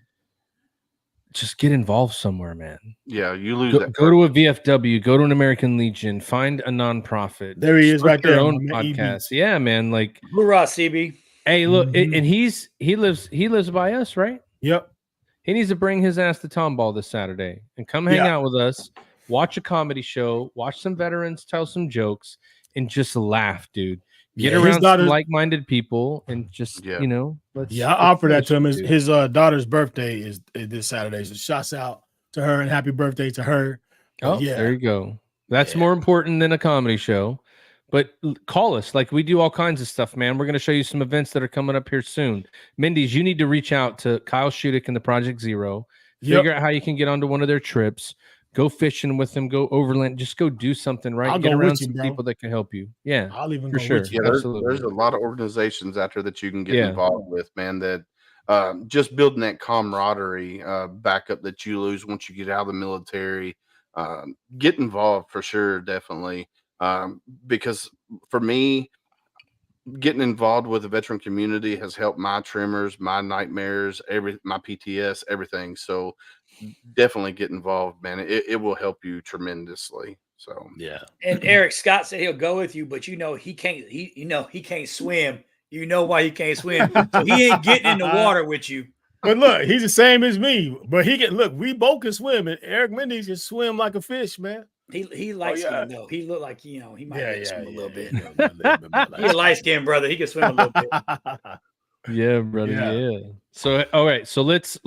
[SPEAKER 3] Just get involved somewhere, man.
[SPEAKER 6] Yeah, you lose that.
[SPEAKER 3] Go to a VFW, go to an American Legion, find a nonprofit.
[SPEAKER 2] There he is right there.
[SPEAKER 3] Your own podcast. Yeah, man. Like,
[SPEAKER 4] hoorah, CB.
[SPEAKER 3] Hey, look, and he lives by us, right?
[SPEAKER 2] Yep.
[SPEAKER 3] He needs to bring his ass to Tomball this Saturday and come hang out with us, watch a comedy show, watch some veterans tell some jokes, and just laugh, dude. Get around some like-minded people and just, you know,
[SPEAKER 2] I offered that to him. His daughter's birthday is this Saturday. So shouts out to her and happy birthday to her.
[SPEAKER 3] But there you go. That's more important than a comedy show. But call us. Like, we do all kinds of stuff, man. We're going to show you some events that are coming up here soon. Mindy's, you need to reach out to Kyle Shudik and the Project Zero. Figure out how you can get onto one of their trips. Go fishing with them. Go overland. Just go do something, right?
[SPEAKER 2] I'll
[SPEAKER 3] get
[SPEAKER 2] go
[SPEAKER 3] around
[SPEAKER 2] with you,
[SPEAKER 3] some
[SPEAKER 2] bro.
[SPEAKER 3] people that can help you. Yeah,
[SPEAKER 2] I'll even
[SPEAKER 3] for
[SPEAKER 2] go
[SPEAKER 3] sure.
[SPEAKER 2] with you.
[SPEAKER 6] Yeah, there's a lot of organizations out there that you can get involved with, man, that just building that camaraderie backup that you lose once you get out of the military. Get involved for sure, definitely. Because for me, getting involved with the veteran community has helped my tremors, my nightmares, my PTS, everything. So definitely get involved, man. It will help you tremendously. So
[SPEAKER 4] And Eric Scott said he'll go with you, but he can't. He can't swim. You know why he can't swim? So he ain't getting in the water with you.
[SPEAKER 2] But look, he's the same as me. But he can look. We both can swim, and Eric Mendes can swim like a fish, man.
[SPEAKER 4] He light skin though. He looked like he might swim a little bit.
[SPEAKER 2] He's
[SPEAKER 4] a light skinned brother. He can swim a little bit.
[SPEAKER 3] Yeah, brother. Yeah. So all right. So let's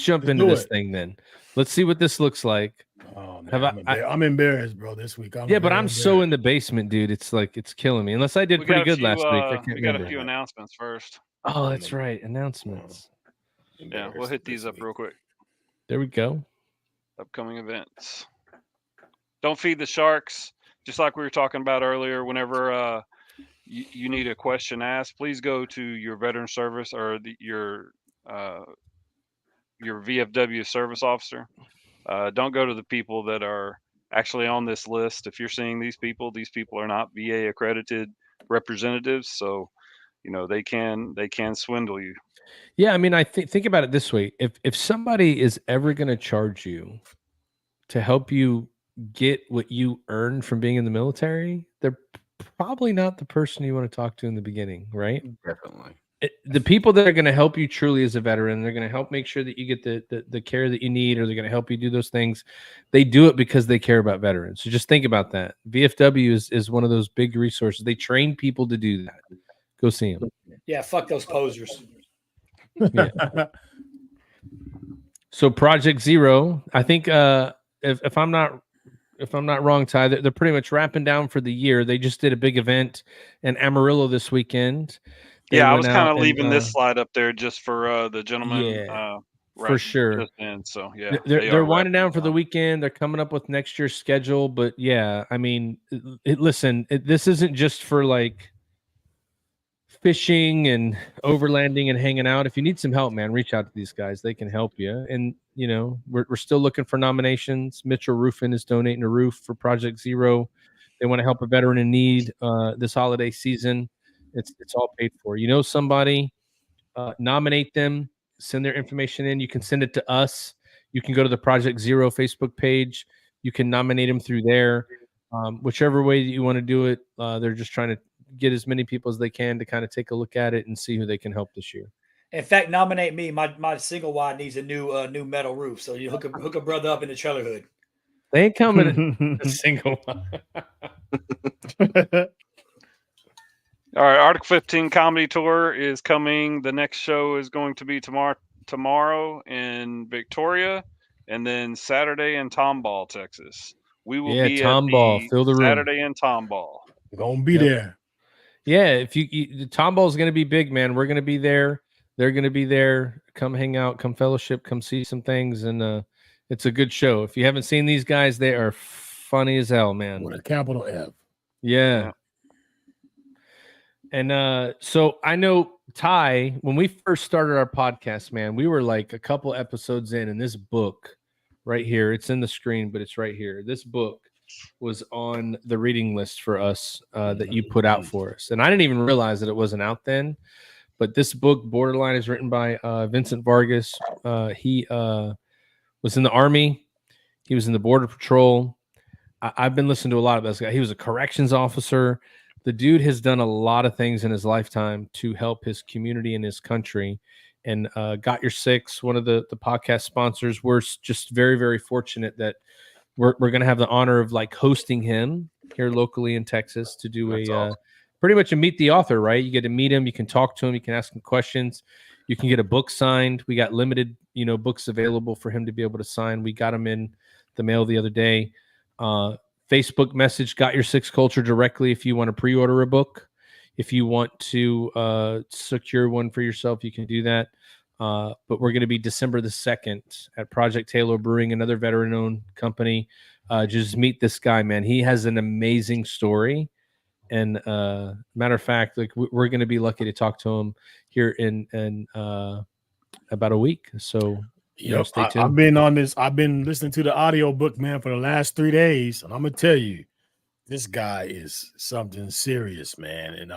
[SPEAKER 3] jump into this thing then. Let's see what this looks like.
[SPEAKER 2] Oh, man, I'm embarrassed, bro. This week.
[SPEAKER 3] But I'm so in the basement, dude. It's like it's killing me. Unless I did pretty good last week. I can't
[SPEAKER 5] we got a few announcements first.
[SPEAKER 3] Oh, that's right. Announcements.
[SPEAKER 5] Yeah, we'll hit these up real quick.
[SPEAKER 3] There we go.
[SPEAKER 5] Upcoming events. Don't feed the sharks. Just like we were talking about earlier, whenever you need a question asked, please go to your veteran service or your VFW service officer. Don't go to the people that are actually on this list. If you're seeing these people are not VA accredited representatives, so they can swindle you.
[SPEAKER 3] Yeah, I mean, I think about it this way: if somebody is ever going to charge you to help you get what you earned from being in the military, they're probably not the person you want to talk to in the beginning, right?
[SPEAKER 6] Definitely.
[SPEAKER 3] The people that are going to help you truly as a veteran, they're going to help make sure that you get the care that you need, or they're going to help you do those things. They do it because they care about veterans. So just think about that. VFW is one of those big resources. They train people to do that. Go see them.
[SPEAKER 4] Yeah, fuck those posers.
[SPEAKER 3] Yeah. So Project Zero, I think if I'm not wrong, Ty, they're pretty much wrapping down for the year. They just did a big event in Amarillo this weekend.
[SPEAKER 5] I was kind of leaving this slide up there just for the gentleman.
[SPEAKER 3] For sure.
[SPEAKER 5] So
[SPEAKER 3] they're winding down for the weekend. They're coming up with next year's schedule, but yeah, I mean, this isn't just for like fishing and overlanding and hanging out. If you need some help, man, reach out to these guys. They can help you. And we're still looking for nominations. Mitchell Roofing is donating a roof for Project Zero. They want to help a veteran in need this holiday season. It's all paid for. Somebody, nominate them, send their information in. You can send it to us. You can go to the Project Zero Facebook page. You can nominate them through there. Whichever way that you want to do it, they're just trying to get as many people as they can to kind of take a look at it and see who they can help this year.
[SPEAKER 4] In fact, nominate me. My single wide needs a new metal roof, so you hook a brother up in the trailer hood.
[SPEAKER 3] They ain't coming a single one.
[SPEAKER 5] All right, Article 15 comedy tour is coming. The next show is going to be tomorrow in Victoria, and then Saturday in Tomball, Texas. We will be
[SPEAKER 3] Tomball. Fill the room.
[SPEAKER 5] Saturday in Tomball.
[SPEAKER 2] We're gonna be there.
[SPEAKER 3] Yeah, if the Tomball is going to be big, man. We're going to be there. They're going to be there. Come hang out, come fellowship, come see some things, and it's a good show. If you haven't seen these guys, they are funny as hell, man.
[SPEAKER 2] With a capital F.
[SPEAKER 3] Yeah. And so I know, Ty, when we first started our podcast, man, we were like a couple episodes in, and this book right here, it's in the screen, but it's right here. This book was on the reading list for us that you put out for us. And I didn't even realize that it wasn't out then. But this book, Borderline, is written by Vincent Vargas. He was in the Army. He was in the Border Patrol. I've been listening to a lot of this guy. He was a corrections officer. The dude has done a lot of things in his lifetime to help his community and his country. And Got Your Six, one of the podcast sponsors, we're just very, very fortunate that we're going to have the honor of like hosting him here locally in Texas to do pretty much a meet the author, right? You get to meet him, you can talk to him, you can ask him questions, you can get a book signed. We got limited, books available for him to be able to sign. We got him in the mail the other day. Facebook message Got Your Six Culture directly if you want to pre-order a book. If you want to secure one for yourself, you can do that. But we're going to be December the 2nd at Project Halo Brewing, another veteran-owned company. Just meet this guy, man. He has an amazing story. And matter of fact, like we're going to be lucky to talk to him here in about a week. So stay tuned.
[SPEAKER 2] I've been on this. I've been listening to the audio book, man, for the last 3 days, and I'm gonna tell you, this guy is something serious, man. And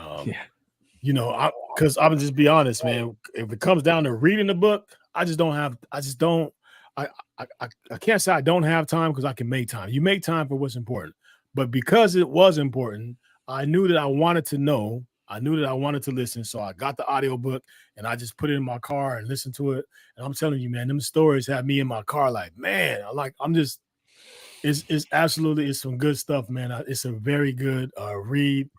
[SPEAKER 2] because I'm just be honest, man. If it comes down to reading the book, I can't say I don't have time because I can make time. You make time for what's important, but because it was important, I knew that I wanted to know. I knew that I wanted to listen, so I got the audiobook and I just put it in my car and listened to it. And I'm telling you, man, them stories have me in my car like, man, it's absolutely some good stuff, man. It's a very good read,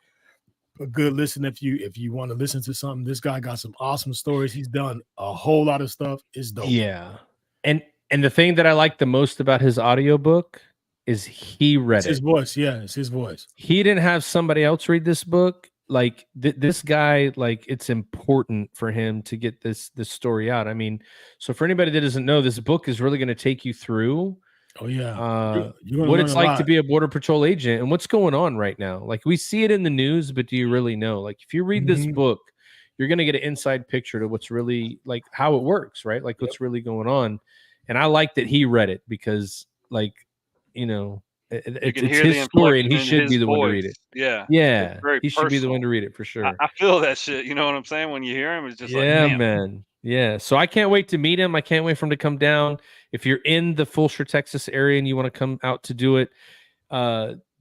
[SPEAKER 2] a good listen if you want to listen to something. This guy got some awesome stories. He's done a whole lot of stuff. It's dope.
[SPEAKER 3] Yeah. And the thing that I like the most about his audiobook is he read
[SPEAKER 2] it's his voice. Yeah, it's his voice.
[SPEAKER 3] He didn't have somebody else read this book. Like this guy, like it's important for him to get this story out. I mean, so for anybody that doesn't know, this book is really going to take you through what it's like to be a Border Patrol agent and what's going on right now. Like we see it in the news, but do you really know? Like if you read this book, you're going to get an inside picture to what's really like how it works, right? Like what's really going on. And I like that he read it because it's his story and he should be the one to read it.
[SPEAKER 5] Yeah.
[SPEAKER 3] He should be the one to read it for sure.
[SPEAKER 5] I feel that shit. You know what I'm saying? When you hear him, it's just
[SPEAKER 3] man. Yeah. So I can't wait to meet him. I can't wait for him to come down. If you're in the Fulshear, Texas area and you want to come out to do it,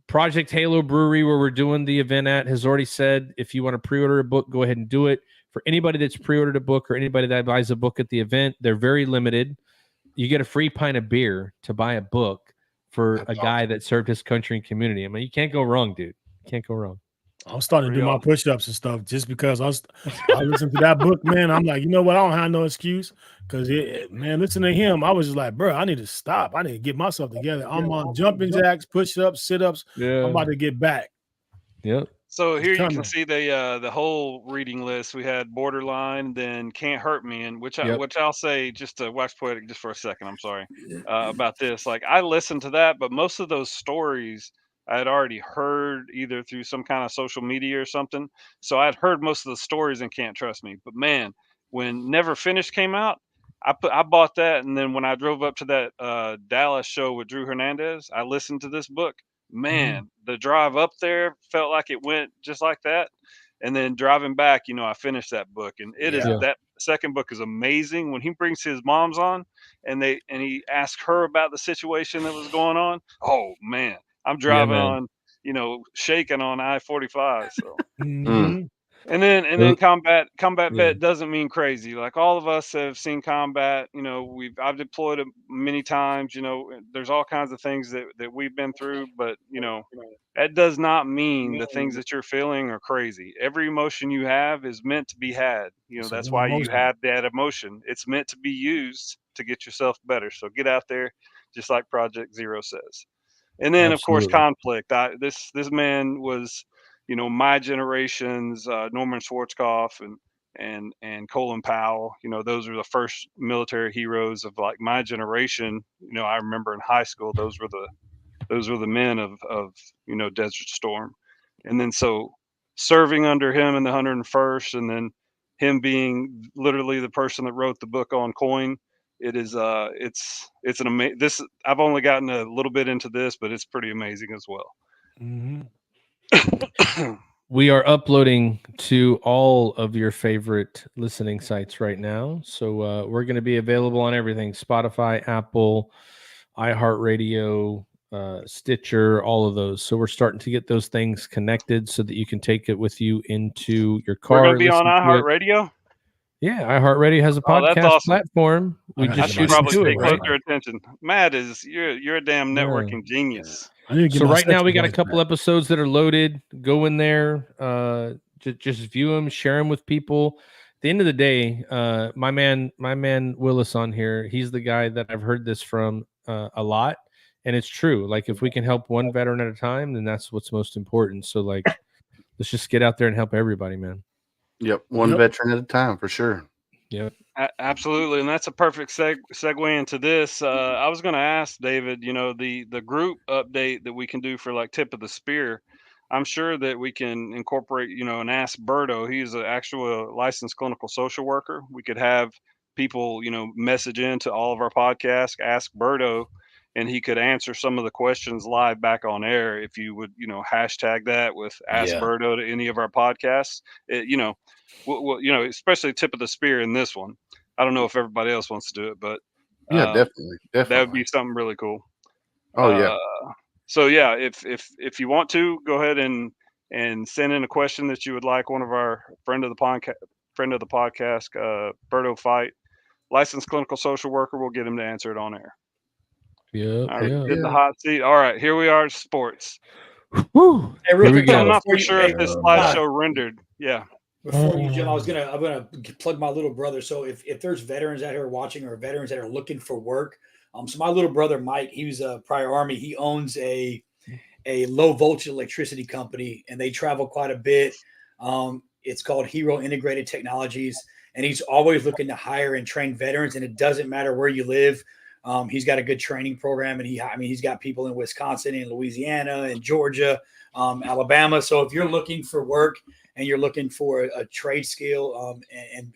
[SPEAKER 3] Project Halo Brewery, where we're doing the event at, has already said if you want to pre-order a book, go ahead and do it. For anybody that's pre-ordered a book or anybody that buys a book at the event, they're very limited. You get a free pint of beer to buy a book for a guy that served his country and community. I mean, you can't go wrong, dude. You can't go wrong.
[SPEAKER 2] I'm starting to do my push-ups and stuff just because I listened to that book, man. I'm like, you know what? I don't have no excuse because, man, listening to him, I was just like, bro, I need to stop. I need to get myself together. I'm on jumping jacks, push-ups, sit-ups. Yeah. I'm about to get back.
[SPEAKER 3] Yep.
[SPEAKER 5] So here you can see the whole reading list. We had Borderline, then Can't Hurt Me, and which I'll say just to wax poetic just for a second. I'm sorry about this. Like I listened to that, but most of those stories I had already heard either through some kind of social media or something. So I'd heard most of the stories in Can't Trust Me. But man, when Never Finished came out, I bought that, and then when I drove up to that Dallas show with Drew Hernandez, I listened to this book. Man, the drive up there felt like it went just like that. And then driving back, I finished that book, and that second book is amazing. When he brings his moms on and he asks her about the situation that was going on. Oh man, I'm driving on, shaking on I-45. So, and then combat vet doesn't mean crazy. Like all of us have seen combat. I've deployed it many times. There's all kinds of things that we've been through, but that does not mean the things that you're feeling are crazy. Every emotion you have is meant to be had. That's why you have that emotion. It's meant to be used to get yourself better. So get out there, just like Project Zero says. And then, of course, conflict. This man was, my generation's Norman Schwarzkopf and Colin Powell. Those are the first military heroes of like my generation. I remember in high school, those were the men of Desert Storm. And then so serving under him in the 101st, and then him being literally the person that wrote the book on coin. It is it's an amazing I've only gotten a little bit into this, but it's pretty amazing as well.
[SPEAKER 3] We are uploading to all of your favorite listening sites right now. So we're going to be available on everything: Spotify, Apple, iHeartRadio, Stitcher, all of those. So we're starting to get those things connected so that you can take it with you into your car.
[SPEAKER 5] We're going to be on iHeartRadio?
[SPEAKER 3] Yeah, iHeartRadio has a podcast
[SPEAKER 5] that's awesome.
[SPEAKER 3] platform. We
[SPEAKER 2] I
[SPEAKER 3] just
[SPEAKER 5] should
[SPEAKER 3] shoot
[SPEAKER 5] probably
[SPEAKER 3] to
[SPEAKER 5] pay
[SPEAKER 3] it, right?
[SPEAKER 5] closer attention. Matt you're a damn networking genius.
[SPEAKER 3] So right now we got a couple episodes that are loaded. Go in there, just view them, share them with people. At the end of the day, my man Willis on here, he's the guy that I've heard this from a lot, and it's true. Like if we can help one veteran at a time, then that's what's most important. So like, let's just get out there and help everybody, man.
[SPEAKER 6] Yep, one veteran at a time for sure.
[SPEAKER 3] Yep.
[SPEAKER 5] Absolutely, and that's a perfect segue into this. I was going to ask David, the group update that we can do for like tip of the spear. I'm sure that we can incorporate, and ask Berto. He's an actual licensed clinical social worker. We could have people, message into all of our podcasts, ask Berto, and he could answer some of the questions live back on air. If you would, hashtag that with Ask Berto to any of our podcasts, especially tip of the spear in this one. I don't know if everybody else wants to do it, but
[SPEAKER 6] definitely.
[SPEAKER 5] That would be something really cool.
[SPEAKER 6] Oh yeah.
[SPEAKER 5] So yeah, if you want to go ahead and send in a question that you would like one of our friend of the podcast, Berto Fight, licensed clinical social worker, we'll get him to answer it on air.
[SPEAKER 3] Yeah.
[SPEAKER 5] Get the hot seat. All right, here we are. Sports.
[SPEAKER 3] Woo.
[SPEAKER 4] Hey,
[SPEAKER 5] I'm not for sure if this slideshow rendered. Yeah.
[SPEAKER 4] Before you jump, I'm gonna plug my little brother. So if there's veterans out here watching or veterans that are looking for work, so my little brother Mike, he was a prior Army. He owns a low voltage electricity company, and they travel quite a bit. It's called Hero Integrated Technologies, and he's always looking to hire and train veterans. And it doesn't matter where you live. He's got a good training program, and he's got people in Wisconsin and Louisiana and Georgia, Alabama. So if you're looking for work and you're looking for a trade skill,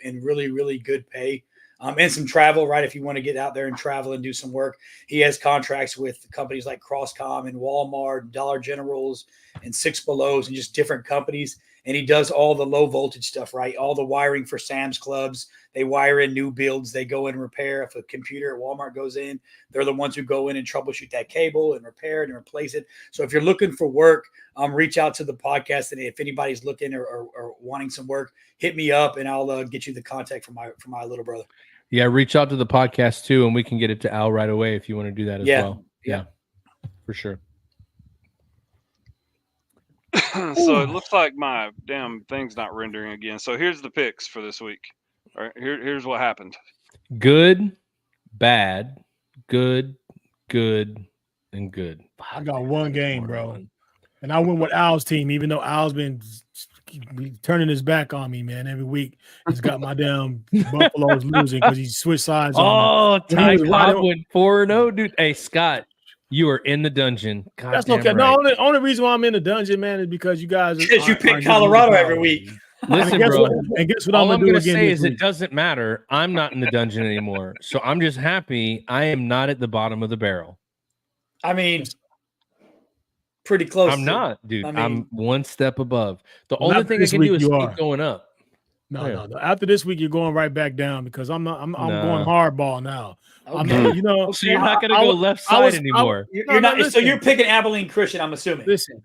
[SPEAKER 4] and really, really good pay, and some travel, right? If you want to get out there and travel and do some work, he has contracts with companies like Crosscom and Walmart, Dollar Generals, and Six Belows, and just different companies. And he does all the low voltage stuff, right? All the wiring for Sam's Clubs. They wire in new builds. They go in and repair. If a computer at Walmart goes in, they're the ones who go in and troubleshoot that cable and repair it and replace it. So if you're looking for work, reach out to the podcast. And if anybody's looking or wanting some work, hit me up and I'll get you the contact from my little brother.
[SPEAKER 3] Yeah, reach out to the podcast too, and we can get it to Al right away if you want to do that as well. Yeah, for sure.
[SPEAKER 5] So it looks like my damn thing's not rendering again. So here's the picks for this week. All right, here's what happened.
[SPEAKER 3] Good, bad, good, and good.
[SPEAKER 2] I got one game, bro. And I went with Al's team, even though Al's been turning his back on me, man. Every week he's got my damn Buffaloes losing because he switched sides on me.
[SPEAKER 3] Ty Cobb went 4-0, dude. Hey, Scott, you are in the dungeon. God,
[SPEAKER 2] that's okay. Right. No, only reason why I'm in the dungeon, man, is because you guys
[SPEAKER 4] you pick Colorado every week.
[SPEAKER 3] Listen, bro.
[SPEAKER 2] And guess what
[SPEAKER 3] all
[SPEAKER 2] I'm going to
[SPEAKER 3] say is it doesn't matter. I'm not in the dungeon anymore. So I'm just happy I am not at the bottom of the barrel.
[SPEAKER 4] I mean, pretty close.
[SPEAKER 3] I'm not, dude. I'm one step above. The only thing I can do is keep going up.
[SPEAKER 2] No. After this week, you're going right back down because I'm going hardball now. Okay.
[SPEAKER 3] So you're not going to go left side anymore.
[SPEAKER 4] You're not. So you're picking Abilene Christian, I'm assuming.
[SPEAKER 2] Listen,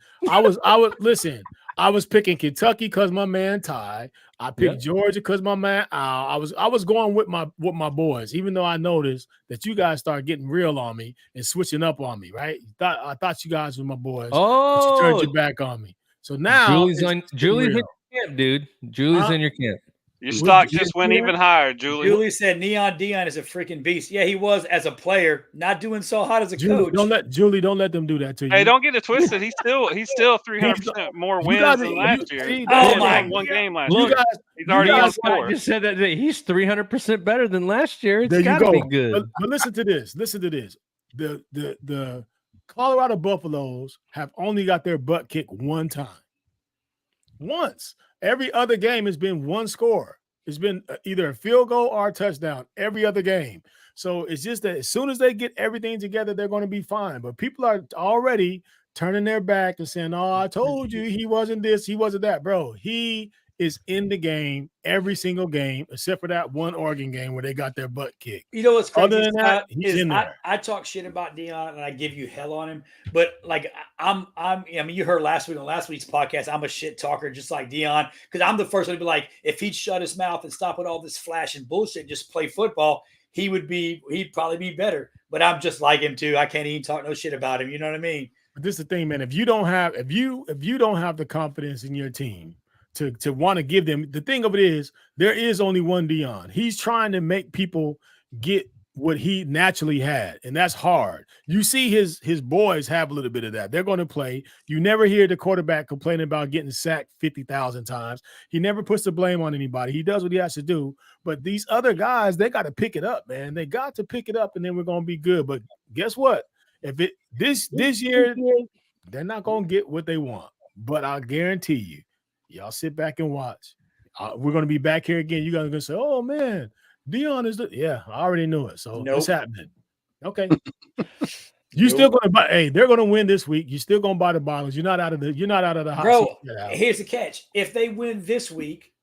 [SPEAKER 2] I was picking Kentucky because my man Ty. I picked Georgia because my man Al. I was going with my boys, even though I noticed that you guys started getting real on me and switching up on me. Right? I thought you guys were my boys.
[SPEAKER 3] Oh,
[SPEAKER 2] but you turned your back on me. So now
[SPEAKER 3] Julie's in your camp, dude. Julie's in your camp.
[SPEAKER 5] Your stock just went even higher, Julie.
[SPEAKER 4] Julie said Neon Dion is a freaking beast. Yeah, he was as a player, not doing so hot as a coach.
[SPEAKER 2] Don't let them do that to you.
[SPEAKER 5] Hey, don't get it twisted. He's still 300% more wins than last year.
[SPEAKER 4] Oh my
[SPEAKER 5] one game last
[SPEAKER 2] year.
[SPEAKER 5] He's already on score.
[SPEAKER 3] I just said that he's 300% better than last year. It's
[SPEAKER 2] got to
[SPEAKER 3] be good.
[SPEAKER 2] But listen to this. The Colorado Buffaloes have only got their butt kicked one time. Once. Every other game has been one score. It's been either a field goal or a touchdown every other game. So it's just that as soon as they get everything together, they're going to be fine. But people are already turning their back and saying, "Oh, I told you he wasn't this, he wasn't that." Bro, he is in the game every single game, except for that one Oregon game where they got their butt kicked.
[SPEAKER 4] You know what's crazy?
[SPEAKER 2] Other than that, he's in there.
[SPEAKER 4] I talk shit about Deion and I give you hell on him, but like I mean, you heard last week on last week's podcast, I'm a shit talker just like Deion, because I'm the first one to be like, if he'd shut his mouth and stop with all this flash and bullshit, just play football, he'd probably be better. But I'm just like him too. I can't even talk no shit about him. You know what I mean?
[SPEAKER 2] But this is the thing, man. If you don't have the confidence in your team to want to give them, the thing of it is, there is only one Deion. He's trying to make people get what he naturally had, and that's hard. You see his boys have a little bit of that. They're going to play. You never hear the quarterback complaining about getting sacked 50,000 times. He never puts the blame on anybody. He does what he has to do. But these other guys, they got to pick it up, man. They got to pick it up, and then we're going to be good. But guess what? If this year, they're not going to get what they want. But I guarantee you, y'all sit back and watch. We're going to be back here again. You guys are going to say, oh, man, Deion is I already knew it. So It's happening. Okay. Still going to buy. Hey, they're going to win this week. You're still going to buy the bottles. You're not out of the hot
[SPEAKER 4] Bro,
[SPEAKER 2] seat.
[SPEAKER 4] here's the catch. If they win this week,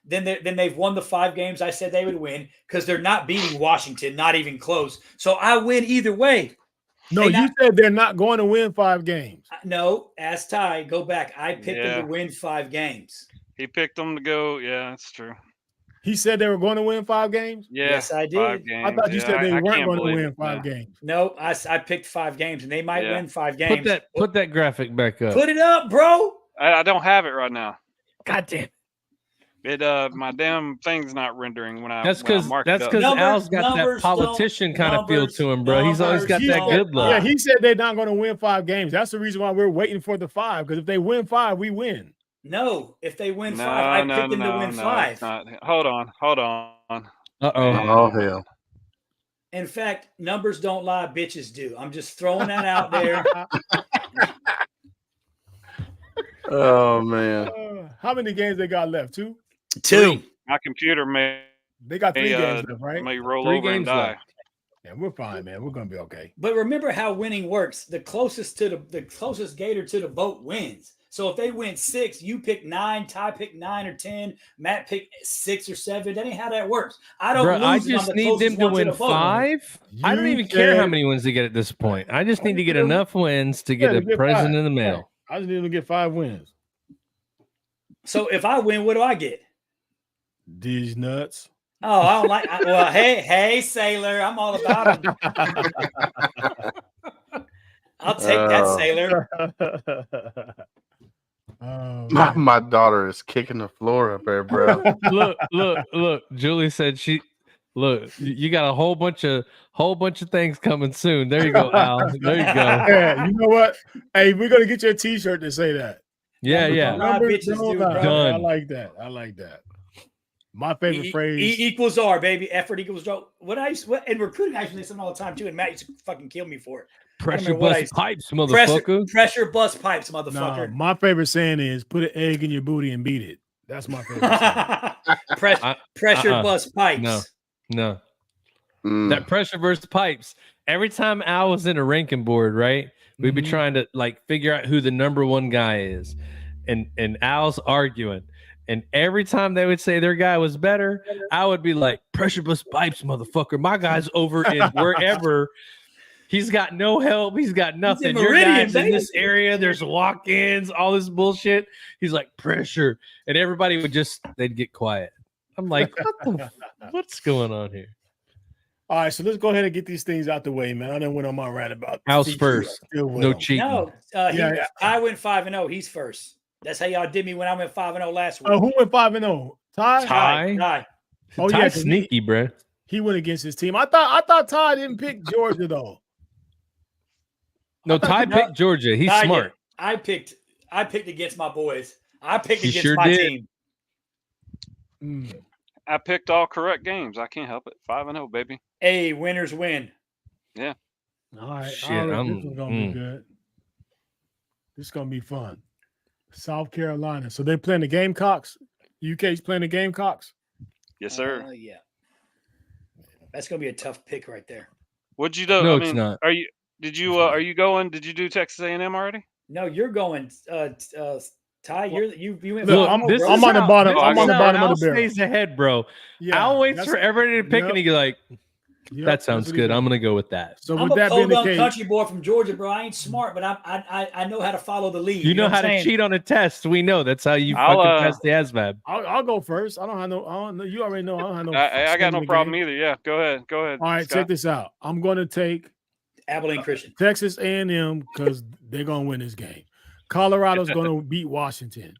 [SPEAKER 4] then they've won the 5 games I said they would win, because they're not beating Washington, not even close. So I win either way.
[SPEAKER 2] No, you said they're not going to win 5 games.
[SPEAKER 4] No, ask Ty. Go back. I picked them to win 5 games.
[SPEAKER 5] He picked them to go. Yeah, that's true.
[SPEAKER 2] He said they were going to win 5 games?
[SPEAKER 5] Yeah,
[SPEAKER 4] yes, I did.
[SPEAKER 5] Games.
[SPEAKER 2] I thought you said they weren't going to win 5 games.
[SPEAKER 4] No, I picked 5 games, and they might win 5 games.
[SPEAKER 3] Put that graphic back up.
[SPEAKER 4] Put it up, bro.
[SPEAKER 5] I don't have it right now.
[SPEAKER 4] God damn.
[SPEAKER 5] My damn thing's not rendering when I.
[SPEAKER 3] That's because Al's got that politician kind of feel to him, bro. He's always got that good look.
[SPEAKER 2] Yeah, he said they're not going to win 5 games. That's the reason why we're waiting for the 5. Because if they win 5, we win.
[SPEAKER 4] No, if they win 5, I picked them to win 5.
[SPEAKER 5] It's not. Hold on.
[SPEAKER 3] Uh-oh.
[SPEAKER 6] Oh, hell.
[SPEAKER 4] In fact, numbers don't lie, bitches do. I'm just throwing that out there.
[SPEAKER 6] Oh, man.
[SPEAKER 2] How many games they got left? 2?
[SPEAKER 4] 2.
[SPEAKER 5] My computer
[SPEAKER 2] They got 3 games left, right?
[SPEAKER 5] May roll over and die.
[SPEAKER 3] Left.
[SPEAKER 2] Yeah, we're fine, man. We're gonna be okay.
[SPEAKER 4] But remember how winning works. The closest gator to the boat wins. So if they win 6, you pick 9, Ty pick 9 or 10, Matt pick 6 or 7. That ain't how that works.
[SPEAKER 3] I just need them to win 5. I don't even care how many wins they get at this point. I just need to get enough wins to get a present in the mail.
[SPEAKER 2] I just need to get 5 wins.
[SPEAKER 4] So if I win, what do I get?
[SPEAKER 2] These nuts.
[SPEAKER 4] Oh, I don't like. Well, hey, Sailor, I'm all about them. I'll take that, Sailor.
[SPEAKER 6] My daughter is kicking the floor up there, bro.
[SPEAKER 3] Look. Julie said you got a whole bunch of things coming soon. There you go, Al. There you go.
[SPEAKER 2] Yeah, you know what? Hey, we're gonna get you a T-shirt to say that.
[SPEAKER 3] Yeah.
[SPEAKER 4] Done.
[SPEAKER 2] I like that. My favorite phrase:
[SPEAKER 4] E equals R, baby. Effort equals R. And recruiting, I used to say something all the time too. And Matt used to fucking kill me for it.
[SPEAKER 3] Pressure bust pipes, motherfucker.
[SPEAKER 4] Pressure bust pipes, motherfucker.
[SPEAKER 2] No, my favorite saying is put an egg in your booty and beat it. That's my favorite.
[SPEAKER 4] Pressure bust pipes.
[SPEAKER 3] No. That pressure burst pipes. Every time Al was in a ranking board, right? We'd be trying to figure out who the number 1 guy is. And Al's arguing. And every time they would say their guy was better, I would be like, pressure bust pipes, motherfucker. My guy's over in wherever. He's got no help. He's got nothing. Your guy's in this area. There's walk-ins, all this bullshit. He's like, pressure. And everybody they'd get quiet. I'm like, what's going on here?
[SPEAKER 2] All right, so let's go ahead and get these things out the way, man. I done went on my rant about
[SPEAKER 3] Al's first. No cheating.
[SPEAKER 4] No, I went 5-0. He's first. That's how y'all did me when I went 5-0 last week.
[SPEAKER 2] Oh, who went 5-0? Ty.
[SPEAKER 4] Ty.
[SPEAKER 3] Oh, yeah, sneaky, bro.
[SPEAKER 2] He went against his team. I thought Ty didn't pick Georgia though.
[SPEAKER 3] No, Ty picked Georgia. He's smart.
[SPEAKER 4] I picked against my boys. I picked against my team.
[SPEAKER 5] I picked all correct games. I can't help it. 5-0, baby.
[SPEAKER 4] Hey, winners win.
[SPEAKER 5] Yeah.
[SPEAKER 2] All right.
[SPEAKER 3] Shit,
[SPEAKER 2] this is gonna be good. This is gonna be fun. South Carolina. So they're playing the Gamecocks. UK's playing the Gamecocks.
[SPEAKER 5] Yes, sir.
[SPEAKER 4] Yeah. That's gonna be a tough pick right there.
[SPEAKER 5] What'd you do?
[SPEAKER 3] No, it's not.
[SPEAKER 5] Are you going? Did you do Texas A&M already?
[SPEAKER 4] No, you're going Ty, you went.
[SPEAKER 2] Look, I'm on the bottom. I'm on the bottom of the barrel.
[SPEAKER 3] Stays ahead, bro.
[SPEAKER 2] Yeah,
[SPEAKER 3] Al waits for everybody to pick, and he's like, "That sounds good. I'm gonna go with that."
[SPEAKER 2] So
[SPEAKER 4] I'm
[SPEAKER 2] with
[SPEAKER 4] a
[SPEAKER 2] that being the case,
[SPEAKER 4] country boy from Georgia, bro. I ain't smart, but I know how to follow the lead.
[SPEAKER 3] You know how to cheat on a test. We know that's how you fucking pass the ASVAB.
[SPEAKER 2] I'll go first. I don't have no. You already know. I don't have no.
[SPEAKER 5] I got no problem either. Yeah, go ahead.
[SPEAKER 2] All right, Scott. Check this out. I'm going to take
[SPEAKER 4] Abilene Christian,
[SPEAKER 2] Texas A&M, because they're going to win this game. Colorado's going to beat Washington.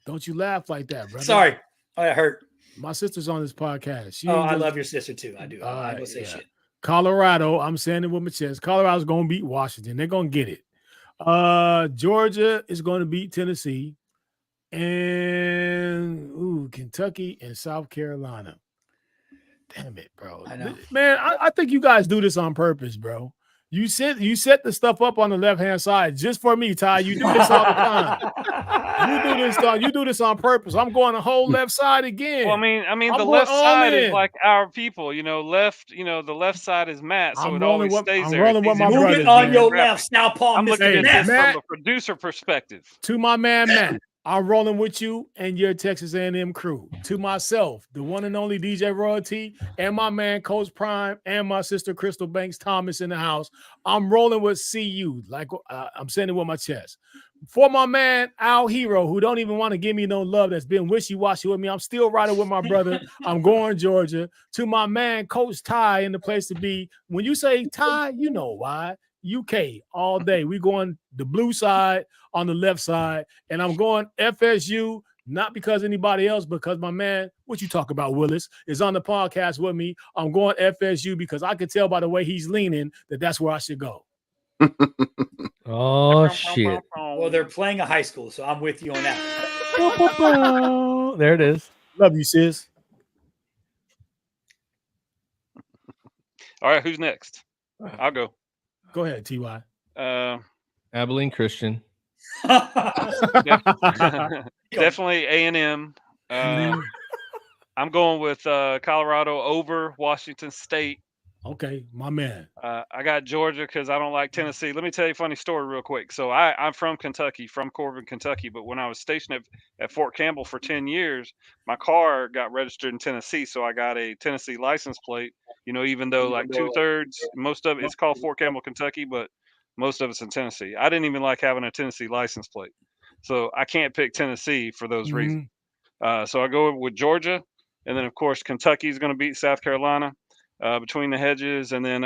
[SPEAKER 2] Don't you laugh like that, brother.
[SPEAKER 4] Sorry. Oh, it hurt.
[SPEAKER 2] My sister's on this podcast.
[SPEAKER 4] I love your sister too. I do. I don't say shit.
[SPEAKER 2] Colorado, I'm saying it with my chest. Colorado's going to beat Washington. They're going to get it. Georgia is going to beat Tennessee. And Kentucky and South Carolina. Damn it, bro.
[SPEAKER 4] I know.
[SPEAKER 2] Man, I think you guys do this on purpose, bro. You set the stuff up on the left-hand side just for me, Ty. You do this all the time. You do this on purpose. I'm going the whole left side again.
[SPEAKER 5] Well, I mean, the left side is like our people, left. The left side is Matt, so it always stays there.
[SPEAKER 2] Move
[SPEAKER 4] it on your left, Southpaw.
[SPEAKER 5] I'm looking at this from a producer perspective.
[SPEAKER 2] To my man, Matt. I'm rolling with you and your Texas A&M crew. To myself, the one and only DJ Royalty, and my man Coach Prime, and my sister Crystal Banks Thomas in the house. I'm rolling with CU, like I'm saying it with my chest. For my man Al Hero, who don't even want to give me no love, that's been wishy-washy with me, I'm still riding with my brother. I'm going Georgia. To my man Coach Ty in the place to be. When you say Ty, you know why. UK all day. We going the blue side on the left side, and I'm going FSU, not because anybody else, because my man, what you talk about, Willis, is on the podcast with me. I'm going FSU because I can tell by the way he's leaning that that's where I should go.
[SPEAKER 3] Oh, shit.
[SPEAKER 4] Well, they're playing a high school, so I'm with you on that.
[SPEAKER 3] There it is.
[SPEAKER 2] Love you, sis.
[SPEAKER 5] All right, who's next? I'll go.
[SPEAKER 2] Go ahead, TY.
[SPEAKER 3] Abilene Christian.
[SPEAKER 5] Definitely A&M. I'm going with Colorado over Washington State.
[SPEAKER 2] Okay, my man.
[SPEAKER 5] I got Georgia because I don't like Tennessee. Let me tell you a funny story real quick. So I'm from Kentucky, from Corbin, Kentucky. But when I was stationed at Fort Campbell for 10 years, my car got registered in Tennessee. So I got a Tennessee license plate, even though like 2/3, most of it's called Fort Campbell, Kentucky, but most of it's in Tennessee. I didn't even like having a Tennessee license plate. So I can't pick Tennessee for those reasons. So I go with Georgia. And then, of course, Kentucky is going to beat South Carolina. Between the hedges, and then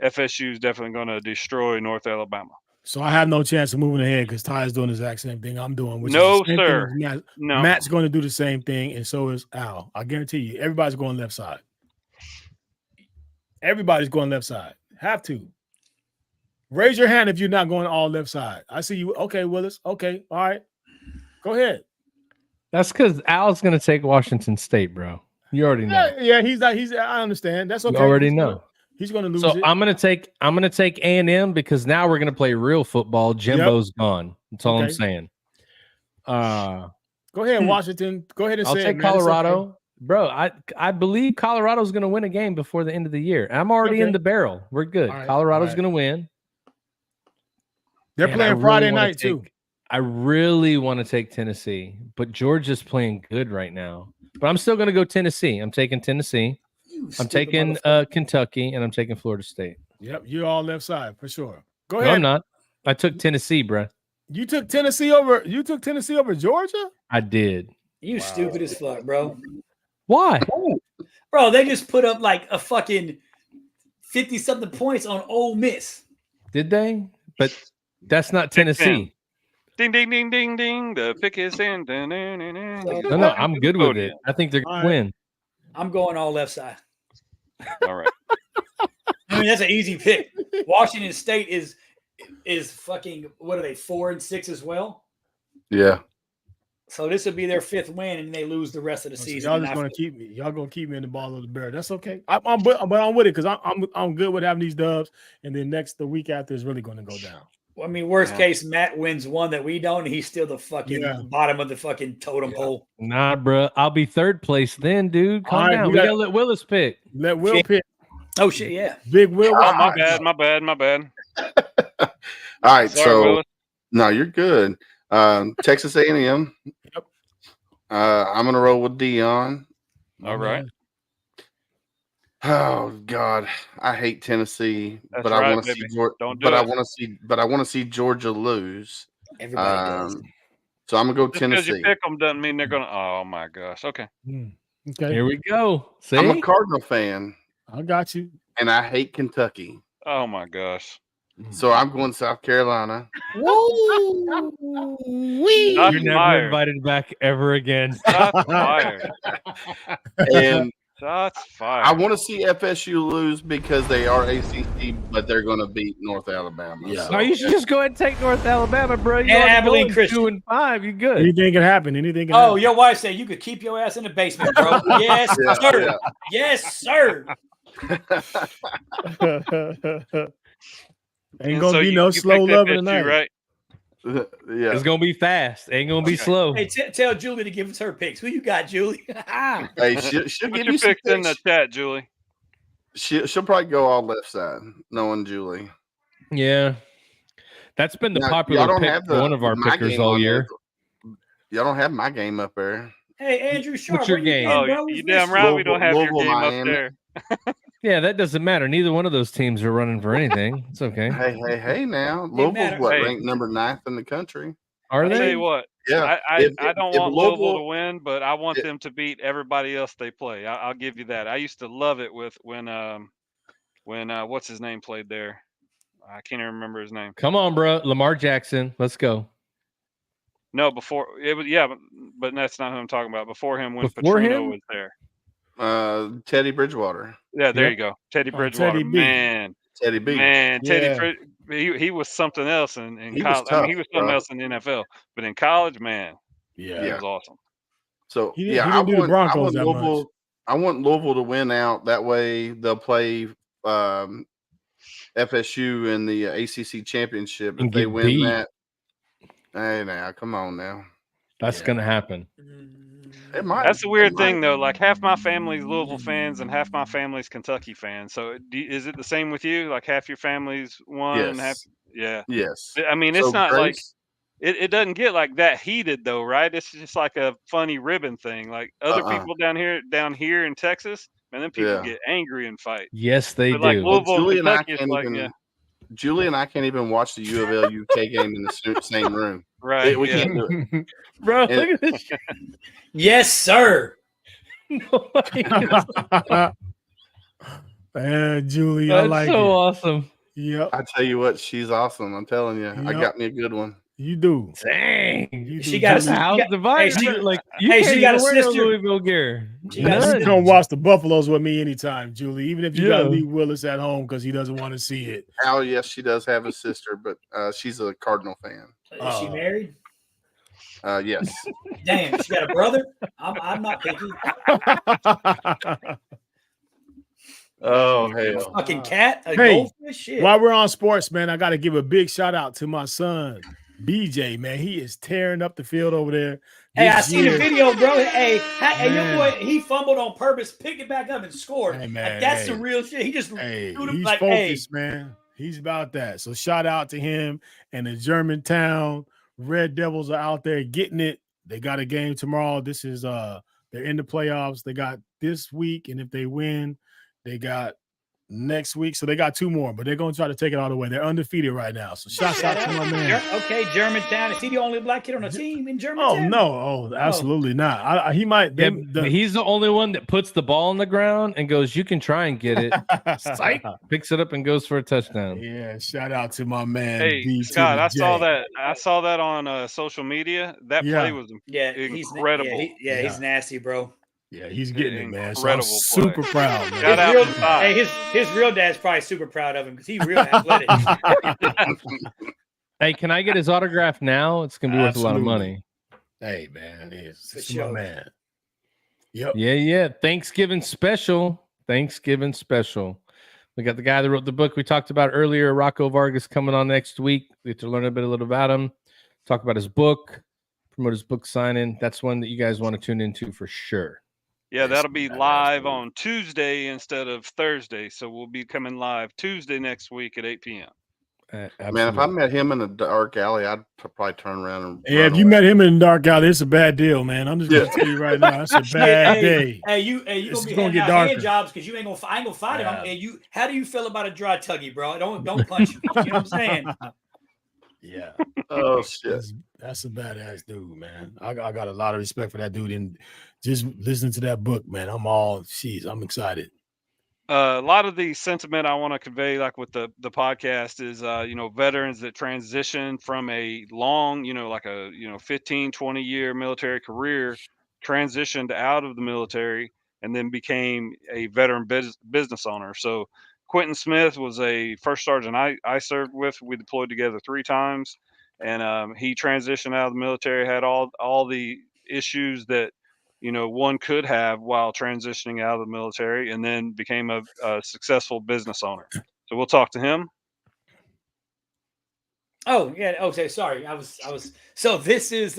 [SPEAKER 5] FSU is definitely going to destroy North Alabama.
[SPEAKER 2] So I have no chance of moving ahead because Ty is doing the exact same thing I'm doing.
[SPEAKER 5] No, sir.
[SPEAKER 2] No. Matt's going to do the same thing, and so is Al. I guarantee you, everybody's going left side. Everybody's going left side. Have to. Raise your hand if you're not going all left side. I see you. Okay, Willis. Okay, all right. Go ahead.
[SPEAKER 3] That's because Al's going to take Washington State, bro. You already know.
[SPEAKER 2] Yeah, he's not. I understand. That's okay.
[SPEAKER 3] You already know.
[SPEAKER 2] He's going to lose.
[SPEAKER 3] So
[SPEAKER 2] it.
[SPEAKER 3] I'm going to take A&M because now we're going to play real football. Jimbo's gone. That's all I'm saying.
[SPEAKER 2] Go ahead, Washington. Go ahead and
[SPEAKER 3] I'll
[SPEAKER 2] say
[SPEAKER 3] take Colorado. Okay. Bro, I believe Colorado's going to win a game before the end of the year. I'm already in the barrel. We're good. Right. Colorado's going to win.
[SPEAKER 2] They're playing Friday night too.
[SPEAKER 3] I really want to take Tennessee, but Georgia's playing good right now. But I'm still going to go Tennessee. I'm taking Tennessee. I'm taking Kentucky, and I'm taking Florida State.
[SPEAKER 2] Yep, you're all left side for sure. Go
[SPEAKER 3] ahead. No, I'm not. I took Tennessee, bro.
[SPEAKER 2] You took Tennessee over Georgia?
[SPEAKER 3] I did.
[SPEAKER 4] You stupid as fuck, bro.
[SPEAKER 3] Why?
[SPEAKER 4] Bro, they just put up like a fucking 50-something points on Ole Miss.
[SPEAKER 3] Did they? But that's not Tennessee.
[SPEAKER 5] Ding, ding, ding, ding, ding. The pick is in.
[SPEAKER 3] No, I'm good with it. I think they're going to win.
[SPEAKER 4] I'm going all left side.
[SPEAKER 5] All right.
[SPEAKER 4] I mean, that's an easy pick. Washington State is fucking, what are they, 4-6 as well?
[SPEAKER 6] Yeah.
[SPEAKER 4] So this would be their 5th win, and they lose the rest of the season.
[SPEAKER 2] Y'all just going to keep me. Y'all going to keep me in the ball of the bear. That's okay. But I'm with it because I'm good with having these dubs, and then the week after is really going to go down.
[SPEAKER 4] Well, I mean, worst case, Matt wins one that we don't, and he's still the fucking bottom of the fucking totem pole.
[SPEAKER 3] Nah, bro. I'll be 3rd place then, dude. Calm down. We got to let Willis pick.
[SPEAKER 2] Let Will pick.
[SPEAKER 4] Oh, shit, yeah.
[SPEAKER 2] Big Will.
[SPEAKER 5] Oh, my bad.
[SPEAKER 6] right,
[SPEAKER 5] Sorry, Willis.
[SPEAKER 6] no, you're good. Texas A&M.
[SPEAKER 2] Yep.
[SPEAKER 6] I'm gonna roll with Dion.
[SPEAKER 5] All right.
[SPEAKER 6] Oh God, I hate Tennessee,
[SPEAKER 5] That's
[SPEAKER 6] but
[SPEAKER 5] right,
[SPEAKER 6] I want to see
[SPEAKER 5] baby.
[SPEAKER 6] Georgia.
[SPEAKER 5] Don't do
[SPEAKER 6] But I
[SPEAKER 5] it.
[SPEAKER 6] want to see Georgia lose.
[SPEAKER 4] Everybody does.
[SPEAKER 6] So I'm gonna go
[SPEAKER 5] Just because you
[SPEAKER 6] Tennessee.
[SPEAKER 5] pick them doesn't mean they're gonna. Oh my gosh. Okay.
[SPEAKER 2] Okay.
[SPEAKER 3] Here we go. See?
[SPEAKER 6] I'm a Cardinal fan,
[SPEAKER 2] I got you.
[SPEAKER 6] and I hate Kentucky.
[SPEAKER 5] Oh my gosh.
[SPEAKER 6] So I'm going South Carolina.
[SPEAKER 3] You're
[SPEAKER 5] Shots
[SPEAKER 3] never
[SPEAKER 5] fired.
[SPEAKER 3] invited back ever again.
[SPEAKER 5] Shots fired.
[SPEAKER 6] And
[SPEAKER 5] Shots fired.
[SPEAKER 6] I want to see FSU lose because they are ACC, but they're going to beat North Alabama.
[SPEAKER 2] Yeah.
[SPEAKER 3] No, you should just go ahead and take North Alabama, bro. You
[SPEAKER 4] And
[SPEAKER 3] already
[SPEAKER 4] Abilene
[SPEAKER 3] going
[SPEAKER 4] Christian.
[SPEAKER 3] 2-5. You good?
[SPEAKER 2] Anything can happen. Anything can
[SPEAKER 4] Oh,
[SPEAKER 2] happen.
[SPEAKER 4] your wife said you could keep your ass in the basement, bro. Yes,
[SPEAKER 6] Yeah,
[SPEAKER 4] sir.
[SPEAKER 6] yeah.
[SPEAKER 4] Yes, sir.
[SPEAKER 2] Ain't
[SPEAKER 5] And
[SPEAKER 2] gonna
[SPEAKER 5] so
[SPEAKER 2] be
[SPEAKER 5] you-
[SPEAKER 2] no
[SPEAKER 5] you
[SPEAKER 2] slow
[SPEAKER 5] picked
[SPEAKER 2] loving
[SPEAKER 5] FSU,
[SPEAKER 2] tonight.
[SPEAKER 5] right?
[SPEAKER 6] Yeah.
[SPEAKER 3] It's gonna be fast. Ain't gonna be slow.
[SPEAKER 4] Hey, tell Julie to give us her picks. Who you got, Julie?
[SPEAKER 6] Hey, she'll
[SPEAKER 5] Put
[SPEAKER 6] give
[SPEAKER 5] your
[SPEAKER 6] you some
[SPEAKER 5] picks in the
[SPEAKER 6] picks.
[SPEAKER 5] chat, Julie.
[SPEAKER 6] She'll probably go all left side, knowing Julie.
[SPEAKER 3] Yeah, that's been the
[SPEAKER 6] Now, y'all
[SPEAKER 3] popular
[SPEAKER 6] don't
[SPEAKER 3] pick
[SPEAKER 6] have
[SPEAKER 3] for one of our
[SPEAKER 6] my
[SPEAKER 3] pickers
[SPEAKER 6] game
[SPEAKER 3] all
[SPEAKER 6] on
[SPEAKER 3] year.
[SPEAKER 6] there. Y'all don't have my game up there.
[SPEAKER 4] Hey, Andrew Sharp.
[SPEAKER 3] What's your
[SPEAKER 4] where you
[SPEAKER 3] game?
[SPEAKER 4] been,
[SPEAKER 5] Oh,
[SPEAKER 4] bro?
[SPEAKER 5] you
[SPEAKER 4] What's
[SPEAKER 5] damn
[SPEAKER 4] this?
[SPEAKER 5] right we don't have your
[SPEAKER 6] Louisville,
[SPEAKER 5] game up
[SPEAKER 6] Miami.
[SPEAKER 5] there.
[SPEAKER 3] Yeah, that doesn't matter. Neither one of those teams are running for anything. It's okay.
[SPEAKER 6] Hey! Now Louisville's
[SPEAKER 4] matter.
[SPEAKER 6] what
[SPEAKER 5] Hey.
[SPEAKER 6] ranked number 9th in the country.
[SPEAKER 3] Are
[SPEAKER 5] I'll tell
[SPEAKER 3] they?
[SPEAKER 5] you what.
[SPEAKER 6] Yeah,
[SPEAKER 5] I don't want Louisville to
[SPEAKER 6] Louisville.
[SPEAKER 5] win, but I want
[SPEAKER 6] Yeah.
[SPEAKER 5] them to beat everybody else they play. I'll give you that. I used to love it when what's his name played there. I can't even remember his name.
[SPEAKER 3] Come on, bro. Lamar Jackson. Let's go.
[SPEAKER 5] No, before it was but that's not who I'm talking about. Before him, when
[SPEAKER 3] Before
[SPEAKER 5] Petrino
[SPEAKER 3] him?
[SPEAKER 5] was there.
[SPEAKER 6] Teddy Bridgewater.
[SPEAKER 5] Yeah, there
[SPEAKER 3] Yep.
[SPEAKER 5] you go. Teddy
[SPEAKER 2] Oh,
[SPEAKER 5] Bridgewater.
[SPEAKER 2] Teddy B.
[SPEAKER 5] Man,
[SPEAKER 6] Teddy B.
[SPEAKER 5] Teddy. He was something else in
[SPEAKER 6] He was
[SPEAKER 5] college. I mean, he
[SPEAKER 6] tough,
[SPEAKER 5] was something
[SPEAKER 6] bro.
[SPEAKER 5] else in the NFL, but in college, man,
[SPEAKER 2] Yeah.
[SPEAKER 5] he was awesome.
[SPEAKER 6] So
[SPEAKER 2] He didn't-
[SPEAKER 6] yeah,
[SPEAKER 2] he
[SPEAKER 6] I
[SPEAKER 2] didn't do the
[SPEAKER 6] want
[SPEAKER 2] Broncos that much.
[SPEAKER 6] Louisville. I want Louisville to win out. That way they'll play FSU in the ACC championship.
[SPEAKER 3] And
[SPEAKER 6] If they
[SPEAKER 3] get
[SPEAKER 6] win
[SPEAKER 3] beat.
[SPEAKER 6] that, hey, now come on now.
[SPEAKER 3] That's
[SPEAKER 2] Yeah.
[SPEAKER 3] gonna happen.
[SPEAKER 6] It might.
[SPEAKER 5] That's the weird
[SPEAKER 6] It
[SPEAKER 5] thing,
[SPEAKER 6] might.
[SPEAKER 5] though. Like half my family's Louisville fans and half my family's Kentucky fans. So is it the same with you? Like half your family's one and half?
[SPEAKER 6] Yes.
[SPEAKER 5] Yeah.
[SPEAKER 6] Yes.
[SPEAKER 5] I mean, it's
[SPEAKER 6] So
[SPEAKER 5] not like
[SPEAKER 6] Grace,
[SPEAKER 5] it doesn't get like that heated though, right? It's just like a funny ribbon thing. Like other people down here in Texas, and then people
[SPEAKER 6] Yeah.
[SPEAKER 5] get angry and fight.
[SPEAKER 3] Yes, they
[SPEAKER 5] But like
[SPEAKER 3] do.
[SPEAKER 5] Louisville,
[SPEAKER 6] Julie and I
[SPEAKER 5] Kentucky, it's
[SPEAKER 6] can't
[SPEAKER 5] like
[SPEAKER 6] even. Julie and I can't even watch the U of L UK game in the same room.
[SPEAKER 5] right.
[SPEAKER 6] We
[SPEAKER 5] yeah.
[SPEAKER 6] can't do it.
[SPEAKER 3] Bro,
[SPEAKER 6] And-
[SPEAKER 3] look at this.
[SPEAKER 4] Yes, sir.
[SPEAKER 2] Man, Julie, I
[SPEAKER 3] That's
[SPEAKER 2] like
[SPEAKER 3] so
[SPEAKER 2] it.
[SPEAKER 3] awesome.
[SPEAKER 2] Yep,
[SPEAKER 6] I tell you what, she's awesome. I'm telling you, I
[SPEAKER 2] Yep.
[SPEAKER 6] got me a good one.
[SPEAKER 2] you do.
[SPEAKER 3] Dang.
[SPEAKER 2] You
[SPEAKER 4] She
[SPEAKER 2] do,
[SPEAKER 4] got a-
[SPEAKER 2] Julie.
[SPEAKER 3] The house
[SPEAKER 4] got-
[SPEAKER 3] divided.
[SPEAKER 4] hey, she-
[SPEAKER 3] Like you
[SPEAKER 4] hey,
[SPEAKER 3] can't
[SPEAKER 4] she got
[SPEAKER 3] even
[SPEAKER 4] a
[SPEAKER 3] wear no
[SPEAKER 4] sister.
[SPEAKER 3] Louisville gear.
[SPEAKER 4] She got a
[SPEAKER 2] You
[SPEAKER 4] sister.
[SPEAKER 2] can watch the Buffaloes with me anytime, Julie. Even if you got to
[SPEAKER 3] Yeah.
[SPEAKER 2] leave Willis at home because he doesn't want to see it.
[SPEAKER 6] Oh, yes, she does have a sister, but she's a Cardinal fan.
[SPEAKER 4] Is she married?
[SPEAKER 6] Yes.
[SPEAKER 4] Damn, she got a brother? I'm not picky.
[SPEAKER 6] Oh, hell.
[SPEAKER 4] Fucking cat? A
[SPEAKER 2] Hey,
[SPEAKER 4] goldfish? Shit.
[SPEAKER 2] While we're on sports, man, I got to give a big shout out to my son, BJ, man. He is tearing up the field over there.
[SPEAKER 4] Hey, I
[SPEAKER 2] this
[SPEAKER 4] seen the
[SPEAKER 2] year.
[SPEAKER 4] video, bro. Hey, your
[SPEAKER 2] Man.
[SPEAKER 4] boy, he fumbled on purpose, picked it back up and scored.
[SPEAKER 2] Hey, man,
[SPEAKER 4] Like, that's
[SPEAKER 2] hey.
[SPEAKER 4] the real shit. He just
[SPEAKER 2] Hey,
[SPEAKER 4] threw it
[SPEAKER 2] he's
[SPEAKER 4] like,
[SPEAKER 2] focused, man. He's about that. So shout out to him and the Germantown Red Devils are out there getting it. They got a game tomorrow. This is they're in the playoffs. They got this week, and if they win, they got next week. So they got 2 more, but they're gonna try to take it all the way. They're undefeated right now. So shouts out to my man.
[SPEAKER 4] Okay, Germantown. Is he the only black kid on the team in
[SPEAKER 2] Oh
[SPEAKER 4] Germantown?
[SPEAKER 2] no! Oh, absolutely not. He might.
[SPEAKER 3] Yeah,
[SPEAKER 2] The,
[SPEAKER 3] he's the only one that puts the ball on the ground and goes, "You can try and get it." Psych. Picks it up and goes for a touchdown.
[SPEAKER 2] Yeah, shout out to my man.
[SPEAKER 5] Hey,
[SPEAKER 2] D to
[SPEAKER 5] Scott,
[SPEAKER 2] the
[SPEAKER 5] I saw
[SPEAKER 2] J.
[SPEAKER 5] that. I saw that on social media. That
[SPEAKER 2] Yeah.
[SPEAKER 5] play was
[SPEAKER 4] Yeah,
[SPEAKER 5] incredible.
[SPEAKER 4] he's nasty, bro.
[SPEAKER 2] Yeah, he's getting it, man. So I'm
[SPEAKER 5] Incredible play.
[SPEAKER 2] super proud, man.
[SPEAKER 5] Shout out
[SPEAKER 4] Real-
[SPEAKER 5] to Todd.
[SPEAKER 4] hey, his real dad's probably super proud of him because he's real athletic.
[SPEAKER 3] Hey, can I get his autograph now? It's gonna be worth a lot of
[SPEAKER 2] Absolutely.
[SPEAKER 3] money.
[SPEAKER 2] Hey, man, it's
[SPEAKER 4] For
[SPEAKER 2] my
[SPEAKER 4] sure.
[SPEAKER 2] man. Yep.
[SPEAKER 3] Yeah. Thanksgiving special. We got the guy that wrote the book we talked about earlier, Rocco Vargas, coming on next week. We get to learn a little about him, talk about his book, promote his book signing. That's one that you guys want to tune into for sure.
[SPEAKER 5] Yeah,
[SPEAKER 2] Yes,
[SPEAKER 5] that'll be
[SPEAKER 2] man,
[SPEAKER 5] live
[SPEAKER 2] absolutely.
[SPEAKER 5] on Tuesday instead of Thursday. So we'll be coming live Tuesday next week at 8 p.m.
[SPEAKER 6] Man, if I met him in a dark alley, I'd probably turn around and
[SPEAKER 2] if you met him in a dark alley, it's a bad deal, man. I'm just gonna tell you right now, it's a bad day.
[SPEAKER 4] You gonna get darker. Hand jobs because I ain't gonna fight him. How do you feel about a dry tuggy, bro? Don't punch him. You know what I'm saying?
[SPEAKER 2] Yeah.
[SPEAKER 6] Oh shit.
[SPEAKER 2] That's a badass dude, man. I got a lot of respect for that dude, and just listening to that book, man, I'm excited.
[SPEAKER 5] A lot of the sentiment I want to convey, like with the podcast, is veterans that transition from a long, like a 15, 20-year military career, transitioned out of the military, and then became a veteran business owner. So Quentin Smith was a first sergeant I served with. We deployed together 3 times, and he transitioned out of the military, had all the issues that one could have while transitioning out of the military, and then became a successful business owner. So we'll talk to him.
[SPEAKER 4] Oh yeah. Okay. Sorry. I was. So this is.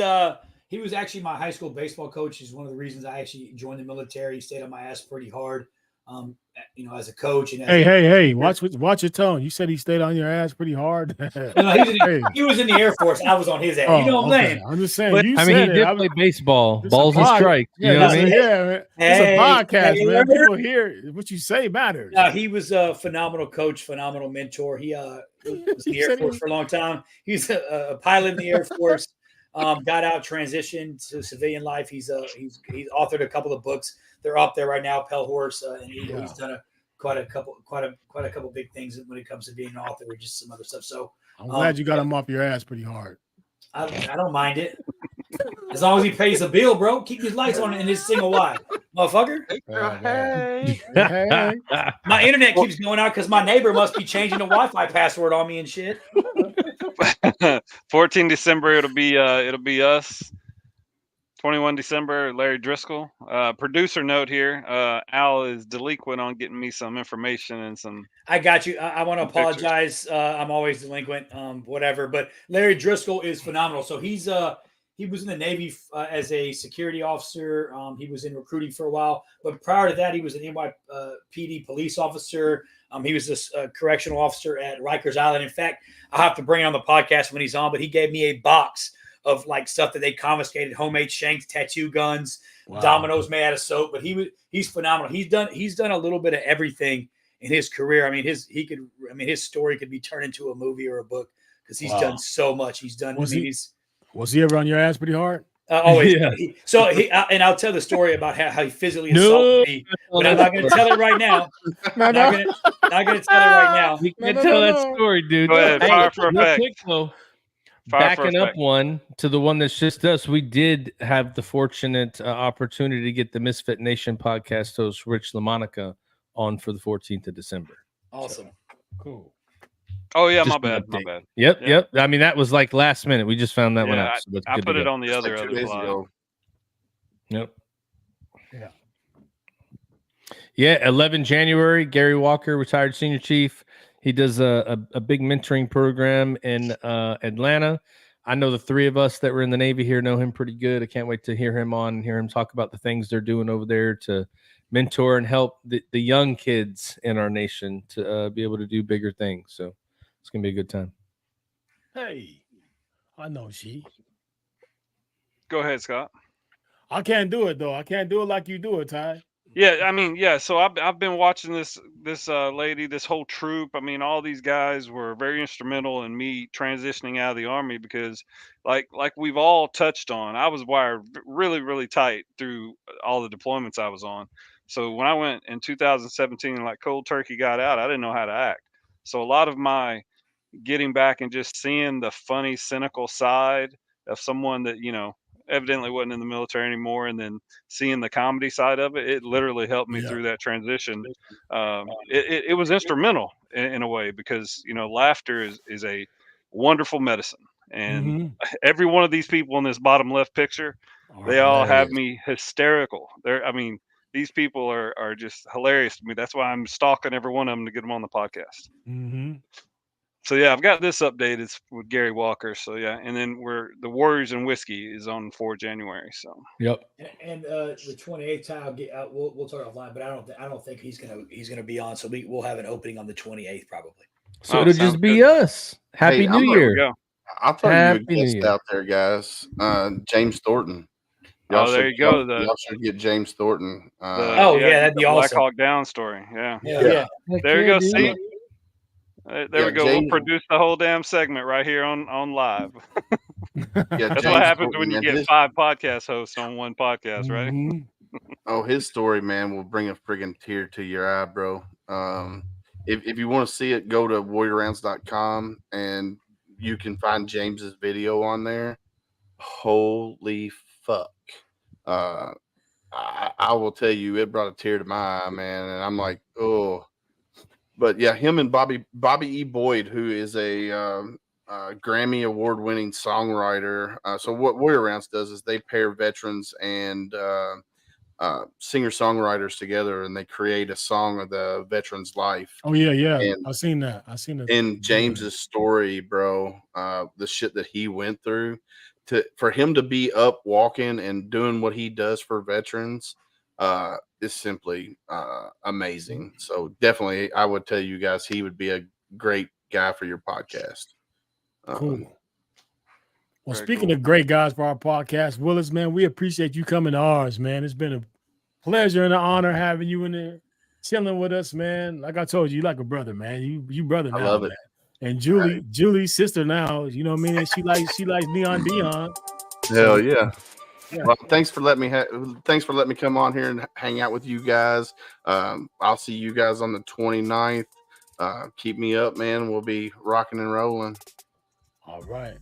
[SPEAKER 4] He was actually my high school baseball coach. Is one of the reasons I actually joined the military. He stayed on my ass pretty hard. As a coach. And
[SPEAKER 2] hey, watch your tone. You said he stayed on your ass pretty hard.
[SPEAKER 4] He was in the Air Force. I was on his ass. You know what I'm saying?
[SPEAKER 2] I'm just saying.
[SPEAKER 4] But,
[SPEAKER 2] he
[SPEAKER 3] did play baseball, balls and strikes. You know what I mean?
[SPEAKER 2] Yeah, man. It's a podcast, man. People hear what you say matters.
[SPEAKER 4] He was a phenomenal coach, phenomenal mentor. He was in the Air Force for a long time. He's a pilot in the Air Force. Got out, transitioned to civilian life. He's authored a couple of books. They're up there right now, Pell Horse, and he's done quite a couple big things when it comes to being an author or just some other stuff. So
[SPEAKER 2] I'm glad you got him off your ass pretty hard.
[SPEAKER 4] I don't mind it. As long as he pays the bill, bro. Keep his lights on in his single wide. Motherfucker.
[SPEAKER 6] Hey.
[SPEAKER 4] My internet keeps going out because my neighbor must be changing the Wi-Fi password on me and shit.
[SPEAKER 5] 14 December, it'll be us. 21 December, Larry Driscoll. Producer note here, Al is delinquent on getting me some information and some.
[SPEAKER 4] I got you. I want to apologize. I'm always delinquent, whatever. But Larry Driscoll is phenomenal. So he was in the Navy as a security officer. He was in recruiting for a while. But prior to that, he was an NYPD police officer. He was a correctional officer at Rikers Island. In fact, I'll have to bring him on the podcast when he's on. But he gave me a box of like stuff that they confiscated, homemade shanks, tattoo guns, dominoes made out of soap. But he's phenomenal. He's done a little bit of everything in his career. I mean, his story could be turned into a movie or a book because he's done so much. He's done.
[SPEAKER 2] Was he ever on your ass pretty hard?
[SPEAKER 4] Always. Yeah. And I'll tell the story about how he physically assaulted me, but I'm not going to tell it right now. Not going to tell it right now.
[SPEAKER 3] You can tell that story, dude.
[SPEAKER 5] Go ahead. Fire for effect.
[SPEAKER 3] Backing up one to the one that's just us, we did have the fortunate opportunity to get the Misfit Nation podcast host Rich LaMonica on for the 14th of December.
[SPEAKER 4] Awesome.
[SPEAKER 2] Cool.
[SPEAKER 5] Oh yeah, my bad.
[SPEAKER 3] Yep. I mean, that was like last minute. We just found that one out. So
[SPEAKER 5] I put it on the other
[SPEAKER 6] slide.
[SPEAKER 3] Yep. Yeah. 11 January, Gary Walker, retired senior chief. He does a big mentoring program in Atlanta. I know the 3 of us that were in the Navy here know him pretty good. I can't wait to hear him on and hear him talk about the things they're doing over there to mentor and help the young kids in our nation to be able to do bigger things. So it's going to be a good time.
[SPEAKER 2] Hey, I know she.
[SPEAKER 5] Go ahead, Scott.
[SPEAKER 2] I can't do it, though. I can't do it like you do it, Ty.
[SPEAKER 5] Yeah, I mean, yeah. So I've been watching this lady, this whole troop. I mean, all these guys were very instrumental in me transitioning out of the Army because, like we've all touched on, I was wired really, really tight through all the deployments I was on. So when I went in 2017 and like cold turkey got out, I didn't know how to act. So a lot of my getting back and just seeing the funny, cynical side of someone that evidently wasn't in the military anymore, and then seeing the comedy side of it, it literally helped me through that transition. It was instrumental in a way because laughter is a wonderful medicine, and every one of these people in this bottom left picture, they all have me hysterical. These people are just hilarious to me. That's why I'm stalking every one of them to get them on the podcast. So yeah, I've got this updated with Gary Walker. So yeah, and then the Warriors and Whiskey is on 4 January. So
[SPEAKER 3] yep.
[SPEAKER 4] And the 28th, we'll talk offline, but I don't think he's gonna be on. So we'll have an opening on the 28th probably.
[SPEAKER 3] So it'll just be us. Happy New
[SPEAKER 5] There we
[SPEAKER 3] Year.
[SPEAKER 5] go.
[SPEAKER 6] I'll throw you a
[SPEAKER 3] Happy New
[SPEAKER 6] guest
[SPEAKER 3] Year.
[SPEAKER 6] out there, guys. James Thornton.
[SPEAKER 5] There you go.
[SPEAKER 6] Y'all should get James Thornton.
[SPEAKER 4] That'd be awesome.
[SPEAKER 5] Black Hawk Down story. Yeah.
[SPEAKER 4] Yeah.
[SPEAKER 5] There you go.
[SPEAKER 3] dude.
[SPEAKER 5] See? There we go.
[SPEAKER 6] James,
[SPEAKER 5] We'll produce the whole damn segment right here on live.
[SPEAKER 6] Yeah,
[SPEAKER 5] That's
[SPEAKER 6] James
[SPEAKER 5] what happens
[SPEAKER 6] Thornton,
[SPEAKER 5] when you
[SPEAKER 6] man.
[SPEAKER 5] get 5 podcast hosts on one podcast, right?
[SPEAKER 2] Mhm.
[SPEAKER 6] Oh, his story, man, will bring a friggin' tear to your eye, bro. If you want to see it, go to warriorrounds.com and you can find James's video on there. Holy fuck. I will tell you, it brought a tear to my eye, man. And I'm like, oh. But yeah, him and Bobby E. Boyd, who is a Grammy award-winning songwriter. So what Warrior Rounds does is they pair veterans and singer-songwriters together, and they create a song of the veteran's life.
[SPEAKER 2] Oh yeah.
[SPEAKER 6] And
[SPEAKER 2] I've seen that.
[SPEAKER 6] in James's story, bro, the shit that he went through, for him to be up walking and doing what he does for veterans is simply amazing. So definitely, I would tell you guys he would be a great guy for your podcast.
[SPEAKER 2] Cool. Well,
[SPEAKER 5] Very
[SPEAKER 2] speaking
[SPEAKER 5] cool.
[SPEAKER 2] of great guys for our podcast, Willis, man, we appreciate you coming to ours, man. It's been a pleasure and an honor having you in there, chilling with us, man. Like I told you, you like a brother, man. You brother now,
[SPEAKER 6] I love
[SPEAKER 2] man.
[SPEAKER 6] it.
[SPEAKER 2] And Julie's sister now, you know what I mean? And she likes Neon Dion.
[SPEAKER 6] Hell yeah.
[SPEAKER 2] Yeah.
[SPEAKER 6] Well, thanks for letting me come on here and hang out with you guys. I'll see you guys on the 29th. Keep me up, man. We'll be rocking and rolling.
[SPEAKER 2] All right.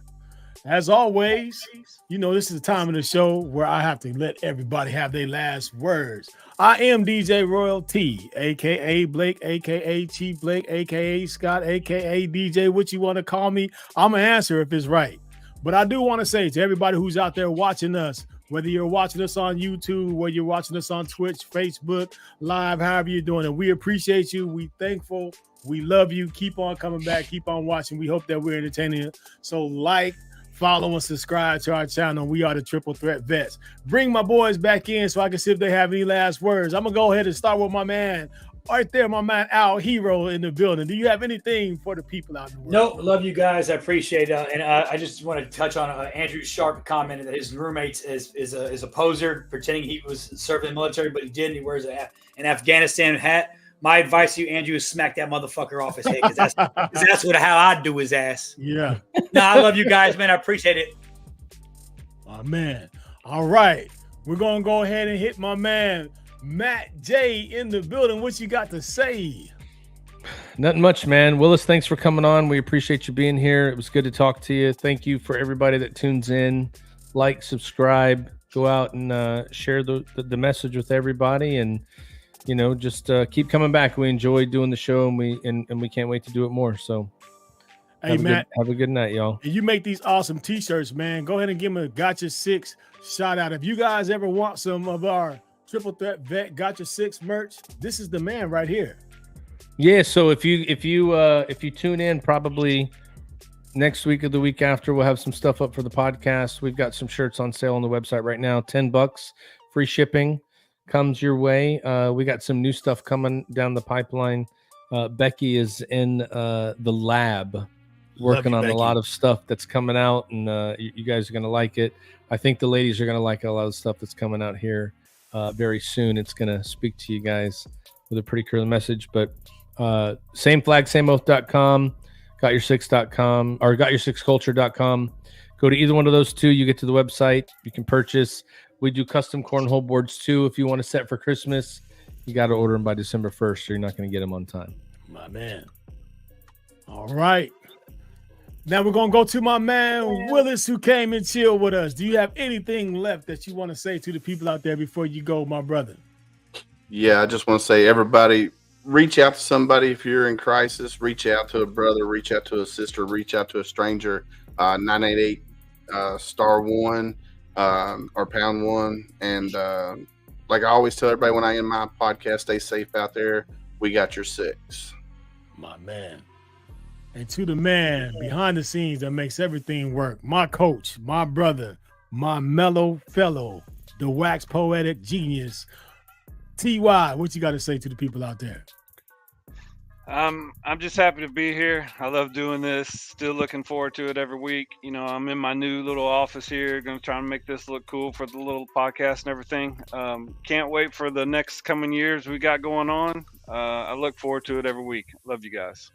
[SPEAKER 2] As always, you know, this is the time of the show where I have to let everybody have their last words. I am DJ Royal T, a.k.a. Blake, a.k.a. Chief Blake, a.k.a. Scott, a.k.a. DJ, what you want to call me. I'm going to answer if it's right. But I do want to say to everybody who's out there watching us, whether you're watching us on YouTube, whether you're watching us on Twitch, Facebook, live, however you're doing it, we appreciate you. We thankful. We love you. Keep on coming back. Keep on watching. We hope that we're entertaining you. So like, follow, and subscribe to our channel. We are the Triple Threat Vets. Bring my boys back in so I can see if they have any last words. I'm going to go ahead and start with my man right there, my man Al Hero in the building. Do you have anything for the people out in the world?
[SPEAKER 4] Nope, love you guys. I appreciate it. And I just want to touch on Andrew Sharp commented that his roommate is a poser, pretending he was serving in the military, but he didn't. He wears an Afghanistan hat. My advice to you, Andrew, is smack that motherfucker off his head, because that's how I do his ass.
[SPEAKER 2] Yeah.
[SPEAKER 4] No, I love you guys, man. I appreciate it.
[SPEAKER 2] My man. All right. We're going to go ahead and hit my man Matt J in the building. What you got to say?
[SPEAKER 3] Nothing much, man. Willis, thanks for coming on. We appreciate you being here. It was good to talk to you. Thank you for everybody that tunes in. Like, subscribe, go out and share the message with everybody, and you know, just keep coming back. We enjoy doing the show, and we can't wait to do it more. So
[SPEAKER 2] Hey, Matt,
[SPEAKER 3] have a good night, y'all.
[SPEAKER 2] and you make these awesome t-shirts, man. Go ahead and give them a Gotcha 6 shout out. If you guys ever want some of our Triple Threat Vet Gotcha 6 merch, this is the man right here.
[SPEAKER 3] Yeah, so if you tune in, probably next week or the week after, we'll have some stuff up for the podcast. We've got some shirts on sale on the website right now. $10, free shipping comes your way. We got some new stuff coming down the pipeline. Becky is in the lab working on
[SPEAKER 2] Becky.
[SPEAKER 3] a lot of stuff that's coming out, and you guys are going to like it. I think the ladies are going to like a lot of stuff that's coming out here very soon. It's going to speak to you guys with a pretty clear message. But same flag, same oath.com, gotyoursix.com, or gotyoursixculture.com. Go to either one of those two. You get to the website. You can purchase. We do custom cornhole boards too. If you want to set for Christmas, you got to order them by December 1st, or you're not going to get them on time.
[SPEAKER 2] My man. All right. Now we're going to go to my man Willis, who came and chilled with us. Do you have anything left that you want to say to the people out there before you go, my brother?
[SPEAKER 6] Yeah, I just want to say, everybody, reach out to somebody if you're in crisis. Reach out to a brother, reach out to a sister, reach out to a stranger. 988 star 1 or pound 1. And like I always tell everybody when I end my podcast, stay safe out there. We got your 6.
[SPEAKER 2] My man. And to the man behind the scenes that makes everything work, my coach, my brother, my mellow fellow, the wax poetic genius, TY, what you got to say to the people out there?
[SPEAKER 5] I'm just happy to be here. I love doing this. Still looking forward to it every week. You know, I'm in my new little office here. Going to try and make this look cool for the little podcast and everything. Can't wait for the next coming years we got going on. I look forward to it every week. Love you guys.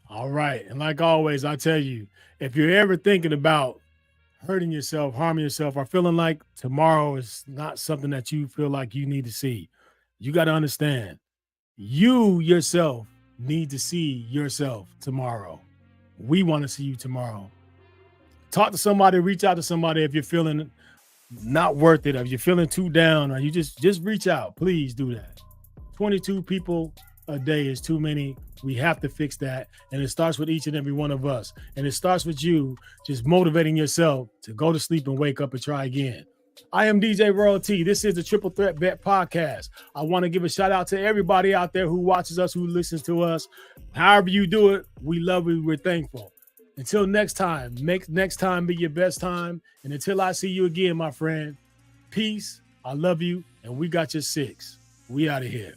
[SPEAKER 2] All right. And like always, I tell you, if you're ever thinking about hurting yourself, harming yourself, or feeling like tomorrow is not something that you feel like you need to see, you got to understand, you yourself need to see yourself tomorrow. We want to see you tomorrow. Talk to somebody, reach out to somebody if you're feeling not worth it, or if you're feeling too down, or you just reach out. Please do that. 22 people a day is too many. We have to fix that. And it starts with each and every one of us. And it starts with you just motivating yourself to go to sleep and wake up and try again. I am DJ Royalty. This is the Triple Threat Vet Podcast. I want to give a shout out to everybody out there who watches us, who listens to us. However you do it, we love you. We're thankful. Until next time, make next time be your best time. And until I see you again, my friend, peace. I love you. And we got your 6. We out of here.